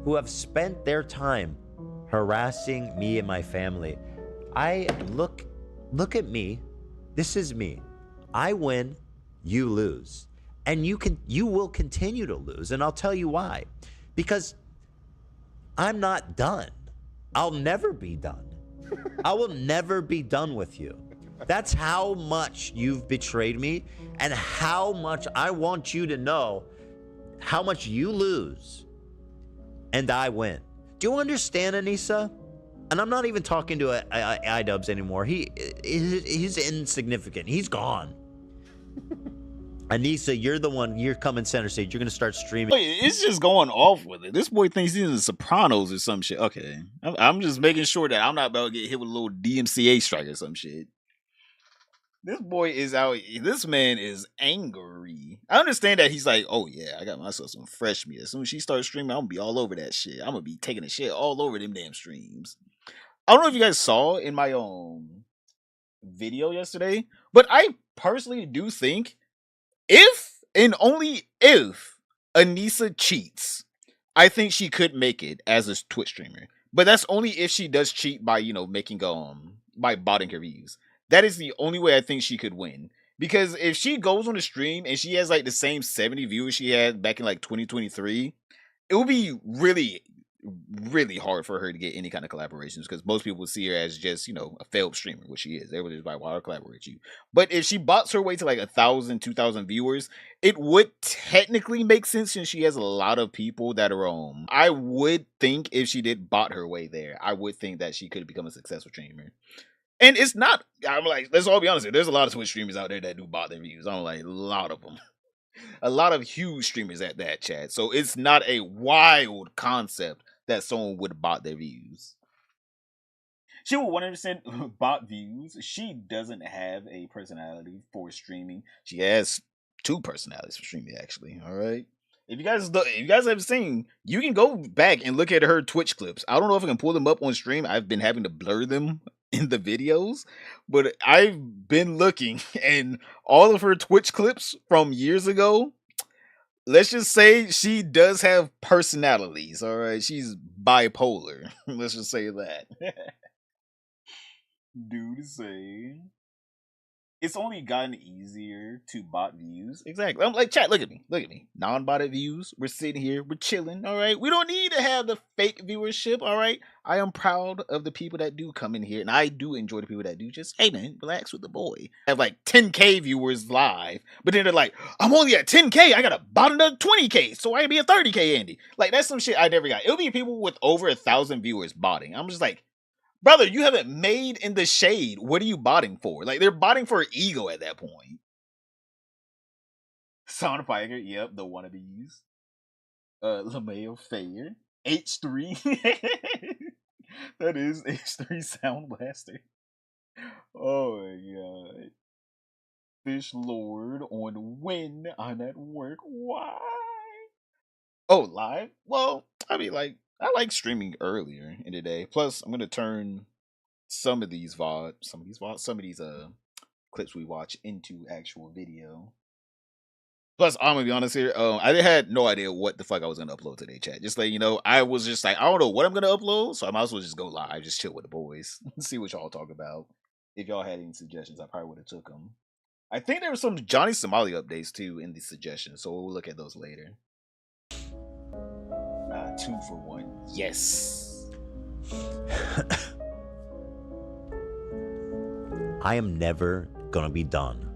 who have spent their time harassing me and my family. I look at me. This is me. I win, you lose. And you will continue to lose. And I'll tell you why. Because I'm not done. I'll never be done. I will never be done with you. That's how much you've betrayed me and how much I want you to know how much you lose and I win. Do you understand, Anissa? And I'm not even talking to iDubbbz anymore. He's insignificant. He's gone. Anissa, you're the one. You're coming center stage. You're gonna start streaming. It's just going off with it. This boy thinks he's in the Sopranos or some shit. Okay, I'm just making sure that I'm not about to get hit with a little DMCA strike or some shit. This boy is out. This man is angry. I understand that he's like, oh yeah, I got myself some fresh meat. As soon as she starts streaming, I'm gonna be all over that shit. I'm gonna be taking the shit all over them damn streams. I don't know if you guys saw in my video yesterday, but I personally do think if and only if Anissa cheats, I think she could make it as a Twitch streamer. But that's only if she does cheat by, making by botting her views. That is the only way I think she could win. Because if she goes on a stream and she has like the same 70 viewers she had back in like 2023, it would be really, really hard for her to get any kind of collaborations because most people would see her as just, a failed streamer, which she is. Everybody's like, why would I collaborate with you? But if she bots her way to like 1,000, 2,000 viewers, it would technically make sense since she has a lot of people that are I would think if she did bot her way there, I would think that she could become a successful streamer. And it's not, I'm like, let's all be honest here. There's a lot of Twitch streamers out there that do bot their views. I'm like, a lot of them. A lot of huge streamers at that, chat. So it's not a wild concept that someone would bot their views. She will 100% bot views. She doesn't have a personality for streaming. She has 2 personalities for streaming, actually. All right. If you guys have seen, you can go back and look at her Twitch clips. I don't know if I can pull them up on stream. I've been having to blur them in the videos, but I've been looking, and all of her Twitch clips from years ago, let's just say she does have personalities. All right, she's bipolar. Let's just say that. Dude, say it's only gotten easier to bot views. Exactly. I'm like, chat, look at me. Non-botted views. We're sitting here. We're chilling. All right. We don't need to have the fake viewership. All right. I am proud of the people that do come in here. And I do enjoy the people that do just, hey, man, relax with the boy. I have like 10K viewers live. But then they're like, I'm only at 10K. I got to bot another 20K. So I can be a 30K Andy. Like, that's some shit I never got. It'll be people with over 1,000 viewers botting. I'm just like, brother, you haven't made in the shade. What are you botting for? Like, they're botting for ego at that point. Sound Piker, yep, the wannabes. LeMayo Fair. H3. That is H3 Sound Blaster. Oh my god. Fish Lord on when I'm at work. Why? Oh, live? Well, I mean, like, I like streaming earlier in the day. Plus, I'm gonna turn some of these clips we watch into actual video. Plus, I'm gonna be honest here. I had no idea what the fuck I was gonna upload today, chat. Just like, I was just like, I don't know what I'm gonna upload, so I might as well just go live, just chill with the boys, see what y'all talk about. If y'all had any suggestions, I probably would have took them. I think there were some Johnny Somali updates too in the suggestions, so we'll look at those later. 2 for 1. Yes. I am never gonna be done.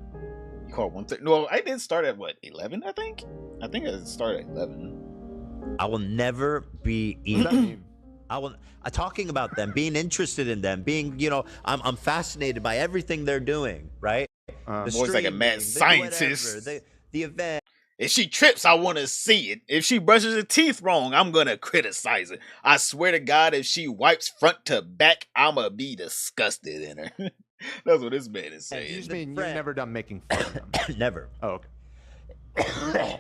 You called 1:30? No, I did start at what, 11? I think I started at 11. I will never be talking about them, being interested in them, being, I'm fascinated by everything they're doing, right? The boy's like a mad scientist. The event. If she trips, I want to see it. If she brushes her teeth wrong, I'm going to criticize it. I swear to God, if she wipes front to back, I'm going to be disgusted in her. That's what this man is saying. You mean you're never done making fun of them? Never. Oh, okay.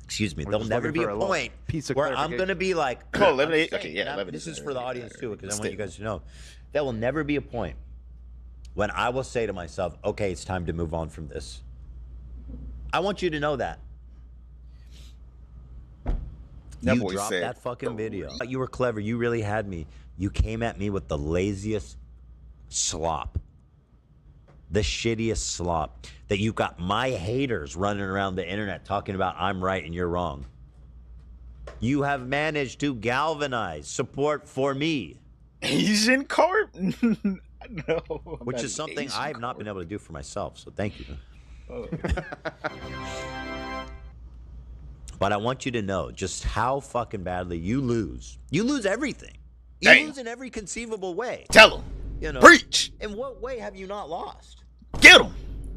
Excuse me. There'll never be a point where I'm going to be like... Oh, 11, okay, yeah, 11. This is for the audience, too, because I want you guys to know. There will never be a point when I will say to myself, okay, it's time to move on from this. I want you to know that. You dropped that fucking video. You were clever. You really had me. You came at me with the laziest slop. The shittiest slop. That you got my haters running around the internet talking about I'm right and you're wrong. You have managed to galvanize support for me. Asian carp? No. Which is something I have not been able to do for myself. So thank you. Oh. But I want you to know just how fucking badly you lose. You lose everything. You lose in every conceivable way. Tell them. Preach. In what way have you not lost? Get them.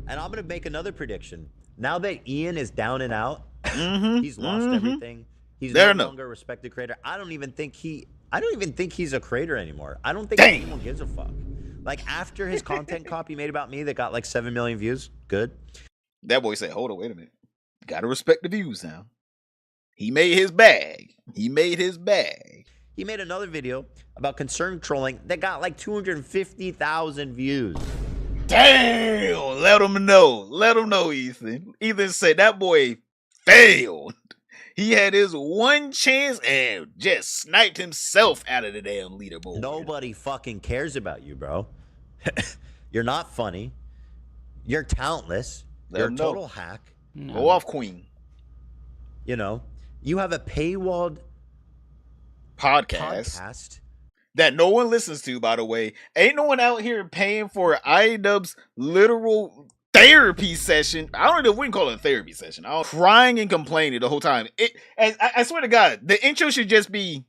And I'm going to make another prediction. Now that Ian is down and out, Mm-hmm. he's lost everything. He's There no longer a respected creator. I don't even think he's a creator anymore. I don't think Dang. anyone gives a fuck. Like after his content copy made about me that got like 7 million views, good. That boy said, "Hold on, wait a minute. Gotta respect the views now." He made his bag. He made another video about concern trolling that got like 250,000 views. Damn! Let him know, Ethan. Ethan said that boy failed. He had his one chance and just sniped himself out of the damn leaderboard. Nobody fucking cares about you, bro. You're not funny. You're talentless. You're a total hack. Go off, Queen. You know, you have a paywalled podcast that no one listens to, by the way. Ain't no one out here paying for iDubbbz's literal therapy session. I don't know if we can call it a therapy session. I was crying and complaining the whole time. I swear to God, the intro should just be...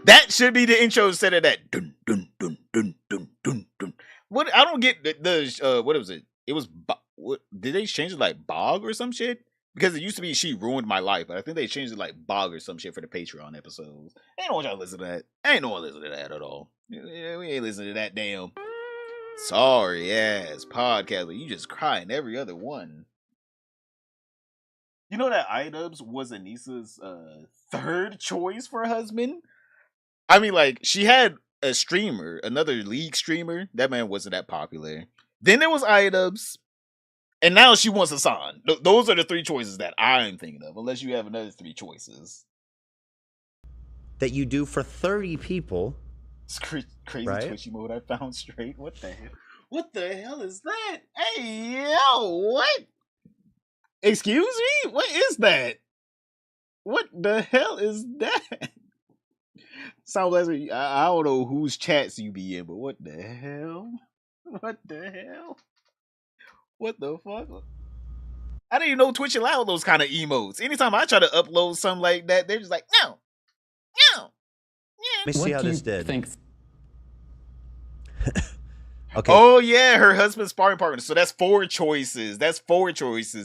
That should be the intro instead of that. Dun, dun, dun, dun, dun, dun, dun. What? I don't get the what was it? It was... What did they change it like Bog or some shit? Because it used to be She Ruined My Life, but I think they changed it like Bog or some shit for the Patreon episodes. Ain't no one y'all listen to that. Ain't no one listen to that at all. We ain't listening to that damn sorry ass podcast where you just cry in every other one. You know that iDubbbz was Anissa's third choice for a husband? I mean, like, she had a streamer, another League streamer. That man wasn't that popular. Then there was iDubbbz. And now she wants Hassan. Those are the three choices that I'm thinking of, unless you have another three choices. That you do for 30 people. It's crazy right? Twitchy mode I found straight. What the hell? What the hell is that? Hey, yo, what? Excuse me? What is that? What the hell is that? Sounds like I don't know whose chats you be in, but what the hell? What the hell? What the fuck? I didn't even know Twitch allowed those kind of emotes. Anytime I try to upload something like that, they're just like, no. Let me see how this did. Okay. Oh yeah, her husband's sparring partner. So that's 4 choices.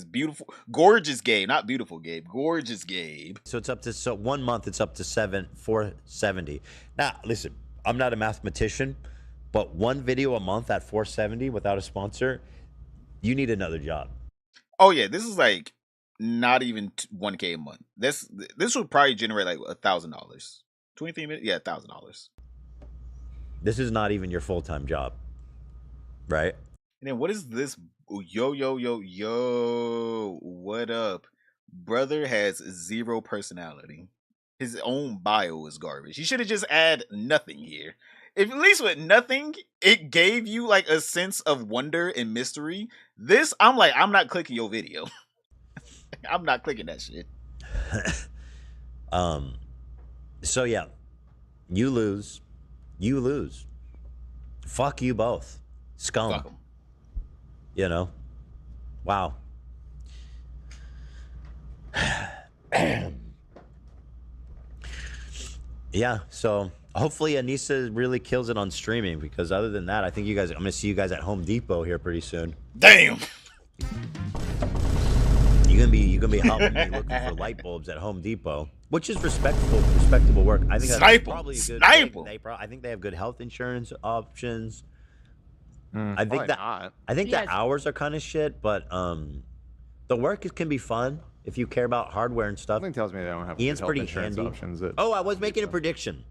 Beautiful, gorgeous Gabe, not beautiful Gabe. Gorgeous Gabe. So it's up to 1 month. It's up to 470. Now listen, I'm not a mathematician, but one video a month at 470 without a sponsor. You need another job. Oh yeah, this is like not even 1K a month. This would probably generate like $1,000. 23 minutes, yeah, $1,000. This is not even your full-time job, right? And then what is this? Yo, what up? Brother has 0 personality. His own bio is garbage. He should have just add nothing here. If at least with nothing, it gave you like a sense of wonder and mystery. This, I'm like, I'm not clicking your video. I'm not clicking that shit. So yeah, you lose. Fuck you both. Scum. Fuck 'em. You know? Wow. Yeah, so hopefully Anissa really kills it on streaming, because other than that, I think I'm gonna see you guys at Home Depot here pretty soon. Damn. You're gonna be helping me looking for light bulbs at Home Depot, which is respectable work. I think that's probably a good. I think they have good health insurance options. I think the hours are kind of shit, but the work can be fun if you care about hardware and stuff. Something tells me they don't have Ian's health pretty insurance handy. options. Oh, I was making a prediction.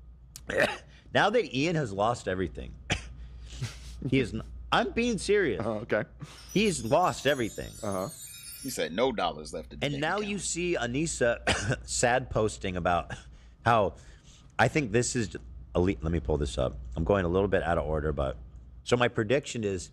Now that Ian has lost everything, he is. I'm being serious. Oh, okay. He's lost everything. He said no dollars left in the And now account. you see Anissa sad posting about how I think this is elite. Let me pull this up. I'm going a little bit out of order, but so my prediction is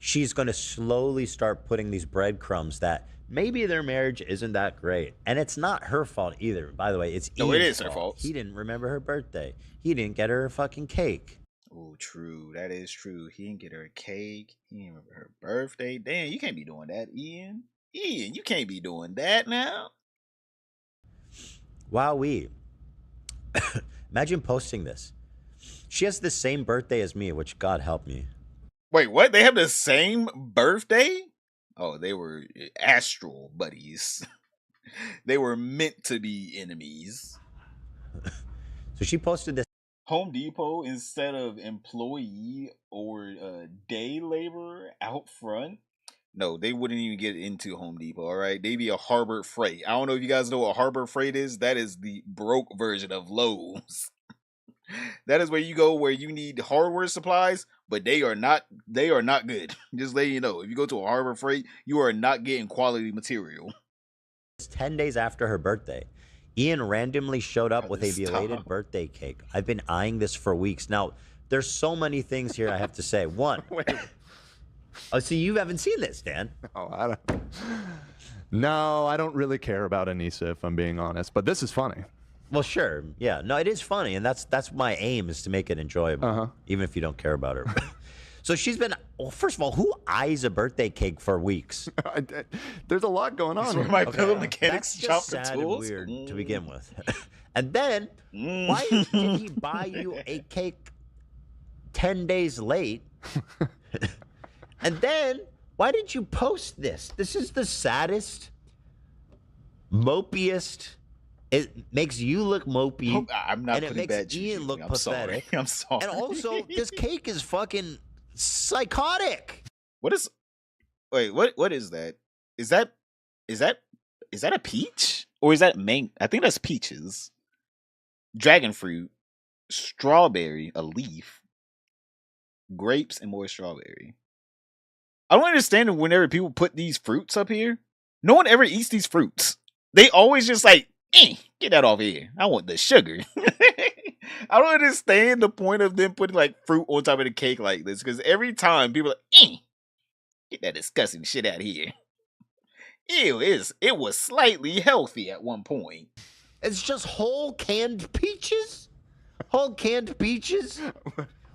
she's going to slowly start putting these breadcrumbs that maybe their marriage isn't that great. And it's not her fault either. By the way, it's Ian's it is her fault. He didn't remember her birthday. He didn't get her a fucking cake. Oh, true. That is true. He didn't get her a cake. He didn't remember her birthday. Damn, you can't be doing that, Ian. Ian, you can't be doing that now. Wowee. Imagine posting this. She has the same birthday as me, which God help me. Wait, what? They have the same birthday? Oh, they were astral buddies. They were meant to be enemies. So she posted this. Home Depot, instead of employee or day laborer out front, no, they wouldn't even get into Home Depot, all right? They'd be a Harbor Freight. I don't know if you guys know what Harbor Freight is. That is the broke version of Lowe's. That is where you go where you need hardware supplies, but they are not good. Just letting you know. If you go to a Harbor Freight, you are not getting quality material. 10 days after her birthday, Ian randomly showed up with a belated birthday cake. I've been eyeing this for weeks. Now, there's so many things here I have to say. One. Oh, see, you haven't seen this, Dan. No, I don't really care about Anissa, if I'm being honest. But this is funny. Well, sure. Yeah. No, it is funny, and that's my aim, is to make it enjoyable, even if you don't care about her. So she's been. Well, first of all, who eyes a birthday cake for weeks? There's a lot going on. Where my pillow mechanics That's shop for sad tools. and weird to begin with. And then, why did he buy you a cake 10 days late? And then, why did you post this? This is the saddest, mopiest. It makes you look mopey. I'm not and it makes Ian look pathetic. I'm sorry. And also, this cake is fucking psychotic. What is? Wait, what is that? Is that a peach or is that mango? I think that's peaches. Dragon fruit, strawberry, a leaf, grapes, and more strawberry. I don't understand whenever people put these fruits up here. No one ever eats these fruits. They always just like, get that off here. I want the sugar. I don't understand the point of them putting like fruit on top of the cake like this, because every time people are like, get that disgusting shit out of here. Ew, it was slightly healthy at one point. It's just whole canned peaches? Whole canned peaches?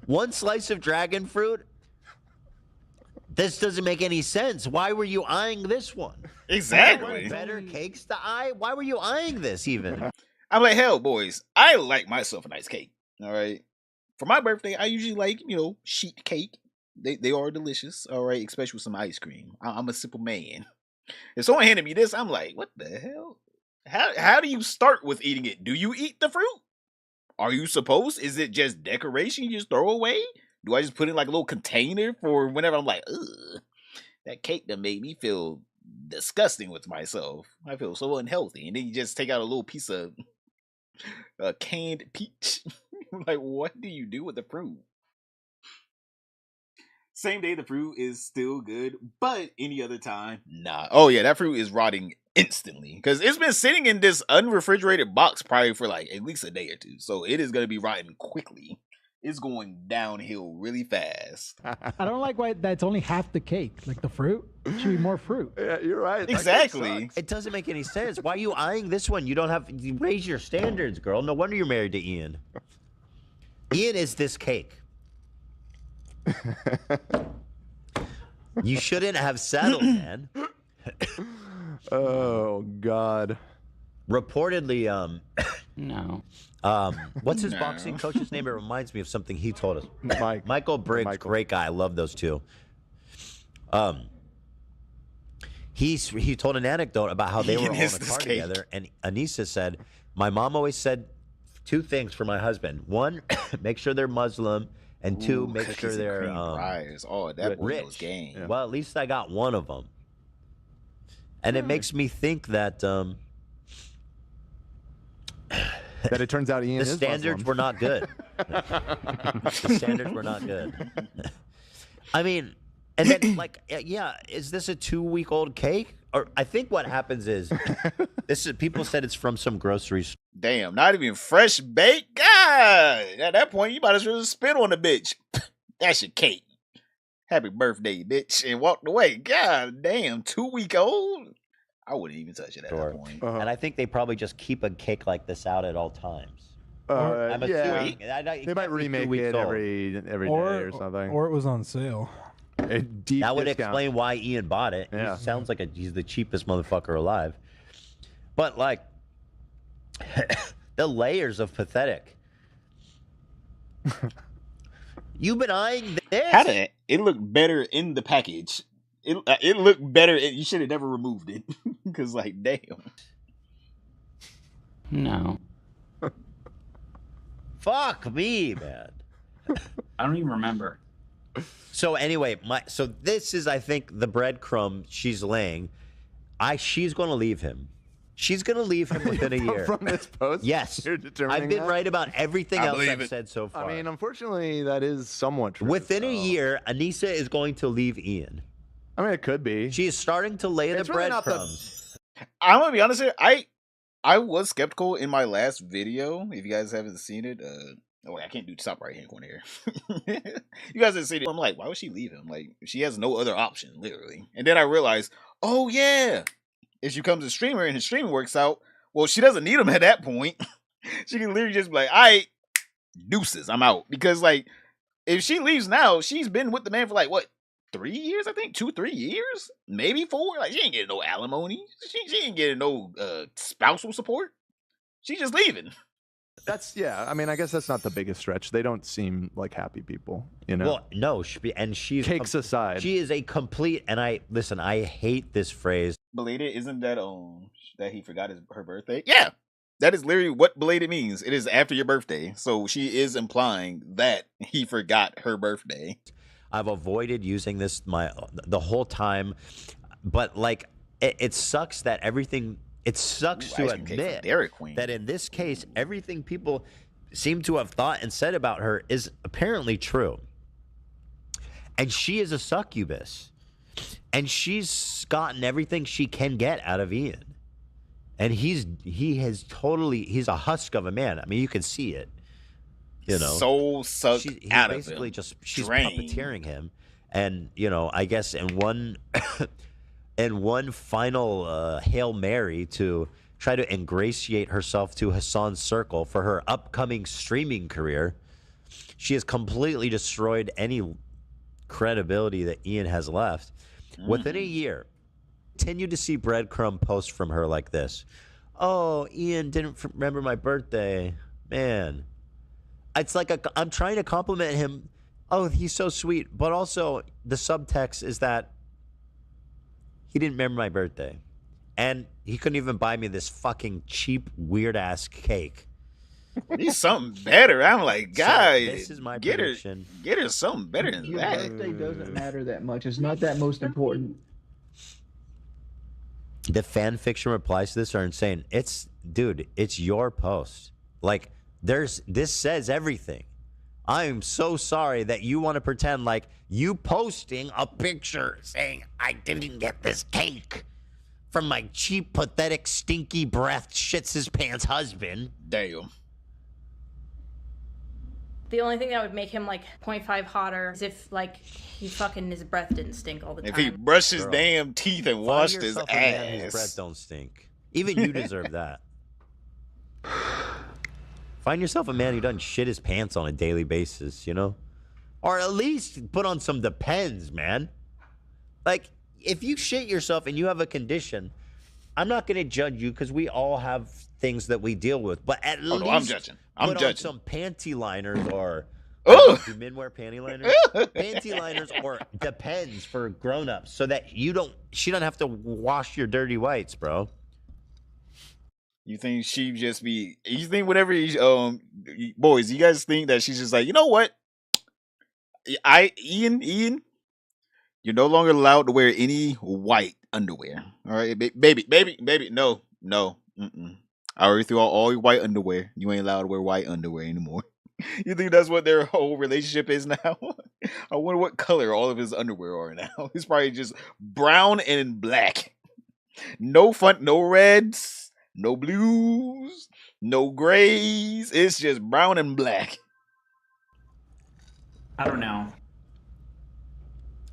One slice of dragon fruit? This doesn't make any sense. Why were you eyeing this one? Exactly. Better cakes to eye? Why were you eyeing this even? I'm like, hell, boys, I like myself a nice cake. All right. For my birthday, I usually like, sheet cake. They are delicious. All right. Especially with some ice cream. I'm a simple man. If someone handed me this, I'm like, what the hell? How do you start with eating it? Do you eat the fruit? Are you supposed? Is it just decoration you just throw away? Do I just put in like a little container for whenever I'm like, ugh, that cake that made me feel disgusting with myself. I feel so unhealthy. And then you just take out a little piece of canned peach. Like, what do you do with the fruit? Same day, the fruit is still good, but any other time, nah. Oh yeah, that fruit is rotting instantly because it's been sitting in this unrefrigerated box probably for like at least a day or two. So it is going to be rotting quickly. It's going downhill really fast. I don't like why that's only half the cake. Like the fruit, it should be more fruit. Yeah, you're right. Exactly. It doesn't make any sense. Why are you eyeing this one? You raise your standards, girl. No wonder you're married to Ian. Ian is this cake. You shouldn't have settled, man. Oh God. Reportedly, no. What's his boxing coach's name? It reminds me of something he told us. Michael Briggs, great guy. I love those two. He told an anecdote about how they were all in a car together, and Anissa said, "My mom always said two things for my husband. One, make sure they're Muslim, and two, make sure they're rich. Game. Yeah. Well, at least I got one of them, and it makes me think that." That it turns out Ian the standards were not good. The standards were not good. I mean, and then is this a 2-week-old cake? Or I think what happens is people said it's from some grocery store. Damn, not even fresh baked. God, at that point you might as well spit on the bitch. That's your cake. Happy birthday, bitch, and walked away. God damn, 2-week-old. I wouldn't even touch it at that point. And I think they probably just keep a cake like this out at all times. I'm assuming they might remake it every day or something. Or it was on sale. That would explain why Ian bought it. Yeah. He sounds like he's the cheapest motherfucker alive. But like the layers of pathetic. You've been eyeing this. How did it look better in the package? it looked better. You should have never removed it because, like, damn. No. Fuck me, man. I don't even remember. So anyway, so this is, I think, the breadcrumb she's laying. She's going to leave him. She's going to leave him within a year. From this post? Yes. You're determining I've been that? right about everything else I've said so far. I mean, unfortunately, that is somewhat true. Within a year, Anissa is going to leave Ian. I mean, it could be. She is starting to lay the really not breadcrumbs. I'm gonna be honest here. I was skeptical in my last video. If you guys haven't seen it, oh, I can't do top right hand corner here. You guys haven't seen it. I'm like, why would she leave him? Like, she has no other option, literally. And then I realized, oh yeah, if she becomes a streamer and his streaming works out, well, she doesn't need him at that point. She can literally just be like, all right, deuces, I'm out. Because like, if she leaves now, she's been with the man for like what? 3 years, I think 2-3 years, maybe 4. Like, she ain't getting no alimony. She ain't getting no spousal support. She's just leaving. I mean, I guess that's not the biggest stretch. They don't seem like happy people, you know. Well, no, she's cakes aside. She is a complete. And I hate this phrase. Belated, isn't that that he forgot her birthday? Yeah, that is literally what belated means. It is after your birthday, so she is implying that he forgot her birthday. I've avoided using this the whole time, but like it sucks that everything. It sucks to admit that in this case, everything people seem to have thought and said about her is apparently true, and she is a succubus, and she's gotten everything she can get out of Ian, and he's a husk of a man. I mean, you can see it. You know, soul sucked out of him. Basically, she's puppeteering him, and you know, I guess in one final Hail Mary to try to ingratiate herself to Hassan's circle for her upcoming streaming career, she has completely destroyed any credibility that Ian has left. Within a year, continue to see breadcrumb posts from her like this. Oh, Ian didn't remember my birthday, man. It's like I'm trying to compliment him. Oh, he's so sweet. But also, the subtext is that he didn't remember my birthday. And he couldn't even buy me this fucking cheap, weird-ass cake. He's something better. I'm like, guys, this is my get prediction. her something better than Your that. birthday doesn't matter that much. It's not that most important. The fan fiction replies to this are insane. Dude, it's your post. Like, this says everything. I'm so sorry that you want to pretend like you posting a picture saying I didn't get this cake from my cheap, pathetic, stinky breath, shits his pants husband. Damn. The only thing that would make him like 0.5 hotter is if like his breath didn't stink all the time. If he brushed his damn teeth and washed his ass. His breath don't stink. Even you deserve that. Find yourself a man who doesn't shit his pants on a daily basis, you know? Or at least put on some Depends, man. Like, if you shit yourself and you have a condition, I'm not going to judge you because we all have things that we deal with. But at least I'm judging. Put on some panty liners or... Do men wear panty liners? Panty liners or Depends for grown-ups so that she don't have to wash your dirty whites, bro. You think she just be? You think whatever? Boys, you guys think that she's just like, you know what? Ian, you're no longer allowed to wear any white underwear. All right, baby, no. I already threw out all your white underwear. You ain't allowed to wear white underwear anymore. You think that's what their whole relationship is now? I wonder what color all of his underwear are now. It's probably just brown and black. No reds. No blues, no grays. It's just brown and black. I don't know.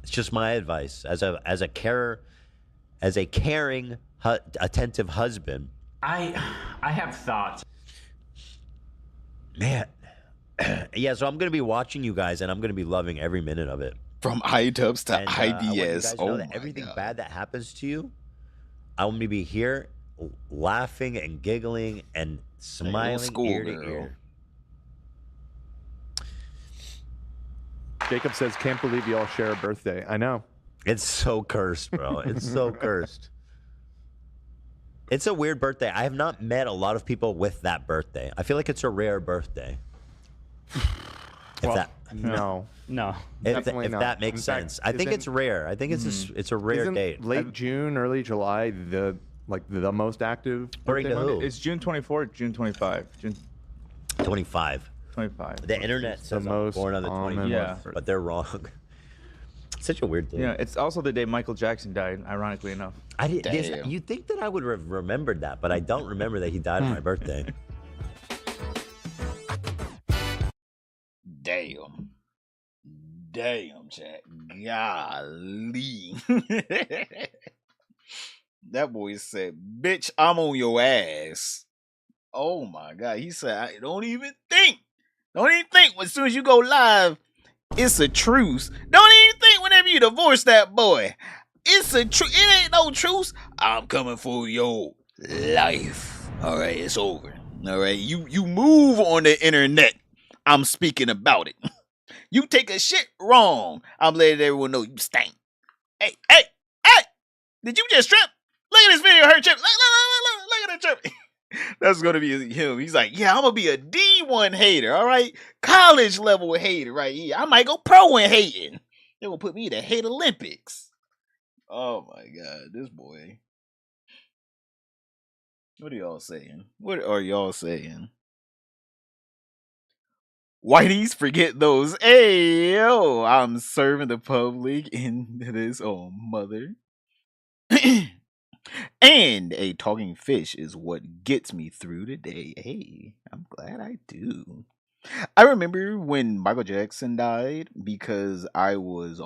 It's just my advice as a caring, attentive husband. I have thoughts. Man, yeah. So I'm gonna be watching you guys, and I'm gonna be loving every minute of it. From iDubbbz to IDS. I want you guys to know that everything bad that happens to you, I want to be here, laughing and giggling and smiling ear to ear. Jacob says, can't believe you all share a birthday. I know. It's so cursed, bro. It's so cursed. It's a weird birthday. I have not met a lot of people with that birthday. I feel like it's a rare birthday. No. If Definitely not. that makes In fact, sense. I think it's rare. I think it's a rare isn't date. Late June, early July, the most active. According to who? It's June 24th, June 25. June 25. 25. The internet says I'm born on the 24th, Yeah. but they're wrong. Such a weird thing. Yeah, it's also the day Michael Jackson died, ironically enough. You'd think that I would have remembered that, but I don't remember that he died on my birthday. Damn, chat. Golly. That boy said, bitch, I'm on your ass. Oh my God. He said, don't even think. As soon as you go live, it's a truce. Don't even think whenever you divorce that boy. It's a truce. It ain't no truce. I'm coming for your life. All right, it's over. All right, you move on the internet. I'm speaking about it. You take a shit wrong. I'm letting everyone know you stink. Hey! Did you just trip? Look at this video of her trip. Look at her trip. That's going to be him. He's like, yeah, I'm going to be a D1 hater, all right? College level hater right here. I might go pro in hating. They're going to put me in the hate Olympics. Oh, my God. This boy. What are y'all saying? Whiteys, forget those. Hey, yo, I'm serving the public in this mother. And a talking fish is what gets me through the day. Hey, I'm glad I do. I remember when Michael Jackson died because I was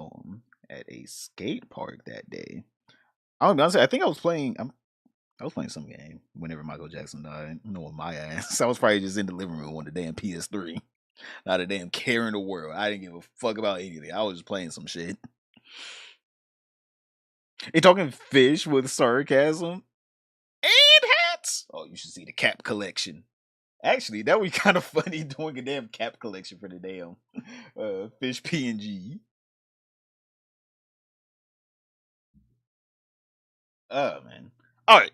at a skate park that day. I'm gonna be honest, I think I was playing some game whenever Michael Jackson died. Knowing my ass. I was probably just in the living room on the damn PS3. Not a damn care in the world. I didn't give a fuck about anything. I was just playing some shit. A talking fish with sarcasm and hats. Oh, you should see the cap collection. Actually, that would be kind of funny doing a damn cap collection for the damn fish PNG. Oh, man. All right.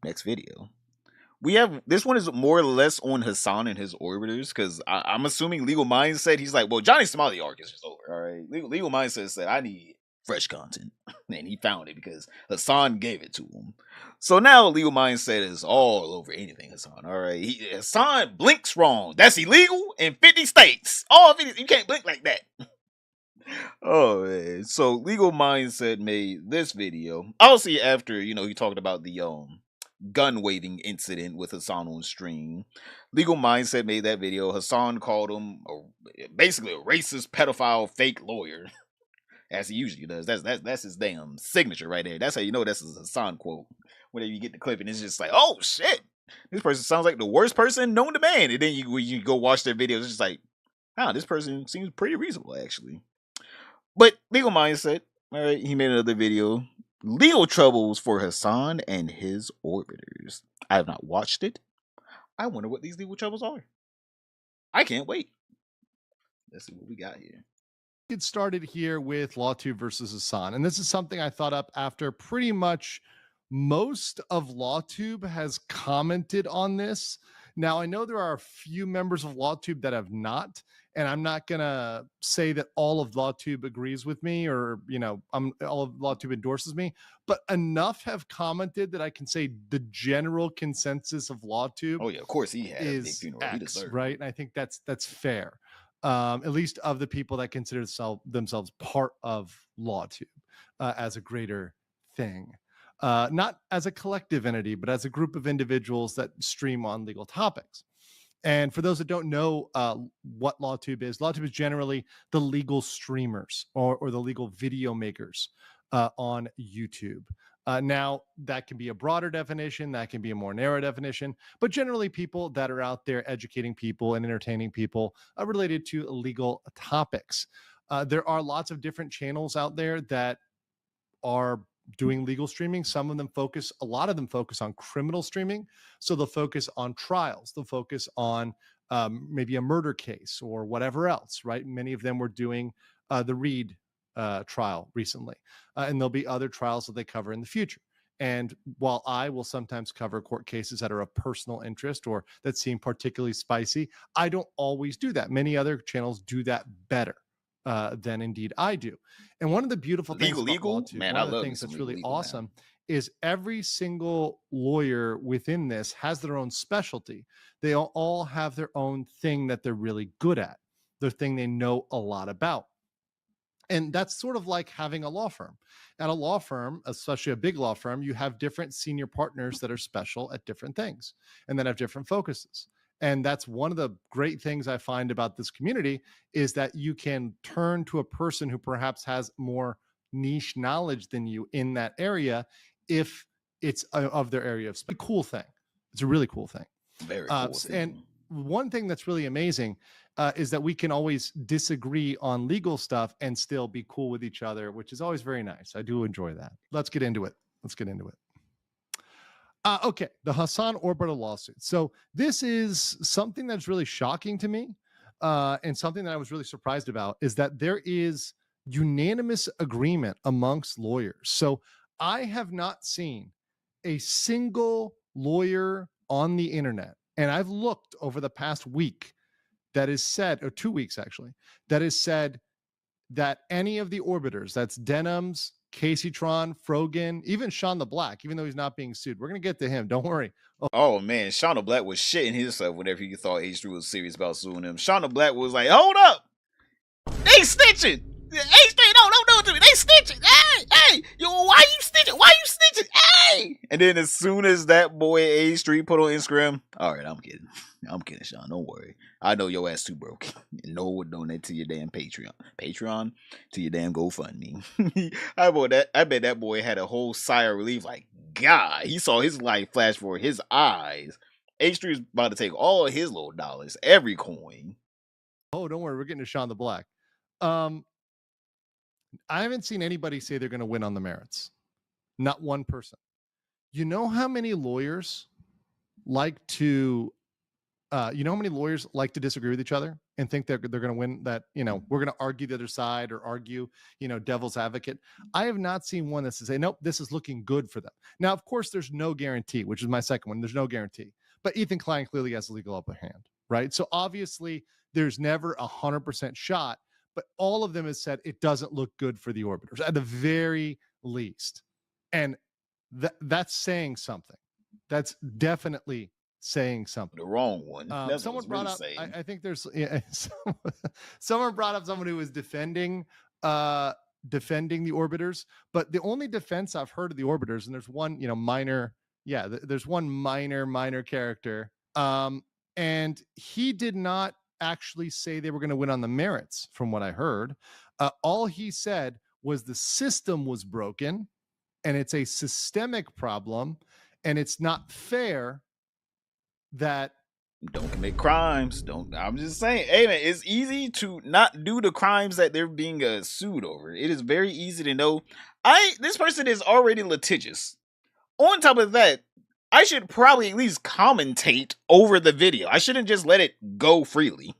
Next video. We have, this one is more or less on Hassan and his orbiters, because I'm assuming Legal Mindset, he's like, well, Johnny Smiley arc is just over, all right? Legal Mindset said, I need fresh content, and he found it because Hassan gave it to him. So now Legal Mindset is all over anything Hassan, all right? Hassan blinks wrong. That's illegal in 50 states. All 50, you can't blink like that. Oh, man. So Legal Mindset made this video. Obviously, after, he talked about the gun waving incident with Hassan on stream. Legal Mindset made that video. Hassan called him basically a racist, pedophile, fake lawyer, as he usually does. That's his damn signature right there. That's how you know that's a Hassan quote. Whenever you get the clip and it's just like, oh shit, this person sounds like the worst person known to man. And then you go watch their videos, it's just like, this person seems pretty reasonable actually. But Legal Mindset, all right, he made another video. Legal troubles for Hassan and his orbiters. I have not watched it. I wonder what these legal troubles are. I can't wait. Let's see what we got here. Get started here with LawTube versus Hassan. And this is something I thought up after pretty much most of LawTube has commented on this. Now, I know there are a few members of LawTube that have not, and I'm not going to say that all of LawTube agrees with me or, all of LawTube endorses me, but enough have commented that I can say the general consensus of LawTube. Oh, yeah, of course he has. Is X, right? And I think that's fair. At least of the people that consider themselves part of LawTube as a greater thing. Not as a collective entity, but as a group of individuals that stream on legal topics. And for those that don't know what LawTube is generally the legal streamers or the legal video makers on YouTube. Now, that can be a broader definition, that can be a more narrow definition, but generally people that are out there educating people and entertaining people related to legal topics. There are lots of different channels out there that are doing legal streaming. A lot of them focus on criminal streaming. So they'll focus on trials. They'll focus on maybe a murder case or whatever else, right? Many of them were doing the Reed trial recently, and there'll be other trials that they cover in the future. And while I will sometimes cover court cases that are of personal interest or that seem particularly spicy, I don't always do that. Many other channels do that better than indeed I do. And one of the beautiful things about LawTube, man, one I of the love things that's really legal awesome is every single lawyer within this has their own specialty. They all have their own thing that they're really good at, their thing they know a lot about. And that's sort of like having a law firm. At a law firm, especially a big law firm, you have different senior partners that are special at different things and that have different focuses. And that's one of the great things I find about this community is that you can turn to a person who perhaps has more niche knowledge than you in that area if it's of their area of a cool thing. It's a really cool thing. Very cool thing. And one thing that's really amazing is that we can always disagree on legal stuff and still be cool with each other, which is always very nice. I do enjoy that. Let's get into it. Okay, the Hassan Orbital lawsuit. So this is something that's really shocking to me, and something that I was really surprised about is that there is unanimous agreement amongst lawyers. So I have not seen a single lawyer on the internet, and I've looked over the past week, that is said, or 2 weeks actually, that is said that any of the orbiters, that's Denims, Caseytron, Frogan, even Sean the Black, even though he's not being sued. We're going to get to him. Don't worry. Oh man, Sean the Black was shitting himself whenever he thought H3 was serious about suing him. Sean the Black was like, hold up! They snitching! H3, don't do it to me! They snitching! Hey! Yo, why you snitching? Why you snitching? Hey! And then as soon as that boy H3 put on Instagram, alright, I'm kidding. I'm kidding, Sean. Don't worry. I know your ass too broke. No one would donate to your damn Patreon to your damn GoFundMe. I bet that boy had a whole sigh of relief. Like, God, he saw his life flash before his eyes. H3 is about to take all his little dollars, every coin. Oh, don't worry. We're getting to Sean the Black. I haven't seen anybody say they're going to win on the merits. Not one person. You know how many lawyers like to disagree with each other and think they're going to win, that, we're going to argue the other side or argue, devil's advocate. I have not seen one that says, nope, this is looking good for them. Now, of course, there's no guarantee, which is my second one. There's no guarantee. But Ethan Klein clearly has a legal upper hand, right? So obviously, there's never 100% shot, but all of them have said it doesn't look good for the orbiters at the very least. And that's saying something. That's definitely saying something. The wrong one. Someone brought up, I think there's someone brought up someone who was defending the orbiters, but the only defense I've heard of the orbiters, and there's one, there's one minor character, and he did not actually say they were going to win on the merits, from what I heard. All he said was the system was broken, and it's a systemic problem, and it's not fair that don't commit crimes. I'm just saying, hey man, it's easy to not do the crimes that they're being sued over. It is very easy to know this person is already litigious. On top of that, I should probably at least commentate over the video. I shouldn't just let it go freely.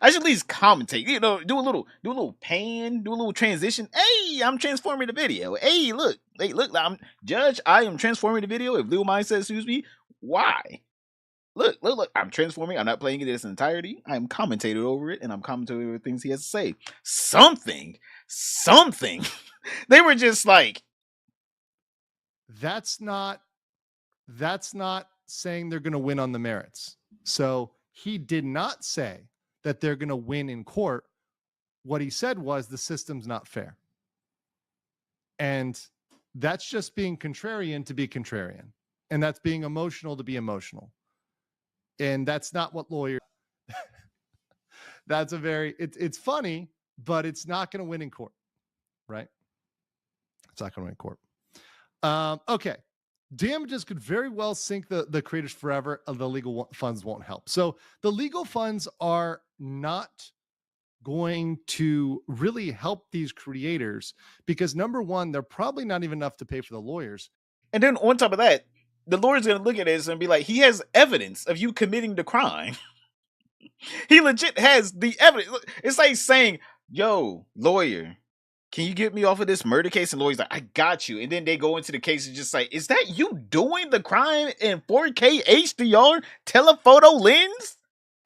I should at least commentate, do a little pan, do a little transition. Hey, I'm transforming the video. Hey, look, I'm Judge. I am transforming the video. If Lil Mindset sues me, why? Look, I'm transforming. I'm not playing it in its entirety. I'm commentating over it, and I'm commentating over things he has to say. Something. They were just like, that's not saying they're going to win on the merits. So he did not say that they're going to win in court. What he said was the system's not fair. And that's just being contrarian to be contrarian. And that's being emotional to be emotional. And that's not what lawyers. That's it's funny, but it's not going to win in court, right? It's not going to win in court. Okay. Damages could very well sink the creators forever. The legal funds won't help. So the legal funds are not going to really help these creators because, number one, they're probably not even enough to pay for the lawyers. And then on top of that, the lawyer's going to look at this and be like, he has evidence of you committing the crime. He legit has the evidence. It's like saying, yo, lawyer, can you get me off of this murder case? And Lloyd's like, I got you. And then they go into the case and just like, is that you doing the crime in 4K HDR telephoto lens?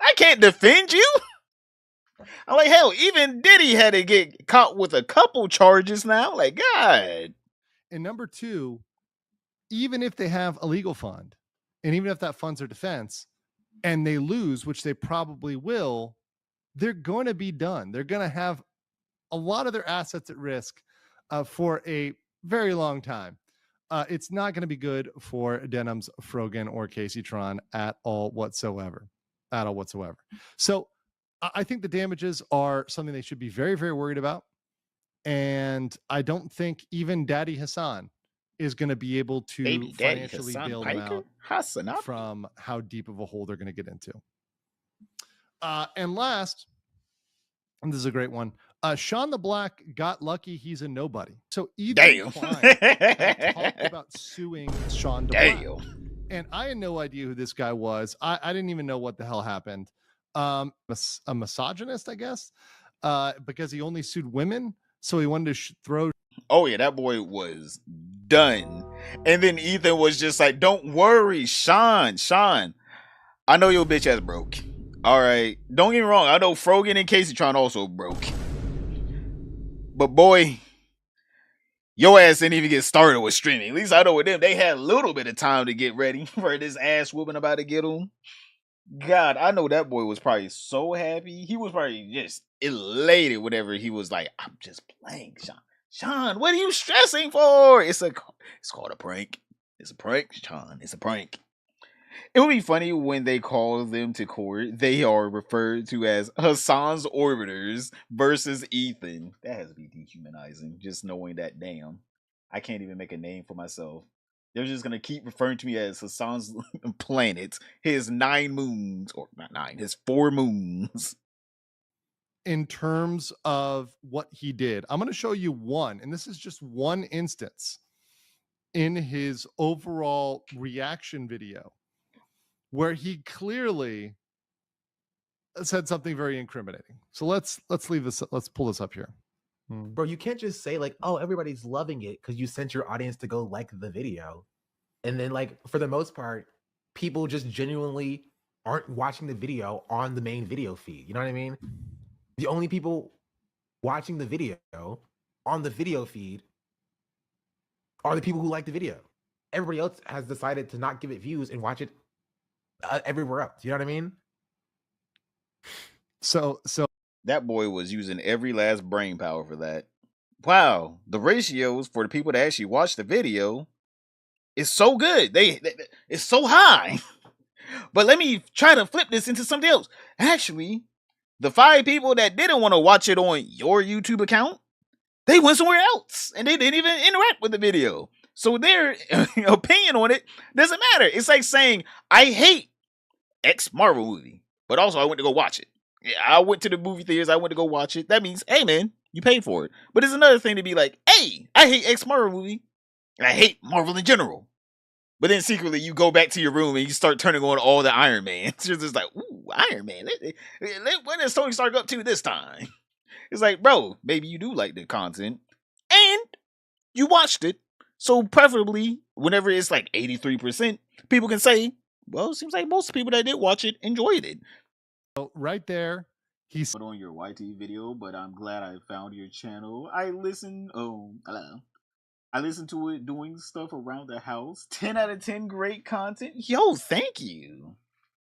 I can't defend you. I'm like, hell, even Diddy had to get caught with a couple charges now. Like, God. And number two, even if they have a legal fund, and even if that funds their defense, and they lose, which they probably will, they're going to be done. They're going to have a lot of their assets at risk for a very long time. It's not going to be good for Denham's, Frogan, or Casey Tron at all whatsoever. So I think the damages are something they should be very, very worried about. And I don't think even Daddy Hassan is going to be able to financially bail them out from how deep of a hole they're going to get into. And last, and this is a great one, Sean the Black got lucky he's a nobody. So Ethan Klein talked about suing Sean the Black. And I had no idea who this guy was. I didn't even know what the hell happened. A misogynist, I guess, because he only sued women. So he wanted to throw. Oh, yeah, that boy was done. And then Ethan was just like, don't worry, Sean, I know your bitch ass broke. All right. Don't get me wrong. I know Frogan and Casey Tron also broke. But boy, your ass didn't even get started with streaming. At least I know with them, they had a little bit of time to get ready for this ass whooping about to get them. God, I know that boy was probably so happy. He was probably just elated whenever he was like, I'm just playing, Sean. Sean, what are you stressing for? It's called a prank. It's a prank, Sean. It's a prank. It would be funny when they call them to court. They are referred to as Hassan's orbiters versus Ethan. That has to be dehumanizing. Just knowing that, damn, I can't even make a name for myself. They're just going to keep referring to me as Hassan's planet, his 9 moons, or not 9, his 4 moons. In terms of what he did, I'm going to show you one, and this is just one instance in his overall reaction video where he clearly said something very incriminating. So let's leave this. Let's pull this up here. Bro, you can't just say like, oh, everybody's loving it because you sent your audience to go like the video. And then like, for the most part, people just genuinely aren't watching the video on the main video feed. You know what I mean? The only people watching the video on the video feed are the people who like the video. Everybody else has decided to not give it views and watch it everywhere else. You know what I mean? So that boy was using every last brain power for that. Wow, the ratios for the people that actually watch the video is so good. It's so high. But let me try to flip this into something else. Actually, the 5 people that didn't want to watch it on your YouTube account, they went somewhere else and they didn't even interact with the video. So their opinion on it doesn't matter. It's like saying, I hate X Marvel movie, but also I went to go watch it. Yeah, I went to the movie theaters. I went to go watch it. That means, hey, man, you paid for it. But it's another thing to be like, hey, I hate X Marvel movie. I hate Marvel in general. But then secretly you go back to your room and you start turning on all the Iron Man. You're just like, ooh, Iron Man. When is Tony Stark up to this time? It's like, bro, maybe you do like the content. And you watched it. So preferably, whenever it's like 83%, people can say, well, it seems like most people that did watch it enjoyed it. So right there, he's put on your YT video, but I'm glad I found your channel. I listened to it doing stuff around the house. 10 out of 10 great content. Yo, thank you.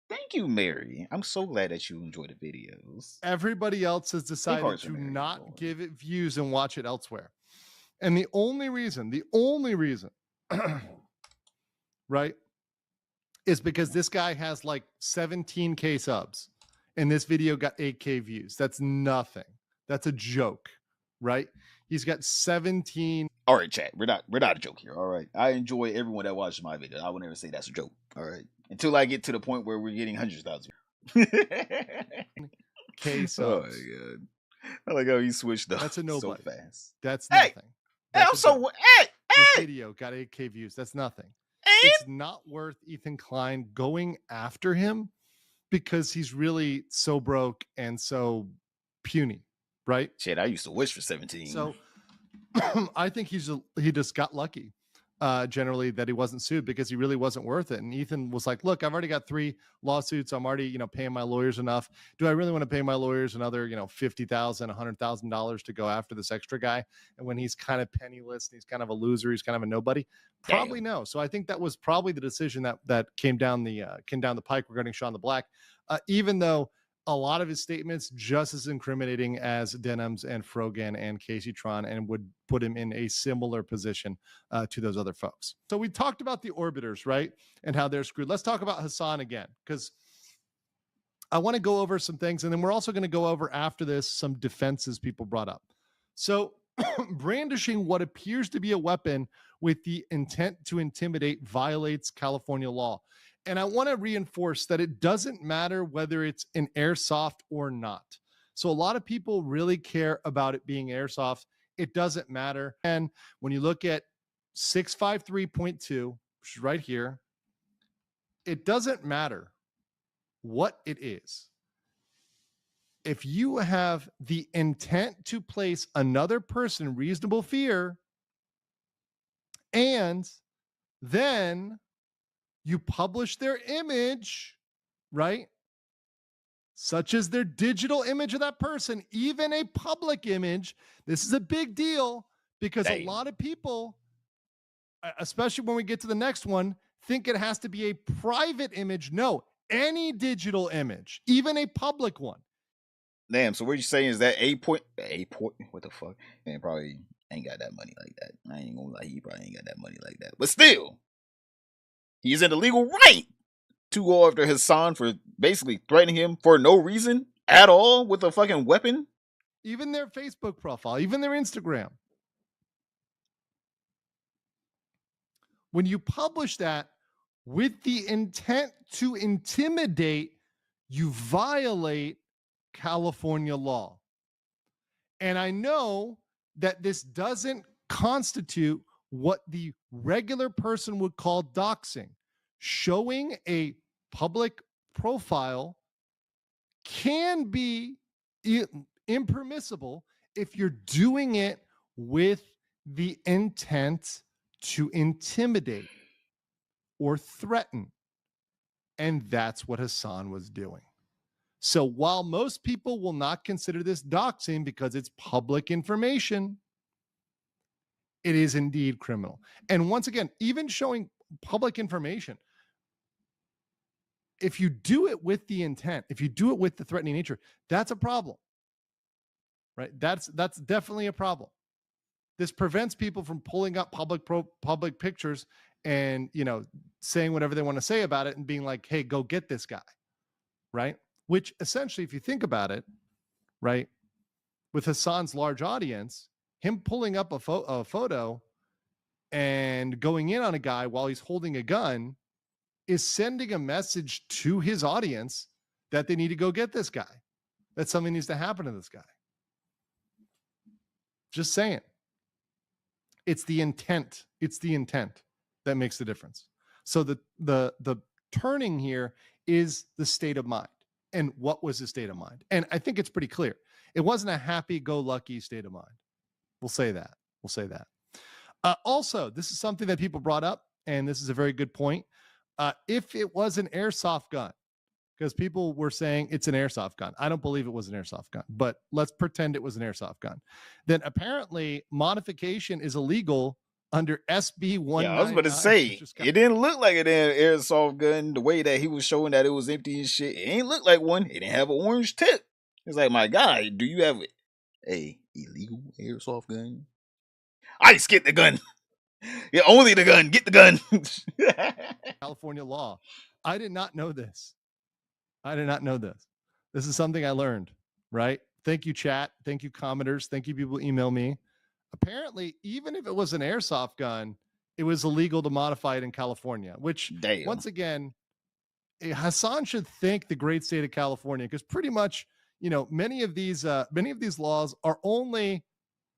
Thank you, Mary. I'm so glad that you enjoy the videos. Everybody else has decided to not give it views and watch it elsewhere. And the only reason, right, is because this guy has like 17K subs and this video got 8K views. That's nothing. That's a joke, right? He's got 17. All right, chat. We're not a joke here. All right. I enjoy everyone that watches my video. I would never say that's a joke. All right. Until I get to the point where we're getting hundreds of thousands. K subs. Oh my god. I like how he switched up. That's a nobody. So fast. That's nothing. This video got 8K views. That's nothing. It's not worth Ethan Klein going after him because he's really so broke and so puny, right? Shit, I used to wish for 17. So I think he just got lucky. Generally, that he wasn't sued because he really wasn't worth it. And Ethan was like, "Look, I've already got 3 lawsuits. I'm already, paying my lawyers enough. Do I really want to pay my lawyers another, $50,000, $100,000 to go after this extra guy? And when he's kind of penniless, and he's kind of a loser, he's kind of a nobody. Probably no. So I think that was probably the decision that came down the pike regarding Sean the Black. Even though a lot of his statements just as incriminating as Denham's and Frogan and Casey Tron, and would put him in a similar position to those other folks. So we talked about the orbiters, right? And how they're screwed. Let's talk about Hassan again, because I want to go over some things. And then we're also going to go over after this some defenses people brought up. So brandishing what appears to be a weapon with the intent to intimidate violates California law. And I want to reinforce that it doesn't matter whether it's an airsoft or not. So a lot of people really care about it being airsoft. It doesn't matter. And when you look at 653.2, which is right here, it doesn't matter what it is. If you have the intent to place another person in reasonable fear, and then you publish their image, right? Such as their digital image of that person, even a public image. This is a big deal because a lot of people, especially when we get to the next one, think it has to be a private image. No, any digital image, even a public one. Damn, so what you're saying is that what the fuck? Man, probably ain't got that money like that. I ain't gonna lie, he probably ain't got that money like that. But still, he's in the legal right to go after Hassan for basically threatening him for no reason at all with a fucking weapon. Even their Facebook profile, even their Instagram. When you publish that with the intent to intimidate, you violate California law. And I know that this doesn't constitute what the regular person would call doxing. Showing a public profile can be impermissible if you're doing it with the intent to intimidate or threaten. And that's what Hassan was doing. So while most people will not consider this doxing because it's public information, it is indeed criminal. And once again, even showing public information, if you do it with the intent, if you do it with the threatening nature, that's a problem, right? That's definitely a problem. This prevents people from pulling up public pictures and, saying whatever they want to say about it and being like, hey, go get this guy, right? Which essentially, if you think about it, right, with Hassan's large audience, him pulling up a photo and going in on a guy while he's holding a gun is sending a message to his audience that they need to go get this guy, that something needs to happen to this guy. Just saying. It's the intent. It's the intent that makes the difference. So the turning here is the state of mind. And what was his state of mind? And I think it's pretty clear. It wasn't a happy-go-lucky state of mind. We'll say that. Also, this is something that people brought up, and this is a very good point. If it was an airsoft gun, because people were saying it's an airsoft gun. I don't believe it was an airsoft gun, but let's pretend it was an airsoft gun. Then apparently modification is illegal under SB 199. Yeah, I was about to say, it didn't look like an airsoft gun the way that he was showing that it was empty and shit. It ain't look like one. It didn't have an orange tip. It's like, my guy, do you have a illegal airsoft gun? I get the gun. Yeah, only the gun. Get the gun. California law. I did not know this. This is something I learned, right? Thank you, chat. Thank you, commenters. Thank you, people who email me. Apparently, even if it was an airsoft gun, it was illegal to modify it in California, which, once again, Hassan should thank the great state of California, because pretty much, many of these laws are only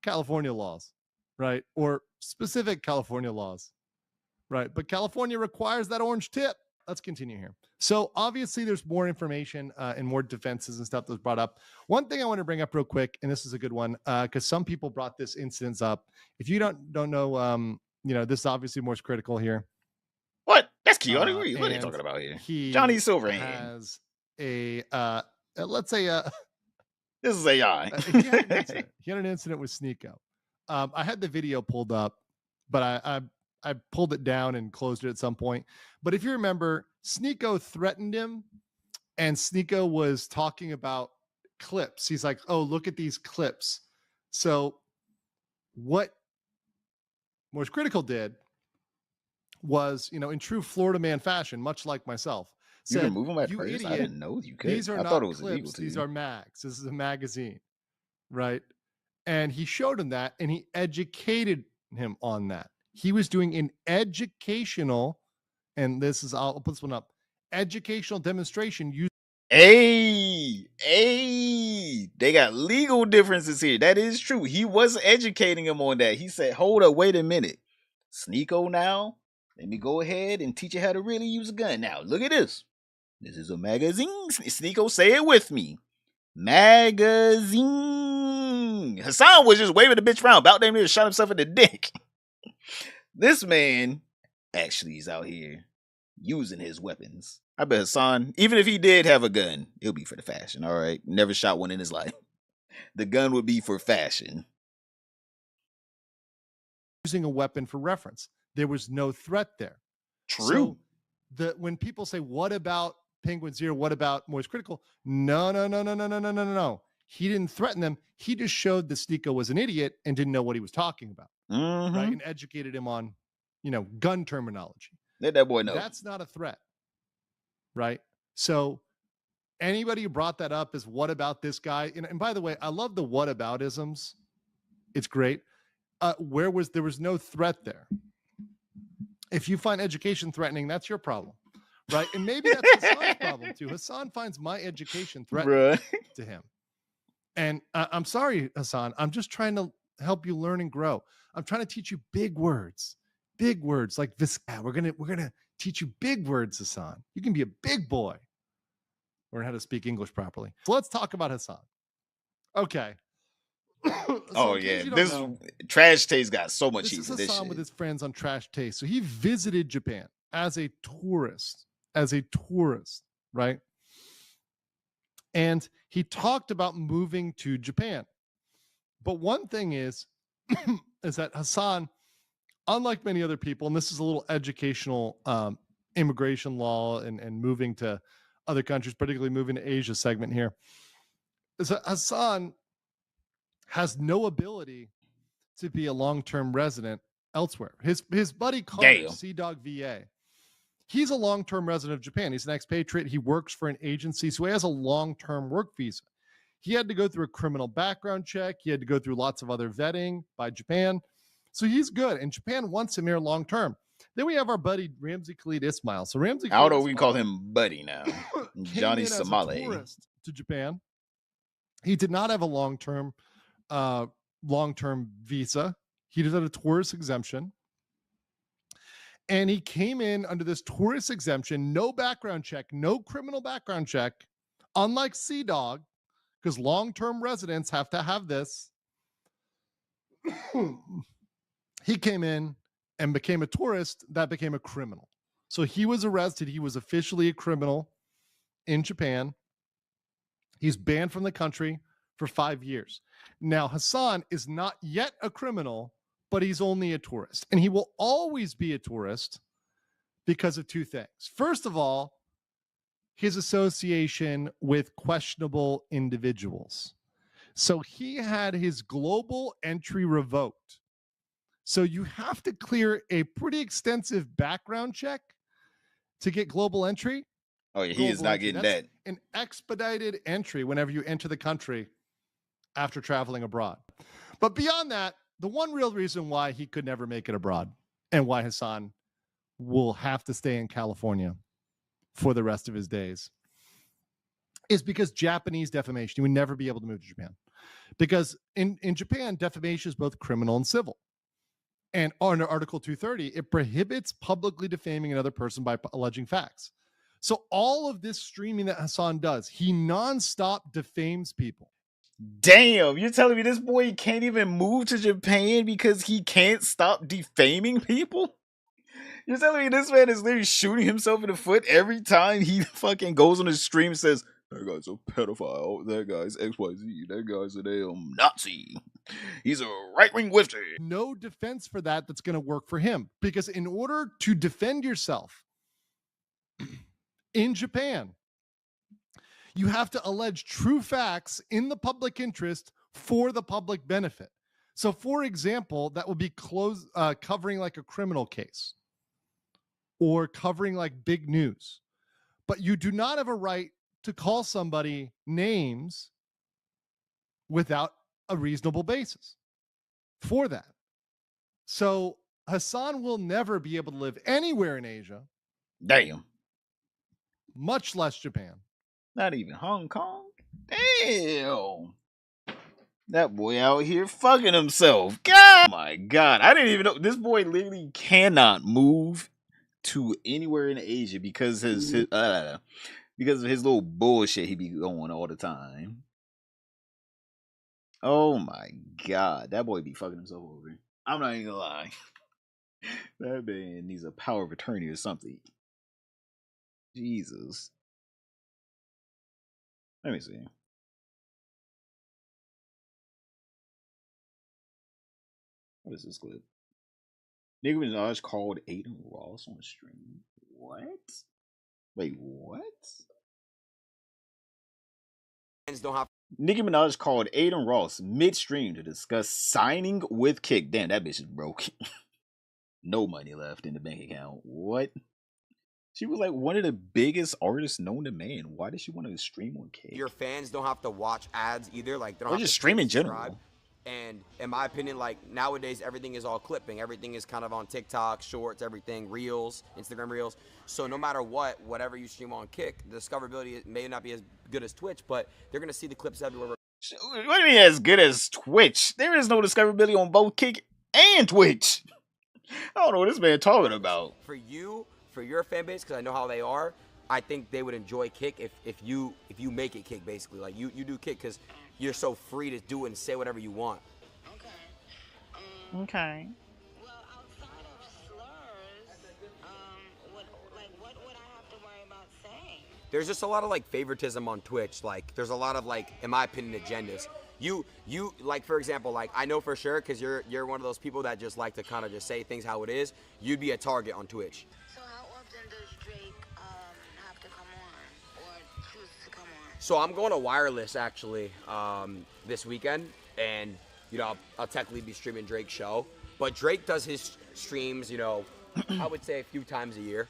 California laws, right? Or specific California laws, right? But California requires that orange tip. let's continue here. So obviously there's more information and more defenses and stuff that was brought up. One thing I want to bring up real quick, and this is a good one, because some people brought this incident up. If you don't know, this is obviously more critical here. What? That's chaotic. What are you talking about here? Johnny Silverhand has a let's say this is AI. He had an incident with Sneeko. I had the video pulled up, but I pulled it down and closed it at some point. But if you remember, Sneeko threatened him, and Sneeko was talking about clips. He's like, "Oh, look at these clips." So what Most Critical did was, in true Florida man fashion, much like myself, You said, can move them at "You first? idiot, I didn't know you could. these are I not thought it was illegal clips. to These you." are mags. This is a magazine," right? And he showed him that, and he educated him on that. He was doing an educational, and I'll put this one up, educational demonstration using. Hey, they got legal differences here. That is true. He was educating him on that. He said, "Hold up, wait a minute. Sneeko now, let me go ahead and teach you how to really use a gun. Now, look at this. This is a magazine." Sneeko, say it with me. Magazine. Hassan was just waving the bitch around, about damn near shot himself in the dick. This man actually is out here using his weapons. I bet Hassan, even if he did have a gun, it'll be for the fashion, all right? Never shot one in his life. The gun would be for fashion. Using a weapon for reference. There was no threat there. True. So when people say, "What about Penguin Zero? What about Moist Critical?" No. He didn't threaten them. He just showed that Sneeko was an idiot and didn't know what he was talking about. Right? And educated him on, gun terminology. Let that boy know. That's not a threat. Right? So anybody who brought that up is, "What about this guy?" And by the way, I love the whataboutisms. It's great. There was no threat there. If you find education threatening, that's your problem. Right? And maybe that's Hassan's problem too. Hassan finds my education threatening to him. And I'm sorry, Hassan. I'm just trying to help you learn and grow. I'm trying to teach you big words like this. We're gonna teach you big words, Hassan. You can be a big boy. Learn how to speak English properly. So let's talk about Hassan. Okay. So yeah, Trash Taste got so much heat. This is Hassan with his friends on Trash Taste. So he visited Japan as a tourist, right? And he talked about moving to Japan. But one thing is that Hassan, unlike many other people, and this is a little educational immigration law and moving to other countries, particularly moving to Asia segment here, is that Hassan has no ability to be a long-term resident elsewhere. His buddy Carter, Sea-Dog VA, he's a long-term resident of Japan. He's an expatriate. He works for an agency, so he has a long-term work visa. He had to go through a criminal background check. He had to go through lots of other vetting by Japan. So he's good. And Japan wants him here long-term. Then we have our buddy Ramzi Khalid Ismail. So Ramzi Khalid I don't know, we call him Buddy now. Johnny Somali. Tourist to Japan. He did not have a long-term visa. He did have a tourist exemption. And he came in under this tourist exemption, no background check, no criminal background check, unlike Sea-Dog, because long-term residents have to have this. He came in and became a tourist that became a criminal. So he was arrested. He was officially a criminal in Japan. He's banned from the country for 5 years. Now, Hassan is not yet a criminal, but he's only a tourist. And he will always be a tourist because of two things. First of all, his association with questionable individuals. So he had his global entry revoked. So you have to clear a pretty extensive background check to get global entry. Oh, yeah, he is not getting that. An expedited entry whenever you enter the country after traveling abroad. But beyond that, the one real reason why he could never make it abroad and why Hassan will have to stay in California for the rest of his days is because Japanese defamation. He would never be able to move to Japan. Because in Japan, defamation is both criminal and civil. And under Article 230, it prohibits publicly defaming another person by alleging facts. So all of this streaming that Hassan does, he nonstop defames people. Damn, you're telling me this boy can't even move to Japan because he can't stop defaming people? You're telling me this man is literally shooting himself in the foot every time he fucking goes on his stream and says, that guy's a pedophile, that guy's XYZ, that guy's a damn Nazi. He's a right-wing wifter. No defense for that that's going to work for him. Because in order to defend yourself in Japan, you have to allege true facts in the public interest for the public benefit. So, for example, that would be covering like a criminal case or covering like big news. But you do not have a right to call somebody names without a reasonable basis for that. So Hassan will never be able to live anywhere in Asia. Damn. Much less Japan. Not even Hong Kong? Damn. That boy out here fucking himself. God, oh my God. I didn't even know. This boy literally cannot move to anywhere in Asia because because of his little bullshit he be going all the time. Oh my God. That boy be fucking himself over. I'm not even gonna lie. That man needs a power of attorney or something. Jesus. Let me see. What is this clip? Nicki Minaj called Aiden Ross on stream. What? Wait, what? Nicki Minaj called Aiden Ross midstream to discuss signing with Kick. Damn, that bitch is broke. No money left in the bank account. What? She was like one of the biggest artists known to man. Why does she want to stream on Kick? Your fans don't have to watch ads either. Like, they don't or have just to stream in subscribe. general. And in my opinion, like nowadays, everything is all clipping. Everything is kind of on TikTok, Shorts, everything, Reels, Instagram Reels. So no matter what, whatever you stream on Kick, the discoverability may not be as good as Twitch, but they're going to see the clips everywhere. What do you mean as good as Twitch? There is no discoverability on both Kick and Twitch. I don't know what this man talking about. For you, for your fan base, because I know how they are, I think they would enjoy Kick if you make it Kick, basically. Like you do Kick because you're so free to do it and say whatever you want. Okay. Well, outside of slurs, what would I have to worry about saying? There's just a lot of like favoritism on Twitch. Like there's a lot of like, in my opinion, agendas. You like, for example, like I know for sure because you're one of those people that just like to kind of just say things how it is. You'd be a target on Twitch. So how often does Drake have to come on or choose to come on? So I'm going to wireless actually this weekend, and you know I'll technically be streaming Drake's show. But Drake does his streams, you know, I would say a few times a year.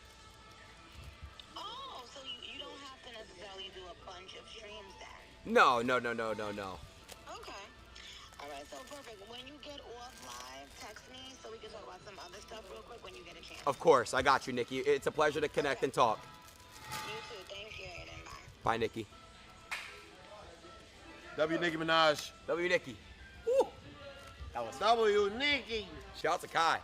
Oh, so you don't have to necessarily do a bunch of streams then? No. Okay. All right, so perfect. When you get off live, text me so we can talk about some other stuff real quick when you get a chance. Of course, I got you, Nikki. It's a pleasure to connect and talk. You too. Thank you, Aiden. Bye. Bye, Nikki. W Nicki Minaj. W Nikki. Woo. That was W Nicki. Shout out to Kai.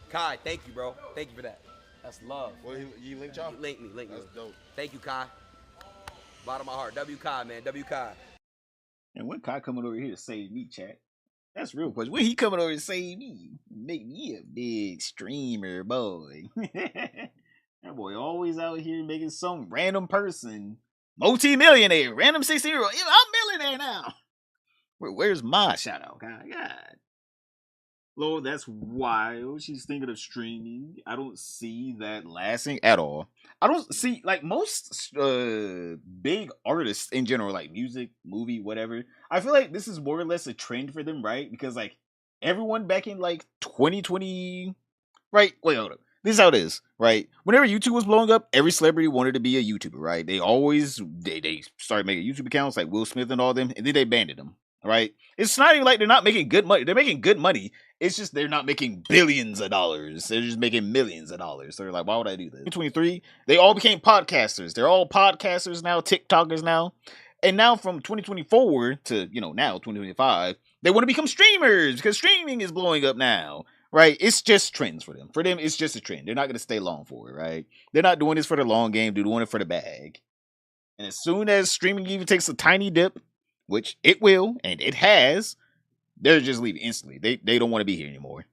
Kai, thank you, bro. Thank you for that. That's love. Well, you linked y'all? Link me. That's dope. Thank you, Kai. Bottom of my heart. W Kai, man. W Kai. And when Kai coming over here to save me, chat? That's real question. When he coming over to save me? Make me a big streamer, boy. That boy always out here making some random person multi-millionaire, random 16-year-old. I'm millionaire now. Where's my shout out, God? Lord, that's wild. She's thinking of streaming. I don't see that lasting at all. I don't see, like, most big artists in general, like music, movie, whatever. I feel like this is more or less a trend for them, right? Because, like, everyone back in, like, 2020, right? Wait, hold up. This is how it is, right? Whenever YouTube was blowing up, every celebrity wanted to be a YouTuber, right? They always, they started making YouTube accounts, like Will Smith and all them, and then they banned them, right? It's not even like they're not making good money. They're making good money. It's just they're not making billions of dollars. They're just making millions of dollars. So they're like, why would I do this? 2023, they all became podcasters. They're all podcasters now, TikTokers now. And now from 2020 forward to, you know, now 2025, they want to become streamers because streaming is blowing up now. right? It's just trends for them. For them, it's just a trend. They're not going to stay long for it, right? They're not doing this for the long game. They're doing it for the bag. And as soon as streaming even takes a tiny dip, which it will, and it has, they're just leaving instantly. They don't want to be here anymore.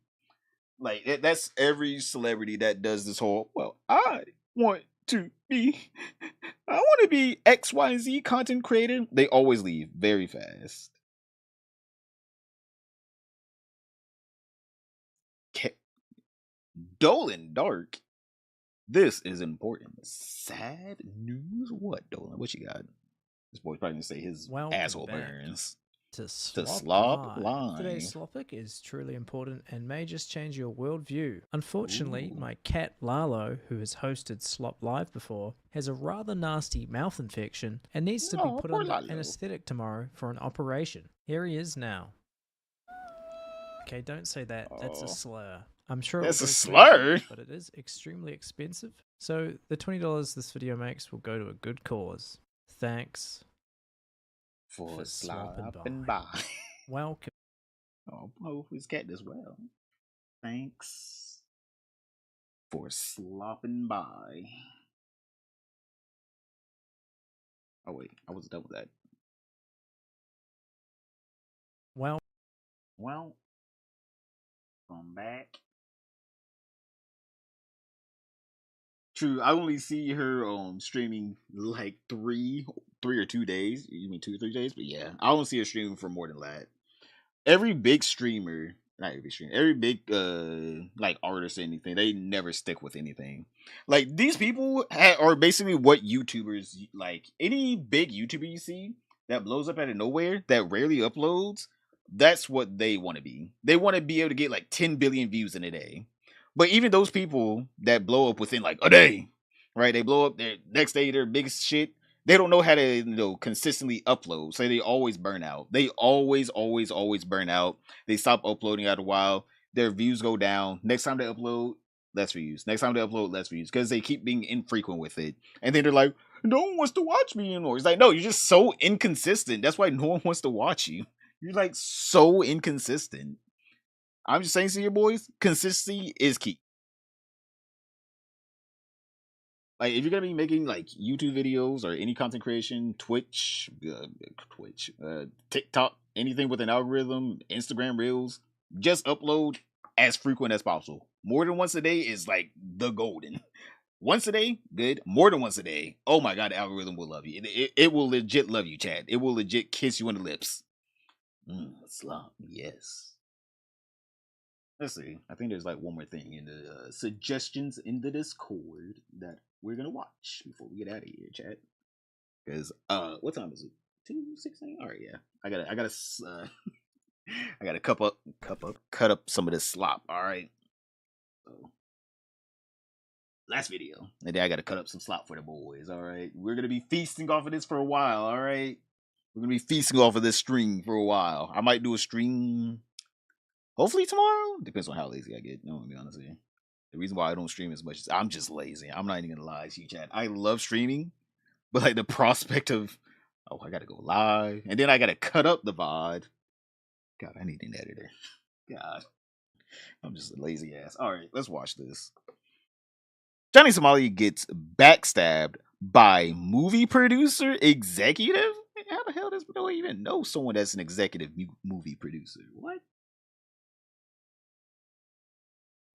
Like, that's every celebrity that does this whole, well, I want to be XYZ content creator. They always leave very fast. Dolan Dark. This is important. Sad news? What, Dolan? What you got? This boy's probably gonna say his asshole burns. To Slop Live. Today's Slopic is truly important and may just change your worldview. Unfortunately, my cat Lalo, who has hosted Slop Live before, has a rather nasty mouth infection and needs to be put under anesthetic tomorrow for an operation. Here he is now. Okay, don't say that. That's a slur. I'm sure that's a slur, but it is extremely expensive. So the $20 this video makes will go to a good cause. Thanks for slopping by. Welcome. Oh, hope his cat does well. Thanks for slopping by. Oh wait, I wasn't done with that. Well, I'm back. True, I only see her streaming like 3 or 2 days. You mean 2 or 3 days? But yeah, I don't see her streaming for more than that. Every big streamer, not every streamer, every big like artist or anything, they never stick with anything. Like these people are basically what YouTubers like. Any big YouTuber you see that blows up out of nowhere that rarely uploads, that's what they want to be. They want to be able to get like 10 billion views in a day. But even those people that blow up within like a day, right? They blow up, their next day their biggest shit. They don't know how to, consistently upload. So they always burn out. They always burn out. They stop uploading after a while. Their views go down. Next time they upload, less views. Next time they upload, less views. Because they keep being infrequent with it. And then they're like, no one wants to watch me anymore. It's like, no, you're just so inconsistent. That's why no one wants to watch you. You're like so inconsistent. I'm just saying to you boys, consistency is key. Like, if you're gonna be making like YouTube videos or any content creation, Twitch, TikTok, anything with an algorithm, Instagram Reels, just upload as frequent as possible. More than once a day is like the golden. Once a day, good. More than once a day, oh my god, the algorithm will love you. It will legit love you, Chad. It will legit kiss you on the lips. Slop, yes. Let's see. I think there's like one more thing in the suggestions in the Discord that we're gonna watch before we get out of here, chat. Because what time is it? 2:16. All right, yeah. I gotta cut up some of this slop. All right. So last video, and then I gotta cut up some slop for the boys. All right. We're gonna be feasting off of this for a while. All right. We're gonna be feasting off of this stream for a while. I might do a stream. Hopefully tomorrow. Depends on how lazy I get. No, I'm gonna be honest with you. The reason why I don't stream as much is I'm just lazy. I'm not even gonna lie to you, chat. I love streaming, but like the prospect of, oh, I gotta go live, and then I gotta cut up the VOD. God, I need an editor. God, I'm just a lazy ass. All right, let's watch this. Johnny Somali gets backstabbed by movie producer executive. How the hell does no one even know someone that's an executive movie producer? What?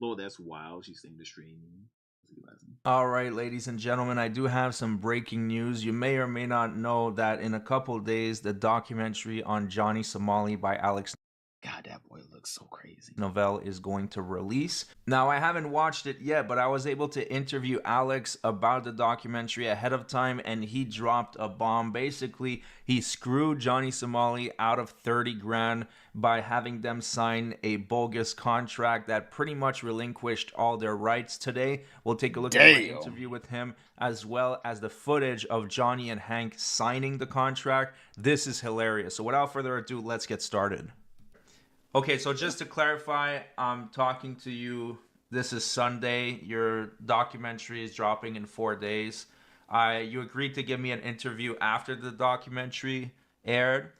Oh, that's wild. She's saying the stream. All right, ladies and gentlemen, I do have some breaking news. You may or may not know that in a couple days, the documentary on Johnny Somali by Alex God, that boy looks so crazy. Novell is going to release. Now, I haven't watched it yet, but I was able to interview Alex about the documentary ahead of time, and he dropped a bomb. Basically, he screwed Johnny Somali out of 30 grand by having them sign a bogus contract that pretty much relinquished all their rights. Today, we'll take a look at my interview with him, as well as the footage of Johnny and Hank signing the contract. This is hilarious. So without further ado, let's get started. Okay, so just to clarify, I'm talking to you. This is Sunday. Your documentary is dropping in 4 days. You agreed to give me an interview after the documentary aired.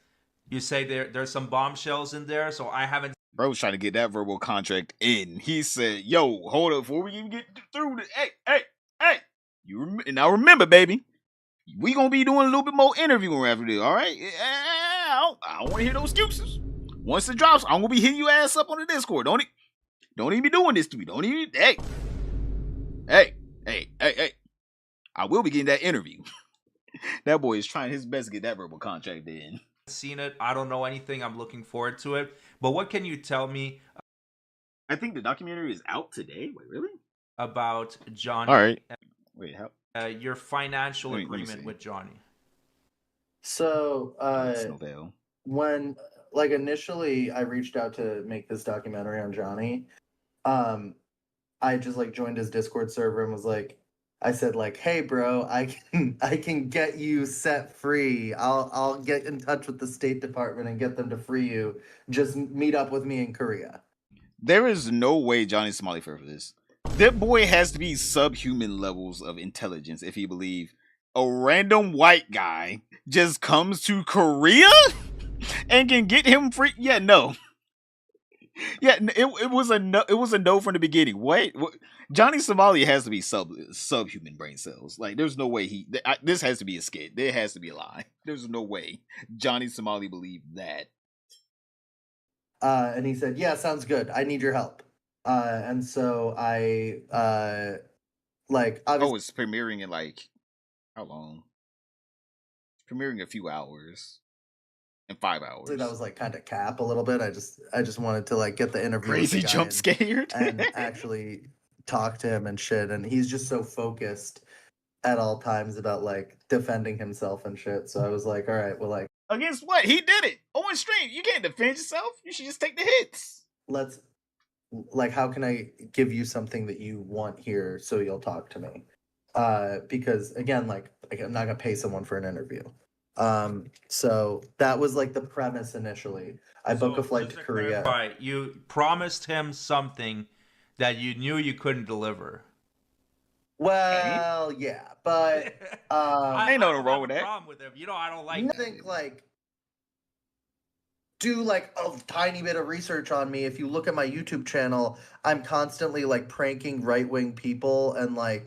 You say there's some bombshells in there, so I haven't Bro was trying to get that verbal contract in. He said, "Yo, hold up, before we even get through this, hey, now remember, baby, we gonna be doing a little bit more interviewing after this, all right? I don't want to hear those excuses. Once it drops, I'm gonna be hitting your ass up on the Discord. Don't even be doing this to me. Don't even, hey. I will be getting that interview." That boy is trying his best to get that verbal contract in. Seen it. I don't know anything. I'm looking forward to it. But what can you tell me? I think the documentary is out today. Wait, really? About Johnny? All right. Wait, how? Your financial agreement with Johnny. So, when initially I reached out to make this documentary on Johnny, I just joined his Discord server and was I said "Hey bro, I can get you set free. I'll get in touch with the State Department and get them to free you. Just meet up with me in Korea." There is no way Johnny Somali fell for this. That boy has to be subhuman levels of intelligence if he believe a random white guy just comes to Korea and can get him free. Yeah, no. Yeah, it was a no. It was a no from the beginning. Wait, Johnny Somali has to be subhuman brain cells. There's no way this has to be a skit. There has to be a lie. There's no way Johnny Somali believed that. And he said, "Yeah, sounds good. I need your help." And so I obviously it's premiering in how long? It's premiering a few hours. In 5 hours. That was kind of cap a little bit. I just wanted to get the interview. Crazy jump scared and actually talk to him and shit. And he's just so focused at all times about defending himself and shit. So I was all right, well, against what? He did it on stream. You can't defend yourself. You should just take the hits. Let's how can I give you something that you want here so you'll talk to me? Because again, I'm not gonna pay someone for an interview. So that was the premise initially. I booked a flight to Korea. Right, you promised him something that you knew you couldn't deliver. Well, yeah, but ain't nothing wrong with that. Problem with him. I don't like. You think do a tiny bit of research on me. If you look at my YouTube channel, I'm constantly pranking right-wing people and I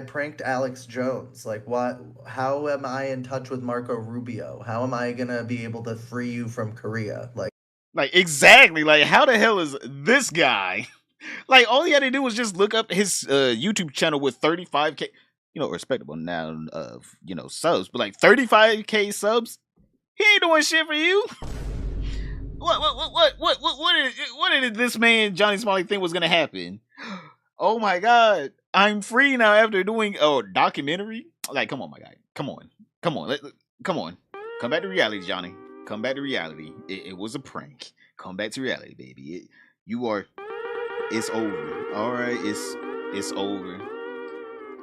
pranked Alex Jones. What? How am I in touch with Marco Rubio? How am I gonna be able to free you from Korea? Exactly. How the hell is this guy? All he had to do was just look up his YouTube channel with 35K, respectable now of subs, but 35K subs. He ain't doing shit for you. What did this man Johnny Somali think was gonna happen? Oh my God, I'm free now after doing a documentary. Come on, my guy. Come on. Come back to reality, Johnny. Come back to reality. It was a prank. Come back to reality, baby. It's over. All right, it's over.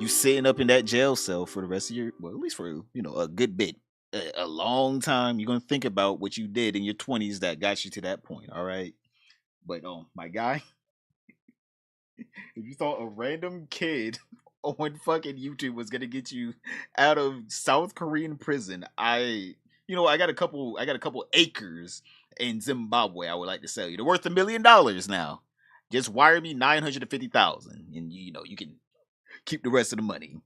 You sitting up in that jail cell for the rest of your, at least for a good bit, a long time. You're gonna think about what you did in your 20s that got you to that point. All right, but my guy. If you thought a random kid on fucking YouTube was gonna get you out of South Korean prison, I got a couple acres in Zimbabwe I would like to sell you. They're worth $1 million now. Just wire me $950,000, and you can keep the rest of the money.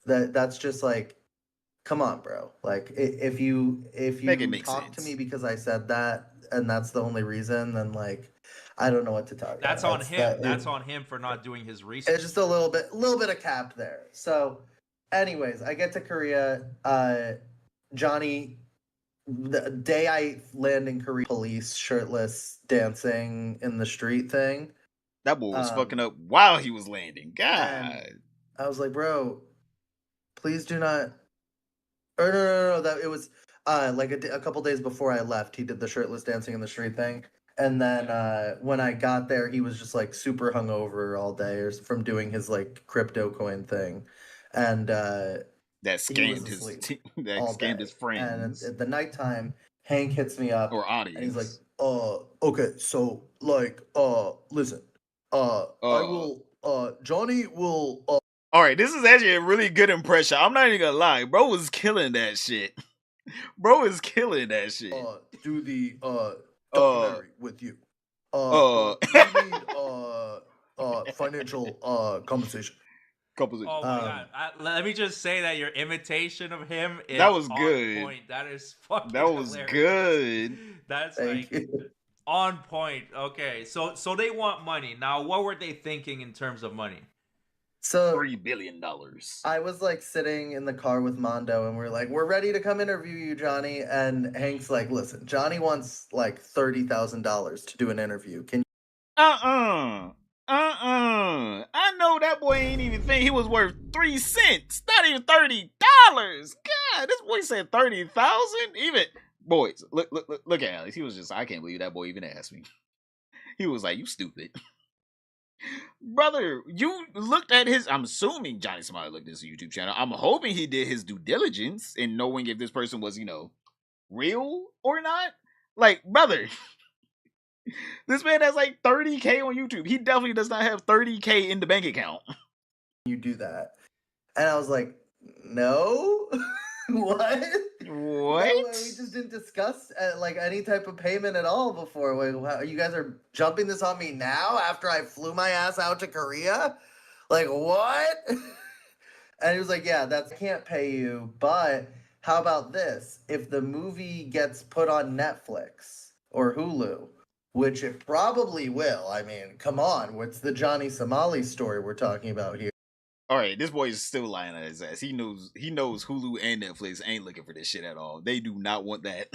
That's just come on, bro. If you talk to me because I said that and that's the only reason, then I don't know what to tell you. That's on him. That's on him for not doing his research. It's just a little bit of cap there. So, anyways, I get to Korea. Johnny, the day I land in Korea, police shirtless dancing in the street thing. That boy was fucking up while he was landing. God, I was bro, please do not. Or no. That it was a couple days before I left. He did the shirtless dancing in the street thing. And then when I got there, he was just super hungover all day from doing his crypto coin thing, and that scammed his friends. And at the nighttime, Hank hits me up, or audience, and he's okay, so listen, I will, Johnny will. All right, this is actually a really good impression. I'm not even gonna lie, bro was killing that shit. Bro is killing that shit. Do the documentary with you. Uh, We need financial compensation. Oh my god! Let me just say that your imitation of him is That was on good. point. That is fucking That was hilarious. good. That's Thank like on point. Okay, so they want money. Now, what were they thinking in terms of money? So $3 billion. I was like sitting in the car with Mondo and we're like, we're ready to come interview you, Johnny. And Hank's like, listen, Johnny wants like $30,000 to do an interview. Can I know that boy ain't even think he was worth 3 cents. Not even $30. God, this boy said 30,000. Even boys, look at Alex. He was just, I can't believe that boy even asked me. He was like, you stupid. Brother, you looked at his, I'm assuming Johnny Somebody looked at his YouTube channel. I'm hoping he did his due diligence in knowing if this person was, real or not. Like, brother, this man has like 30K on YouTube. He definitely does not have 30K in the bank account. you do that? And I was like, no. What? What? No, we just didn't discuss like any type of payment at all before. Wait, you guys are jumping this on me now after I flew my ass out to Korea? Like what? And he was like, yeah, that's can't pay you, but how about this? If the movie gets put on Netflix or Hulu, which it probably will. I mean, come on, what's the Johnny Somali story we're talking about here? All right, this boy is still lying on his ass. He knows Hulu and Netflix ain't looking for this shit at all. They do not want that.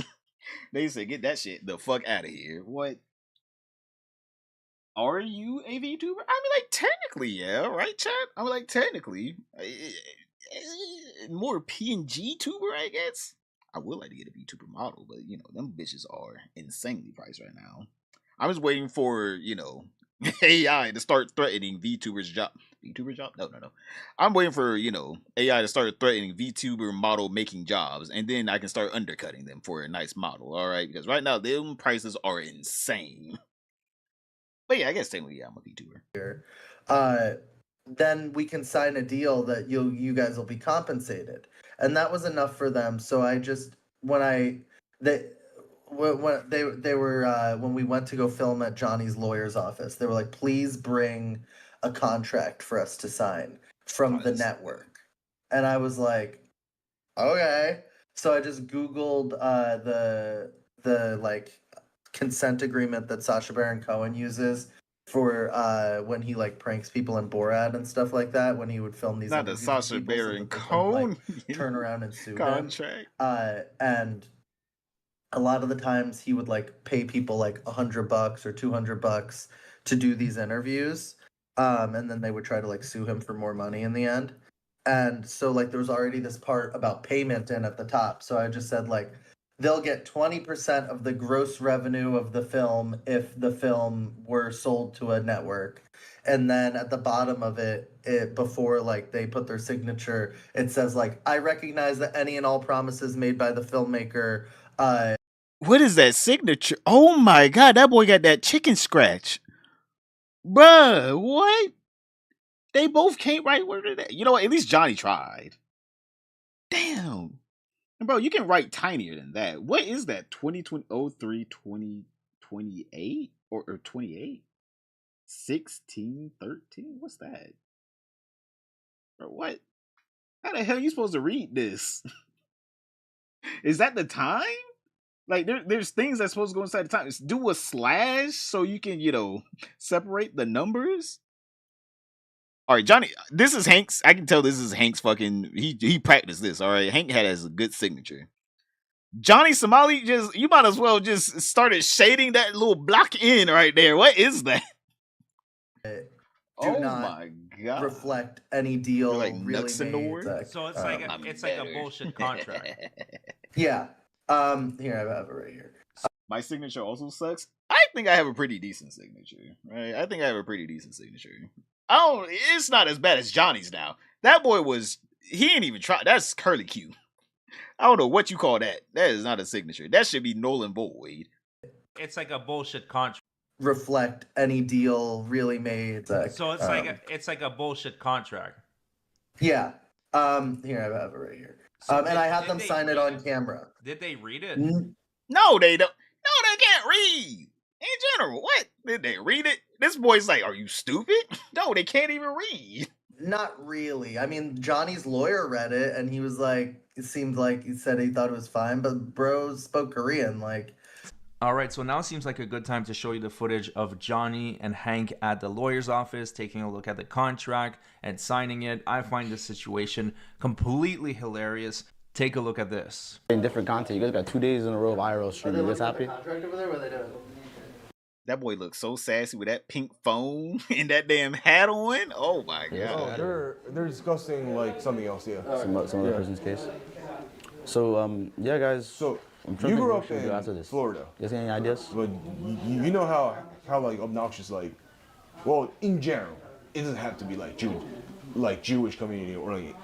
They say, get that shit the fuck out of here. What? Are you a VTuber? I mean, like, technically, yeah, right, chat? I mean, like, technically. More PNG tuber, I guess. I would like to get a VTuber model, but, them bitches are insanely priced right now. I'm just waiting for, AI to start threatening VTuber's job. VTuber job? No. I'm waiting for, AI to start threatening VTuber model making jobs, and then I can start undercutting them for a nice model, all right? Because right now, them prices are insane. But yeah, I guess technically, yeah, I'm a VTuber. Then we can sign a deal that you guys will be compensated, and that was enough for them. So I just when we went to go film at Johnny's lawyer's office, they were like, please bring a contract for us to sign from the network. And I was like, okay. So I just Googled the like consent agreement that Sacha Baron Cohen uses for when he like pranks people in Borat and stuff like that, when he would film these not the Sacha Baron Cohen turn around and sue contract. And a lot of the times he would like pay people like $100 or $200 to do these interviews, and then they would try to like sue him for more money in the end. And so like there was already this part about payment in at the top, so I just said like they'll get 20% of the gross revenue of the film if the film were sold to a network. And then at the bottom of it before like they put their signature, it says like, I recognize that any and all promises made by the filmmaker. What is that signature? Oh my god, that boy got that chicken scratch. Bruh, what? They both can't write word of that. You know what? At least Johnny tried. Damn. Bro, you can write tinier than that. What is that? 2020, 2028? Or 28? 16, 13? What's that? Bro, what? How the hell are you supposed to read this? Is that the time? Like, there's things that's supposed to go inside the time. Do a slash so you can, separate the numbers? All right, Johnny, this is Hank's. I can tell this is Hank's fucking. He practiced this. All right, Hank has a good signature. Johnny Somali you might as well just started shading that little block in right there. What is that? Do not my god! Reflect any deal like really made. So it's like a bullshit contract. Yeah. Here I have it right here. My signature also sucks. I think I have a pretty decent signature, right? I think I have a pretty decent signature. It's not as bad as Johnny's now. That boy he ain't even tried. That's curly Q. I don't know what you call that. That is not a signature. That should be null and void. It's like a bullshit contract. Reflect any deal really made. So it's like a bullshit contract. Yeah. Here I have it right here. And I had them sign it on camera. Did they read it? No, they don't. No, they can't read. In general, what? Did they read it? This boy's like, are you stupid? No, they can't even read. Not really. I mean, Johnny's lawyer read it, and he was like, it seemed like he said he thought it was fine, but bro spoke Korean, like. All right, so now seems like a good time to show you the footage of Johnny and Hank at the lawyer's office, taking a look at the contract and signing it. I find this situation completely hilarious. Take a look at this. In different content, you guys got 2 days in a row of IRL streaming. You guys happy? That boy looks so sassy with that pink phone and that damn hat on. Oh my god. Oh, they're discussing like something else, yeah. Some other person's case. So yeah, guys. So I'm trying you to grew think up what we should do in after this. Florida. You guys got any ideas? But you know how like obnoxious, like, well, in general, it doesn't have to be like Jewish community or like.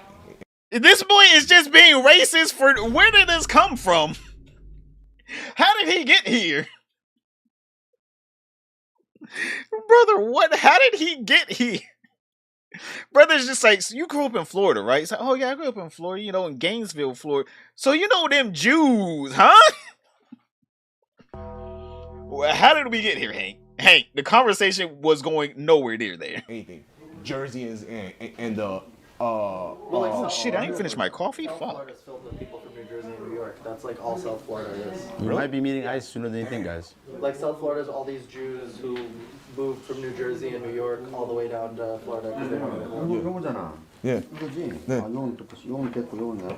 This boy is just being racist for. Where did this come from? How did he get here? Brother, what? How did he get here? Brother's just like, so you grew up in Florida, right? It's like, oh yeah, I grew up in Florida, you know, in Gainesville, Florida. So you know them Jews, huh? Well, how did we get here, Hank? Hank, the conversation was going nowhere near there. Anything. Jerseyans and oh shit, I didn't finish my coffee? Fuck. Florida's filled with people from New Jersey and New York. That's like all South Florida is. You might be meeting ICE sooner than you think, guys. Like South Florida's all these Jews who moved from New Jersey and New York all the way down to Florida because they wanted to move. 해보잖아. 예. 이거지? 네. 요건 됐고 요건 나.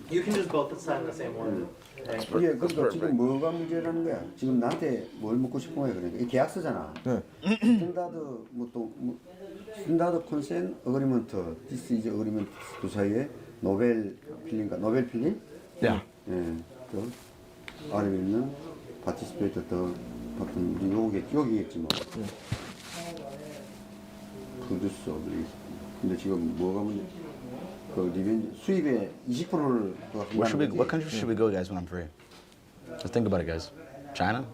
You can just both sign the same word. 예, 그러니까 지금 뭐가 문제라는 거야? 지금 나한테 뭘 묻고 싶은 거야? 그러니까 이 계약서잖아. 스탠다드 스탠다드 컨센 어그리먼트, 디스 이즈 어그리먼트 그 사이에 노벨 필링? 네. 예, 그 아래 있는 파티시페이터 더 같은 여기겠지 뭐. 프로듀서 근데 지금 뭐가 문제? 그 리벤지 수입의 20%를 What country should we go, guys, when I'm free? Let's think about it, guys. China?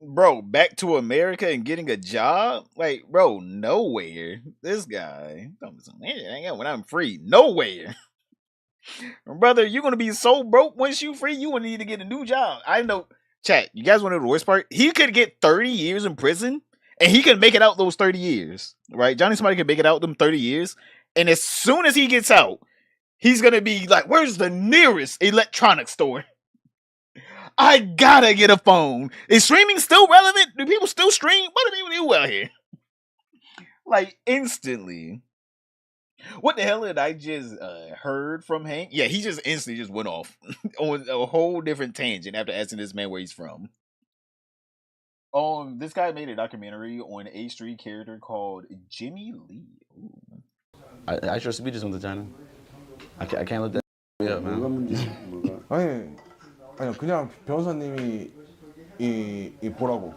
Bro, back to America and getting a job? Like, bro, nowhere. This guy. When I'm free, nowhere. Brother, you're going to be so broke once you free, you will need to get a new job. I know. Chat, you guys want to know the worst part? He could get 30 years in prison, and he can make it out those 30 years. Right? Johnny Somebody can make it out them 30 years. And as soon as he gets out, he's going to be like, where's the nearest electronics store? I gotta get a phone. Is streaming still relevant? Do people still stream? What do people do out here? Like, instantly. What the hell did I just heard from Hank? Yeah, he just instantly just went off on a whole different tangent after asking this man where he's from. This guy made a documentary on a street character called Jimmy Lee. Ooh. I trust we just went to China. I can't let that up, man. 아니 그냥 변호사님이 이 보라고.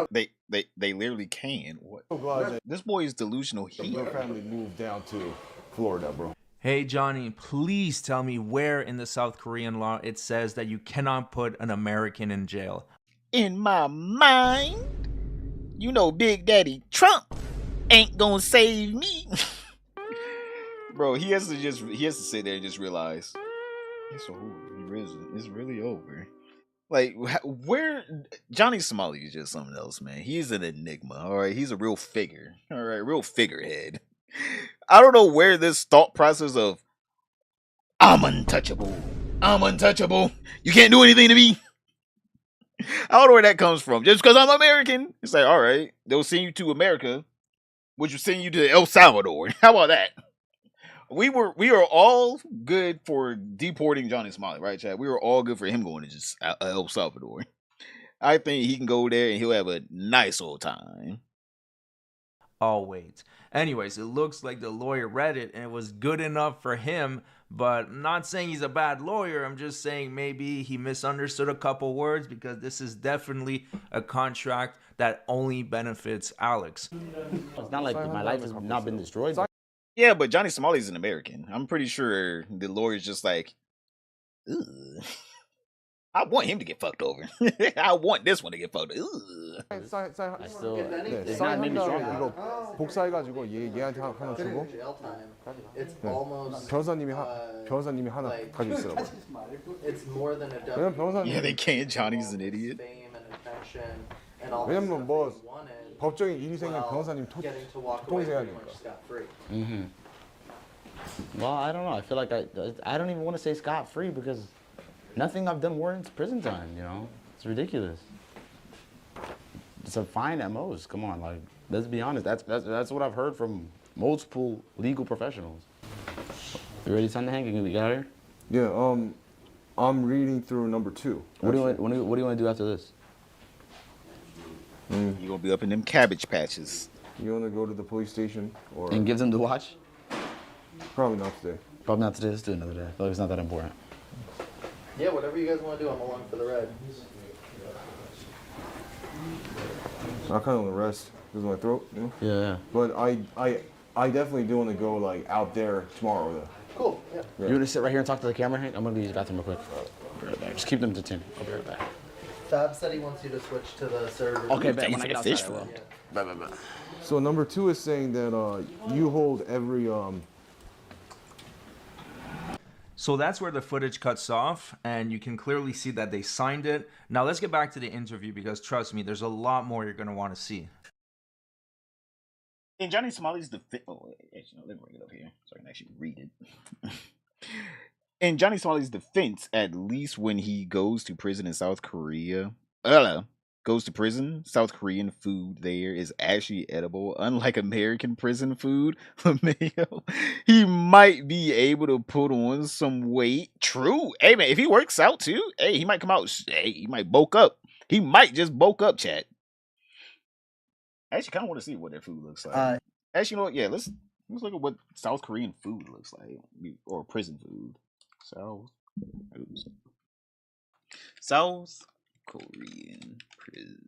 They literally can. What? This boy is delusional. Your family moved down to Florida, bro. Hey Johnny, please tell me where in the South Korean law it says that you cannot put an American in jail. In my mind, you know Big Daddy Trump ain't gonna save me. Bro, he has to sit there and just realize it's over. It's really over. Like, where Johnny Somali is just something else, man. He's an enigma. All right, he's a real figure. All right, real figurehead. I don't know where this thought process of I'm untouchable. You can't do anything to me. I don't know where that comes from. Just because I'm American, it's like, all right, they'll send you to America, which will send you to El Salvador. How about that? We are all good for deporting Johnny Somali, right, Chad? We were all good for him going to just El Salvador. I think he can go there and he'll have a nice old time. Oh, wait. Anyways, it looks like the lawyer read it and it was good enough for him, but I'm not saying he's a bad lawyer. I'm just saying maybe he misunderstood a couple words because this is definitely a contract that only benefits Alex. It's not like my life has not been destroyed. Yeah, but Johnny Somali's an American. I'm pretty sure the lawyer's just like, ugh. I want him to get fucked over. I want this one to get fucked. 사인한다고 이거 복사해가지고 얘한테 하나 주고 변호사님이 하나 가지고 있으라고. 왜냐면 변호사님 Yeah, they can't. Johnny's an idiot. 왜냐면 뭐 법적인 일이 생기면 변호사님 통지해야 되니까. Well, I don't know. I feel like I don't even want to say scot-free because nothing I've done warrants prison time, you know? It's ridiculous. It's a fine at most. Come on, like, let's be honest. That's what I've heard from multiple legal professionals. You ready to sign the hand? Can we get out of here? Yeah, I'm reading through number 2. What do you want to do after this? You're gonna be up in them cabbage patches. You wanna go to the police station or And give them the watch? Probably not today. Probably not today. Let's do another day. I feel like it's not that important. Yeah, whatever you guys want to do, I'm along for the ride. I kind of want to rest because of my throat, you know? Yeah. But I definitely do want to go like out there tomorrow though. Cool, yeah. You want to sit right here and talk to the camera, Hank? I'm going to use the bathroom real quick. I'll be right back. Just keep them to 10. I'll be right back. Fab said he wants you to switch to the server. Okay, bet. When I get outside, I will. Bye. So number 2 is saying that you hold every So that's where the footage cuts off, and you can clearly see that they signed it. Now let's get back to the interview because trust me, there's a lot more you're going to want to see. In Johnny Somali's defense, actually, no, let me bring it up here so I can actually read it. In Johnny Somali's defense, at least when he goes to prison in South Korea, South Korean food there is actually edible, unlike American prison food. He might be able to put on some weight. True. Hey, man, if he works out too, hey, he might come out. Hey, he might bulk up. He might just bulk up, chat. I actually kind of want to see what their food looks like. Actually, you know what? Yeah, let's look at what South Korean food looks like, or prison food. South Korean prison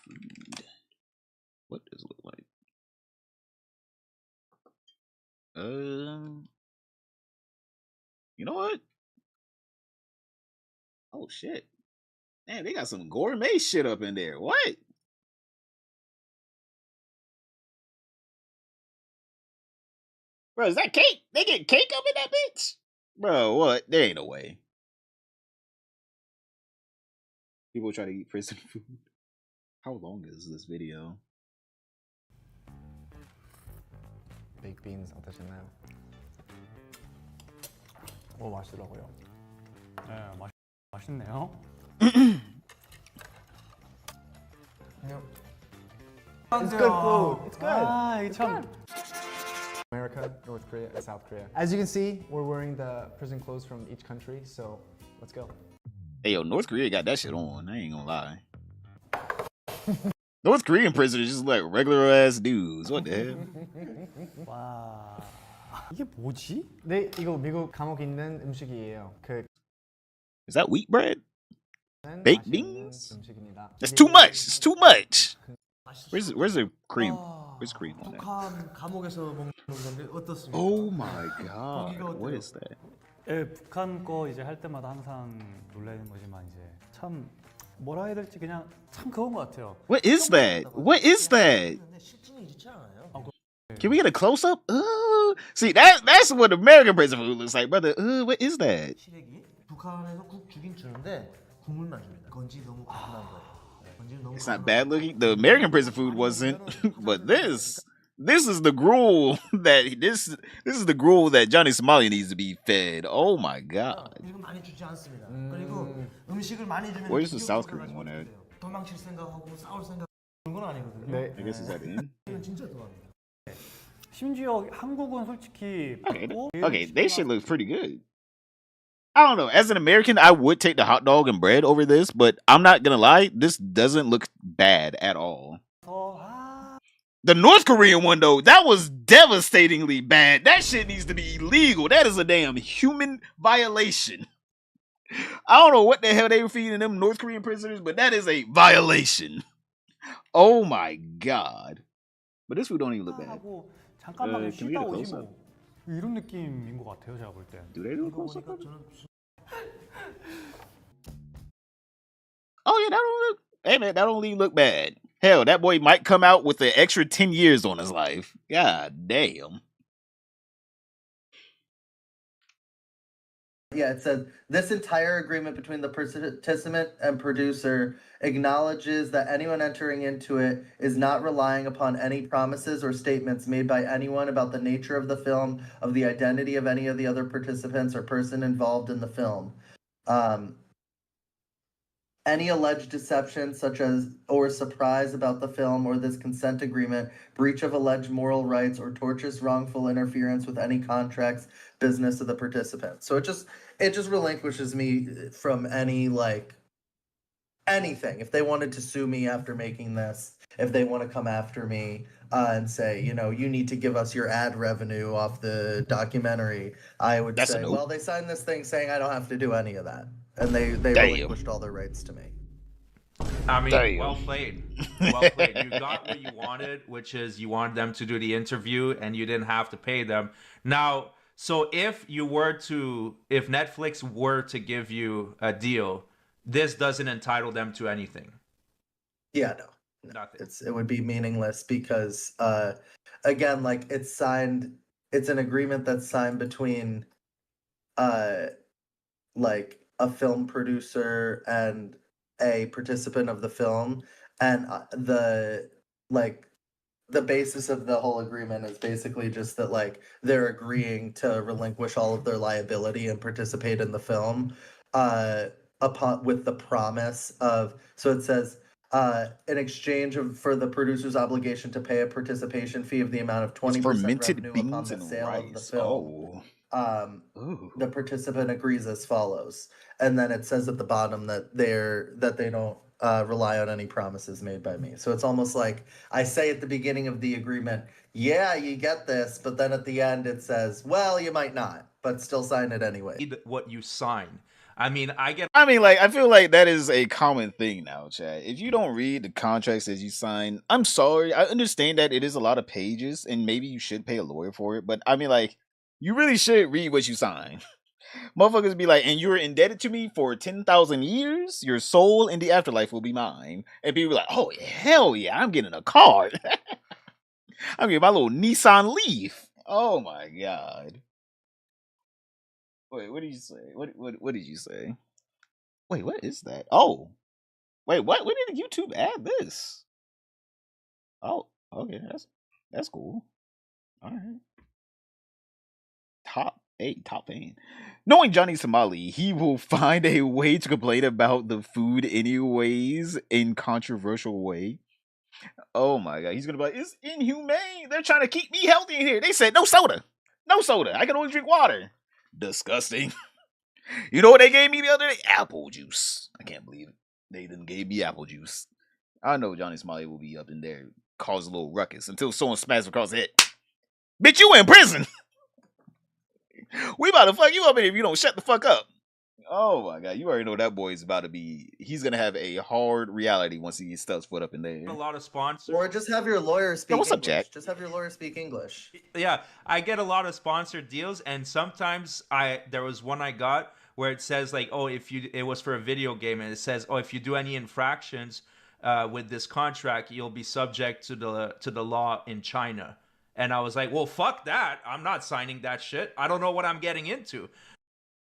food. What does it look like? You know what? Oh shit. Man, they got some gourmet shit up in there. What? Bro, is that cake? They get cake up in that bitch? Bro, what? There ain't no way. People try to eat prison food. How long is this video? Baked beans 어떠셨나요? 오, 맛있더라고요. 네, 맛있네요. It's good food. It's good. 아, It's 참. good. America, North Korea, and South Korea. As you can see, we're wearing the prison clothes from each country, so let's go. Hey, yo, North Korea got that shit on. I ain't gonna lie. North Korean prisoners just like regular ass dudes. What the hell? 와. 이게 뭐지? 네, 이거 미국 감옥 있는 음식이에요. Is that wheat bread? Baked beans? 음식입니다. That's too much. It's too much. Where's the cream? Where's cream on that? 북한 감옥에서 먹는 건데 어떻습니까? Oh my god. What is that? 예, 북한 거 이제 할 때마다 항상 놀라는 거지만 이제 참 뭐라 해야 될지 그냥 참 그건 것 같아요. What is that? What is that? 실증이 있지 않아요? Can we get a close up? See, that's what American prison food looks like, brother. What is that? 시래기 북한에서 국 주긴 주는데 국물만 줍니다. 건지 너무 고순한 거예요. 건지는 너무 It's not bad looking. The American prison food wasn't, but this is the gruel that this is the gruel that Johnny Somali needs to be fed. Oh my god. 음식을 많이 주지 않습니다. 그리고 음식을 많이 주면 Where's the South Korean one at? 도망칠 생각하고 싸울 생각 그런 건 아니거든요. 네. I guess it's at the end. 이건 진짜 좋아합니다. 심지어 한국은 솔직히 Okay, they shit looks pretty good. I don't know. As an American, I would take the hot dog and bread over this, but I'm not gonna lie, this doesn't look bad at all. The North Korean one, though, that was devastatingly bad. That shit needs to be illegal. That is a damn human violation. I don't know what the hell they were feeding them North Korean prisoners, but that is a violation. Oh my god. But this food don't even look bad. 잠깐만 can we get 쉬다 a 오지 close-up? 뭐. 이런 느낌인 것 같아요, 제가 볼 때. Do they do a close-up? Oh yeah, that don't look. Hey man, that don't even look bad. Hell, that boy might come out with an extra 10 years on his life. God damn. Yeah, it said this entire agreement between the participant and producer acknowledges that anyone entering into it is not relying upon any promises or statements made by anyone about the nature of the film, of the identity of any of the other participants or person involved in the film. Any alleged deception, such as or surprise about the film or this consent agreement, breach of alleged moral rights, or tortious wrongful interference with any contracts, business of the participant. So it just relinquishes me from any like anything. If they wanted to sue me after making this, if they want to come after me and say, you know, you need to give us your ad revenue off the documentary, I would That's a say, no. well, they signed this thing saying I don't have to do any of that, and they Damn. relinquished all their rights to me. I mean, Damn. well played. Well played. You got what you wanted, which is you wanted them to do the interview and you didn't have to pay them. Now, so if Netflix were to give you a deal, this doesn't entitle them to anything. Yeah, no. Nothing. It would be meaningless because again, like it's an agreement that's signed between like a film producer and a participant of the film, and the basis of the whole agreement is basically just that like they're agreeing to relinquish all of their liability and participate in the film upon with the promise of, so it says in exchange for the producer's obligation to pay a participation fee of the amount of 20% fermented revenue beans upon the and sale rice. of the film. The participant agrees as follows, and then it says at the bottom that they don't rely on any promises made by me. So it's almost like I say at the beginning of the agreement, yeah, you get this, but then at the end it says, well, you might not, but still sign it anyway. What you sign. I mean, I feel like that is a common thing now, Chad. If you don't read the contracts that you sign, I'm sorry. I understand that it is a lot of pages and maybe you should pay a lawyer for it, but I mean, like, you really should read what you sign. Motherfuckers be like, and you're indebted to me for 10,000 years? Your soul in the afterlife will be mine. And people be like, oh, hell yeah, I'm getting a car. I'm getting my little Nissan Leaf. Oh my God. Wait, what did you say? What did you say? Wait, what is that? Oh, wait, what? When did YouTube add this? Oh, okay, that's cool. All right. Top 8. Knowing Johnny Somali, he will find a way to complain about the food anyways in controversial way. Oh my God, he's gonna be like, it's inhumane. They're trying to keep me healthy in here. They said no soda. No soda. I can only drink water. Disgusting. You know what they gave me the other day? Apple juice. I can't believe it. They didn't gave me apple juice. I know Johnny Smiley will be up in there, cause a little ruckus until someone smashes across the head. Bitch, you in prison. We about to fuck you up in here if you don't shut the fuck up. Oh my God, you already know that boy is about to be. He's gonna have a hard reality once he gets stuff foot up in there. A lot of sponsors. Or just have your lawyer speak what's English. up, Jack? Just have your lawyer speak English. Yeah, I get a lot of sponsored deals, and sometimes there was one I got where it says like, oh, it was for a video game, and it says, oh, if you do any infractions with this contract, you'll be subject to the law in China. And I was like, well, fuck that. I'm not signing that shit. I don't know what I'm getting into.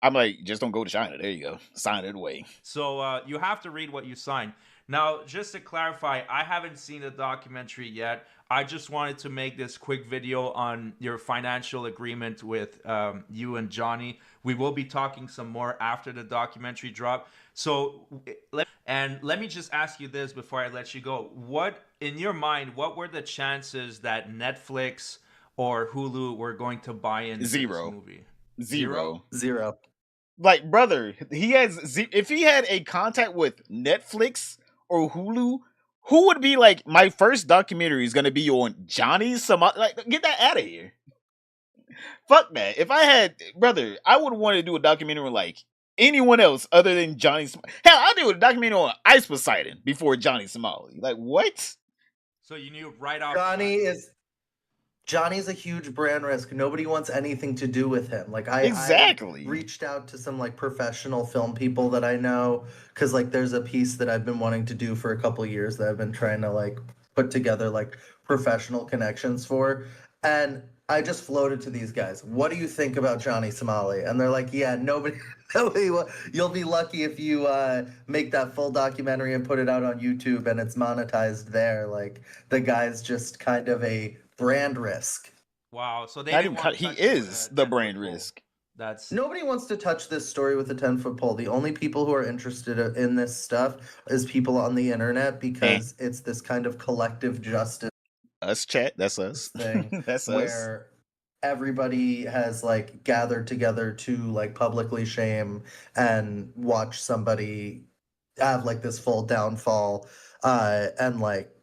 I'm like, just don't go to China. There you go. Sign it away. So you have to read what you sign. Now, just to clarify, I haven't seen the documentary yet. I just wanted to make this quick video on your financial agreement with you and Johnny. We will be talking some more after the documentary drop. So, let me just ask you this before I let you go. What, in your mind, what were the chances that Netflix or Hulu were going to buy into this movie? Zero. Like, brother, if he had a contact with Netflix or Hulu, who would be like, my first documentary is gonna be on Johnny Somali? Like, get that out of here. Fuck that. If I had, brother, I would want to do a documentary on like anyone else other than Johnny Somali. Hell, I'd do a documentary on Ice Poseidon before Johnny Somali. Like, what? So you knew right off. Johnny's a huge brand risk. Nobody wants anything to do with him. Like I reached out to some like professional film people that I know because like there's a piece that I've been wanting to do for a couple years that I've been trying to like put together like professional connections for, and I just floated to these guys. What do you think about Johnny Somali? And they're like, yeah, nobody. You'll be lucky if you make that full documentary and put it out on YouTube and it's monetized there. Like the guy's just kind of a brand risk. Wow. So they Not didn't even want he is the brand risk. That's Nobody wants to touch this story with a 10-foot pole. The only people who are interested in this stuff is people on the internet because it's this kind of collective justice. Us, chat. That's us. Thing That's us. where everybody has like gathered together to like publicly shame and watch somebody have like this full downfall, and like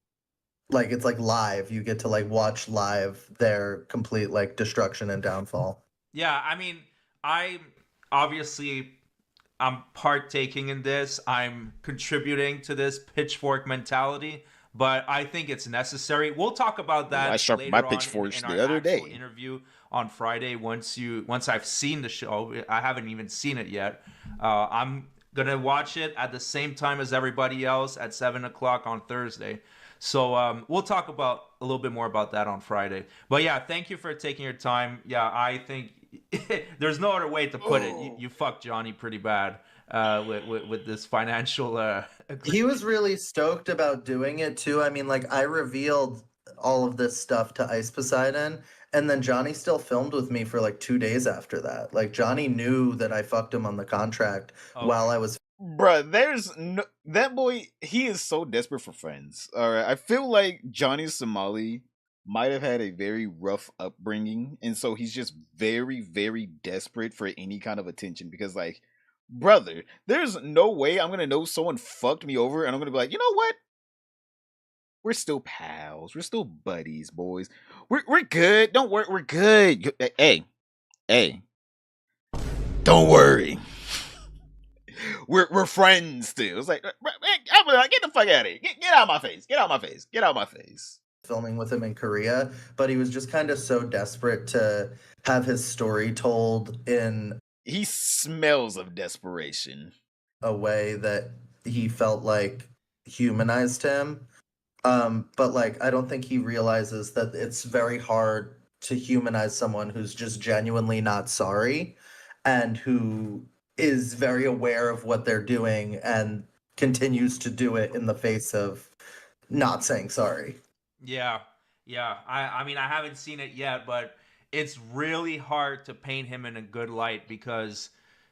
it's like live. You get to like watch live their complete like destruction and downfall. Yeah, I mean, I'm partaking in this. I'm contributing to this pitchfork mentality, but I think it's necessary. We'll talk about that. I sharpened my pitchforks the other day. Interview on Friday. Once I've seen the show, I haven't even seen it yet. I'm gonna watch it at the same time as everybody else at 7:00 on Thursday. So we'll talk about a little bit more about that on Friday. But yeah, thank you for taking your time. Yeah, I think there's no other way to put it. You fucked Johnny pretty bad with this financial. He was really stoked about doing it too. I mean, like I revealed all of this stuff to Ice Poseidon, and then Johnny still filmed with me for like 2 days after that. Like Johnny knew that I fucked him on the contract while I was. Bruh, there's no that boy. He is so desperate for friends. All right, I feel like Johnny Somali might have had a very rough upbringing, and so he's just very, very desperate for any kind of attention. Because, like, brother, there's no way I'm gonna know someone fucked me over, and I'm gonna be like, you know what? We're still pals. We're still buddies, boys. We're good. Don't worry. We're good. Hey, don't worry. We're friends still. It's like, I'm like, get the fuck out of here. Get out of my face. Get out of my face. Get out of my face. Filming with him in Korea, but he was just kind of so desperate to have his story told in. He smells of desperation. A way that he felt like humanized him. But like, I don't think he realizes that it's very hard to humanize someone who's just genuinely not sorry and who is very aware of what they're doing and continues to do it in the face of not saying sorry. Yeah. I mean, I haven't seen it yet, but it's really hard to paint him in a good light because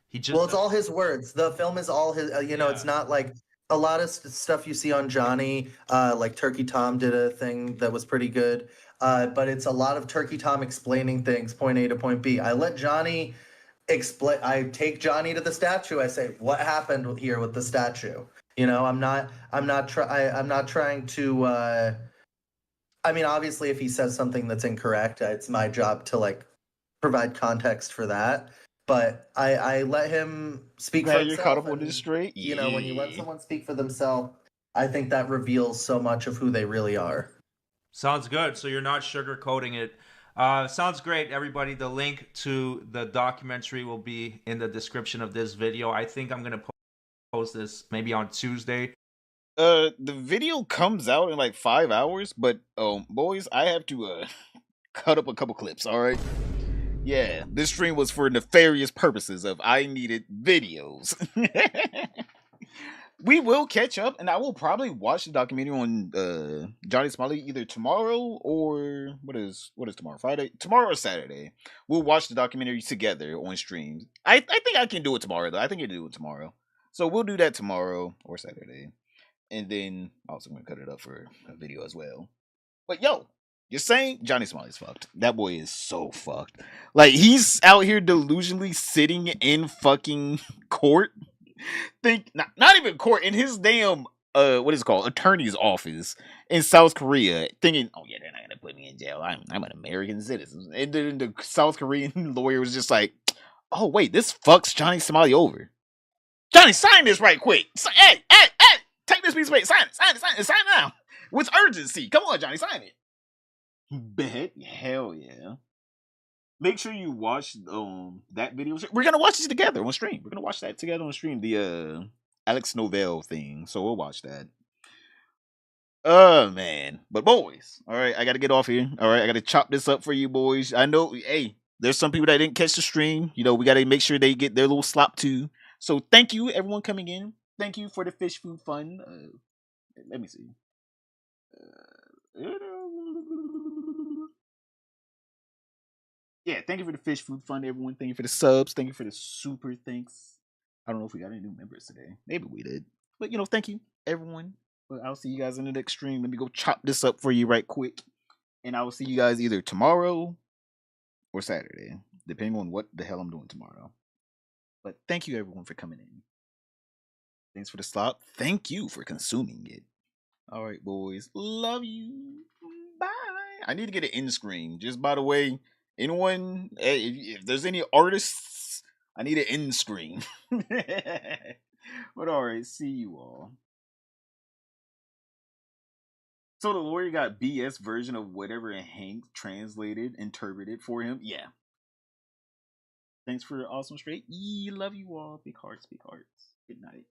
he just. Well, it's all his words. The film is all his. It's not like a lot of stuff you see on Johnny. Like Turkey Tom did a thing that was pretty good, but it's a lot of Turkey Tom explaining things, point A to point B. I let Johnny explain. I take Johnny to the statue. I say, what happened here with the statue? I'm not trying to. I mean, obviously, if he says something that's incorrect, it's my job to like provide context for that. But I let him speak for himself. You're caught up on this straight. When you let someone speak for themselves, I think that reveals so much of who they really are. Sounds good. So you're not sugarcoating it. Sounds great, everybody. The link to the documentary will be in the description of this video. I think I'm gonna post this maybe on Tuesday. The video comes out in like 5 hours, but boys, I have to cut up a couple clips. All right. Yeah, this stream was for nefarious purposes of I needed videos. We will catch up, and I will probably watch the documentary on Johnny Somali either tomorrow or what is tomorrow? Friday? Tomorrow or Saturday. We'll watch the documentary together on streams. I think I can do it tomorrow though. I think I can do it tomorrow. So we'll do that tomorrow or Saturday. And then also I'm gonna cut it up for a video as well. But yo, you're saying Johnny Somali's fucked. That boy is so fucked. Like he's out here delusionally sitting in fucking court. Not even court, in his damn what is it called? Attorney's office in South Korea, thinking, oh yeah, they're not gonna put me in jail. I'm an American citizen. And then the South Korean lawyer was just like, oh wait, this fucks Johnny Somali over. Johnny, sign this right quick. Hey, take this piece of paper. Sign it now. With urgency. Come on, Johnny, sign it. Bet. Hell yeah. Make sure you watch that video. We're gonna watch it together on stream. We're gonna watch that together on stream. The Alex Novell thing. So we'll watch that. Oh man. But boys, all right, I gotta get off here. All right, I gotta chop this up for you boys. I know, hey, there's some people that didn't catch the stream. You know, we gotta make sure they get their little slop too. So thank you, everyone coming in. Thank you for the fish food fun. Let me see. Yeah, thank you for the fish food fun, everyone. Thank you for the subs. Thank you for the super thanks. I don't know if we got any new members today. Maybe we did. But you know, thank you, everyone. But I'll see you guys in the next stream. Let me go chop this up for you right quick. And I will see you guys either tomorrow or Saturday, depending on what the hell I'm doing tomorrow. But thank you, everyone, for coming in. Thanks for the slop. Thank you for consuming it. All right, boys. Love you. Bye. I need to get an end screen. Just by the way, anyone, hey, if there's any artists, I need an end screen. But all right, see you all. So the lawyer got BS version of whatever Hank translated, interpreted for him. Yeah. Thanks for the awesome straight. Love you all. Big hearts, big hearts. Good night.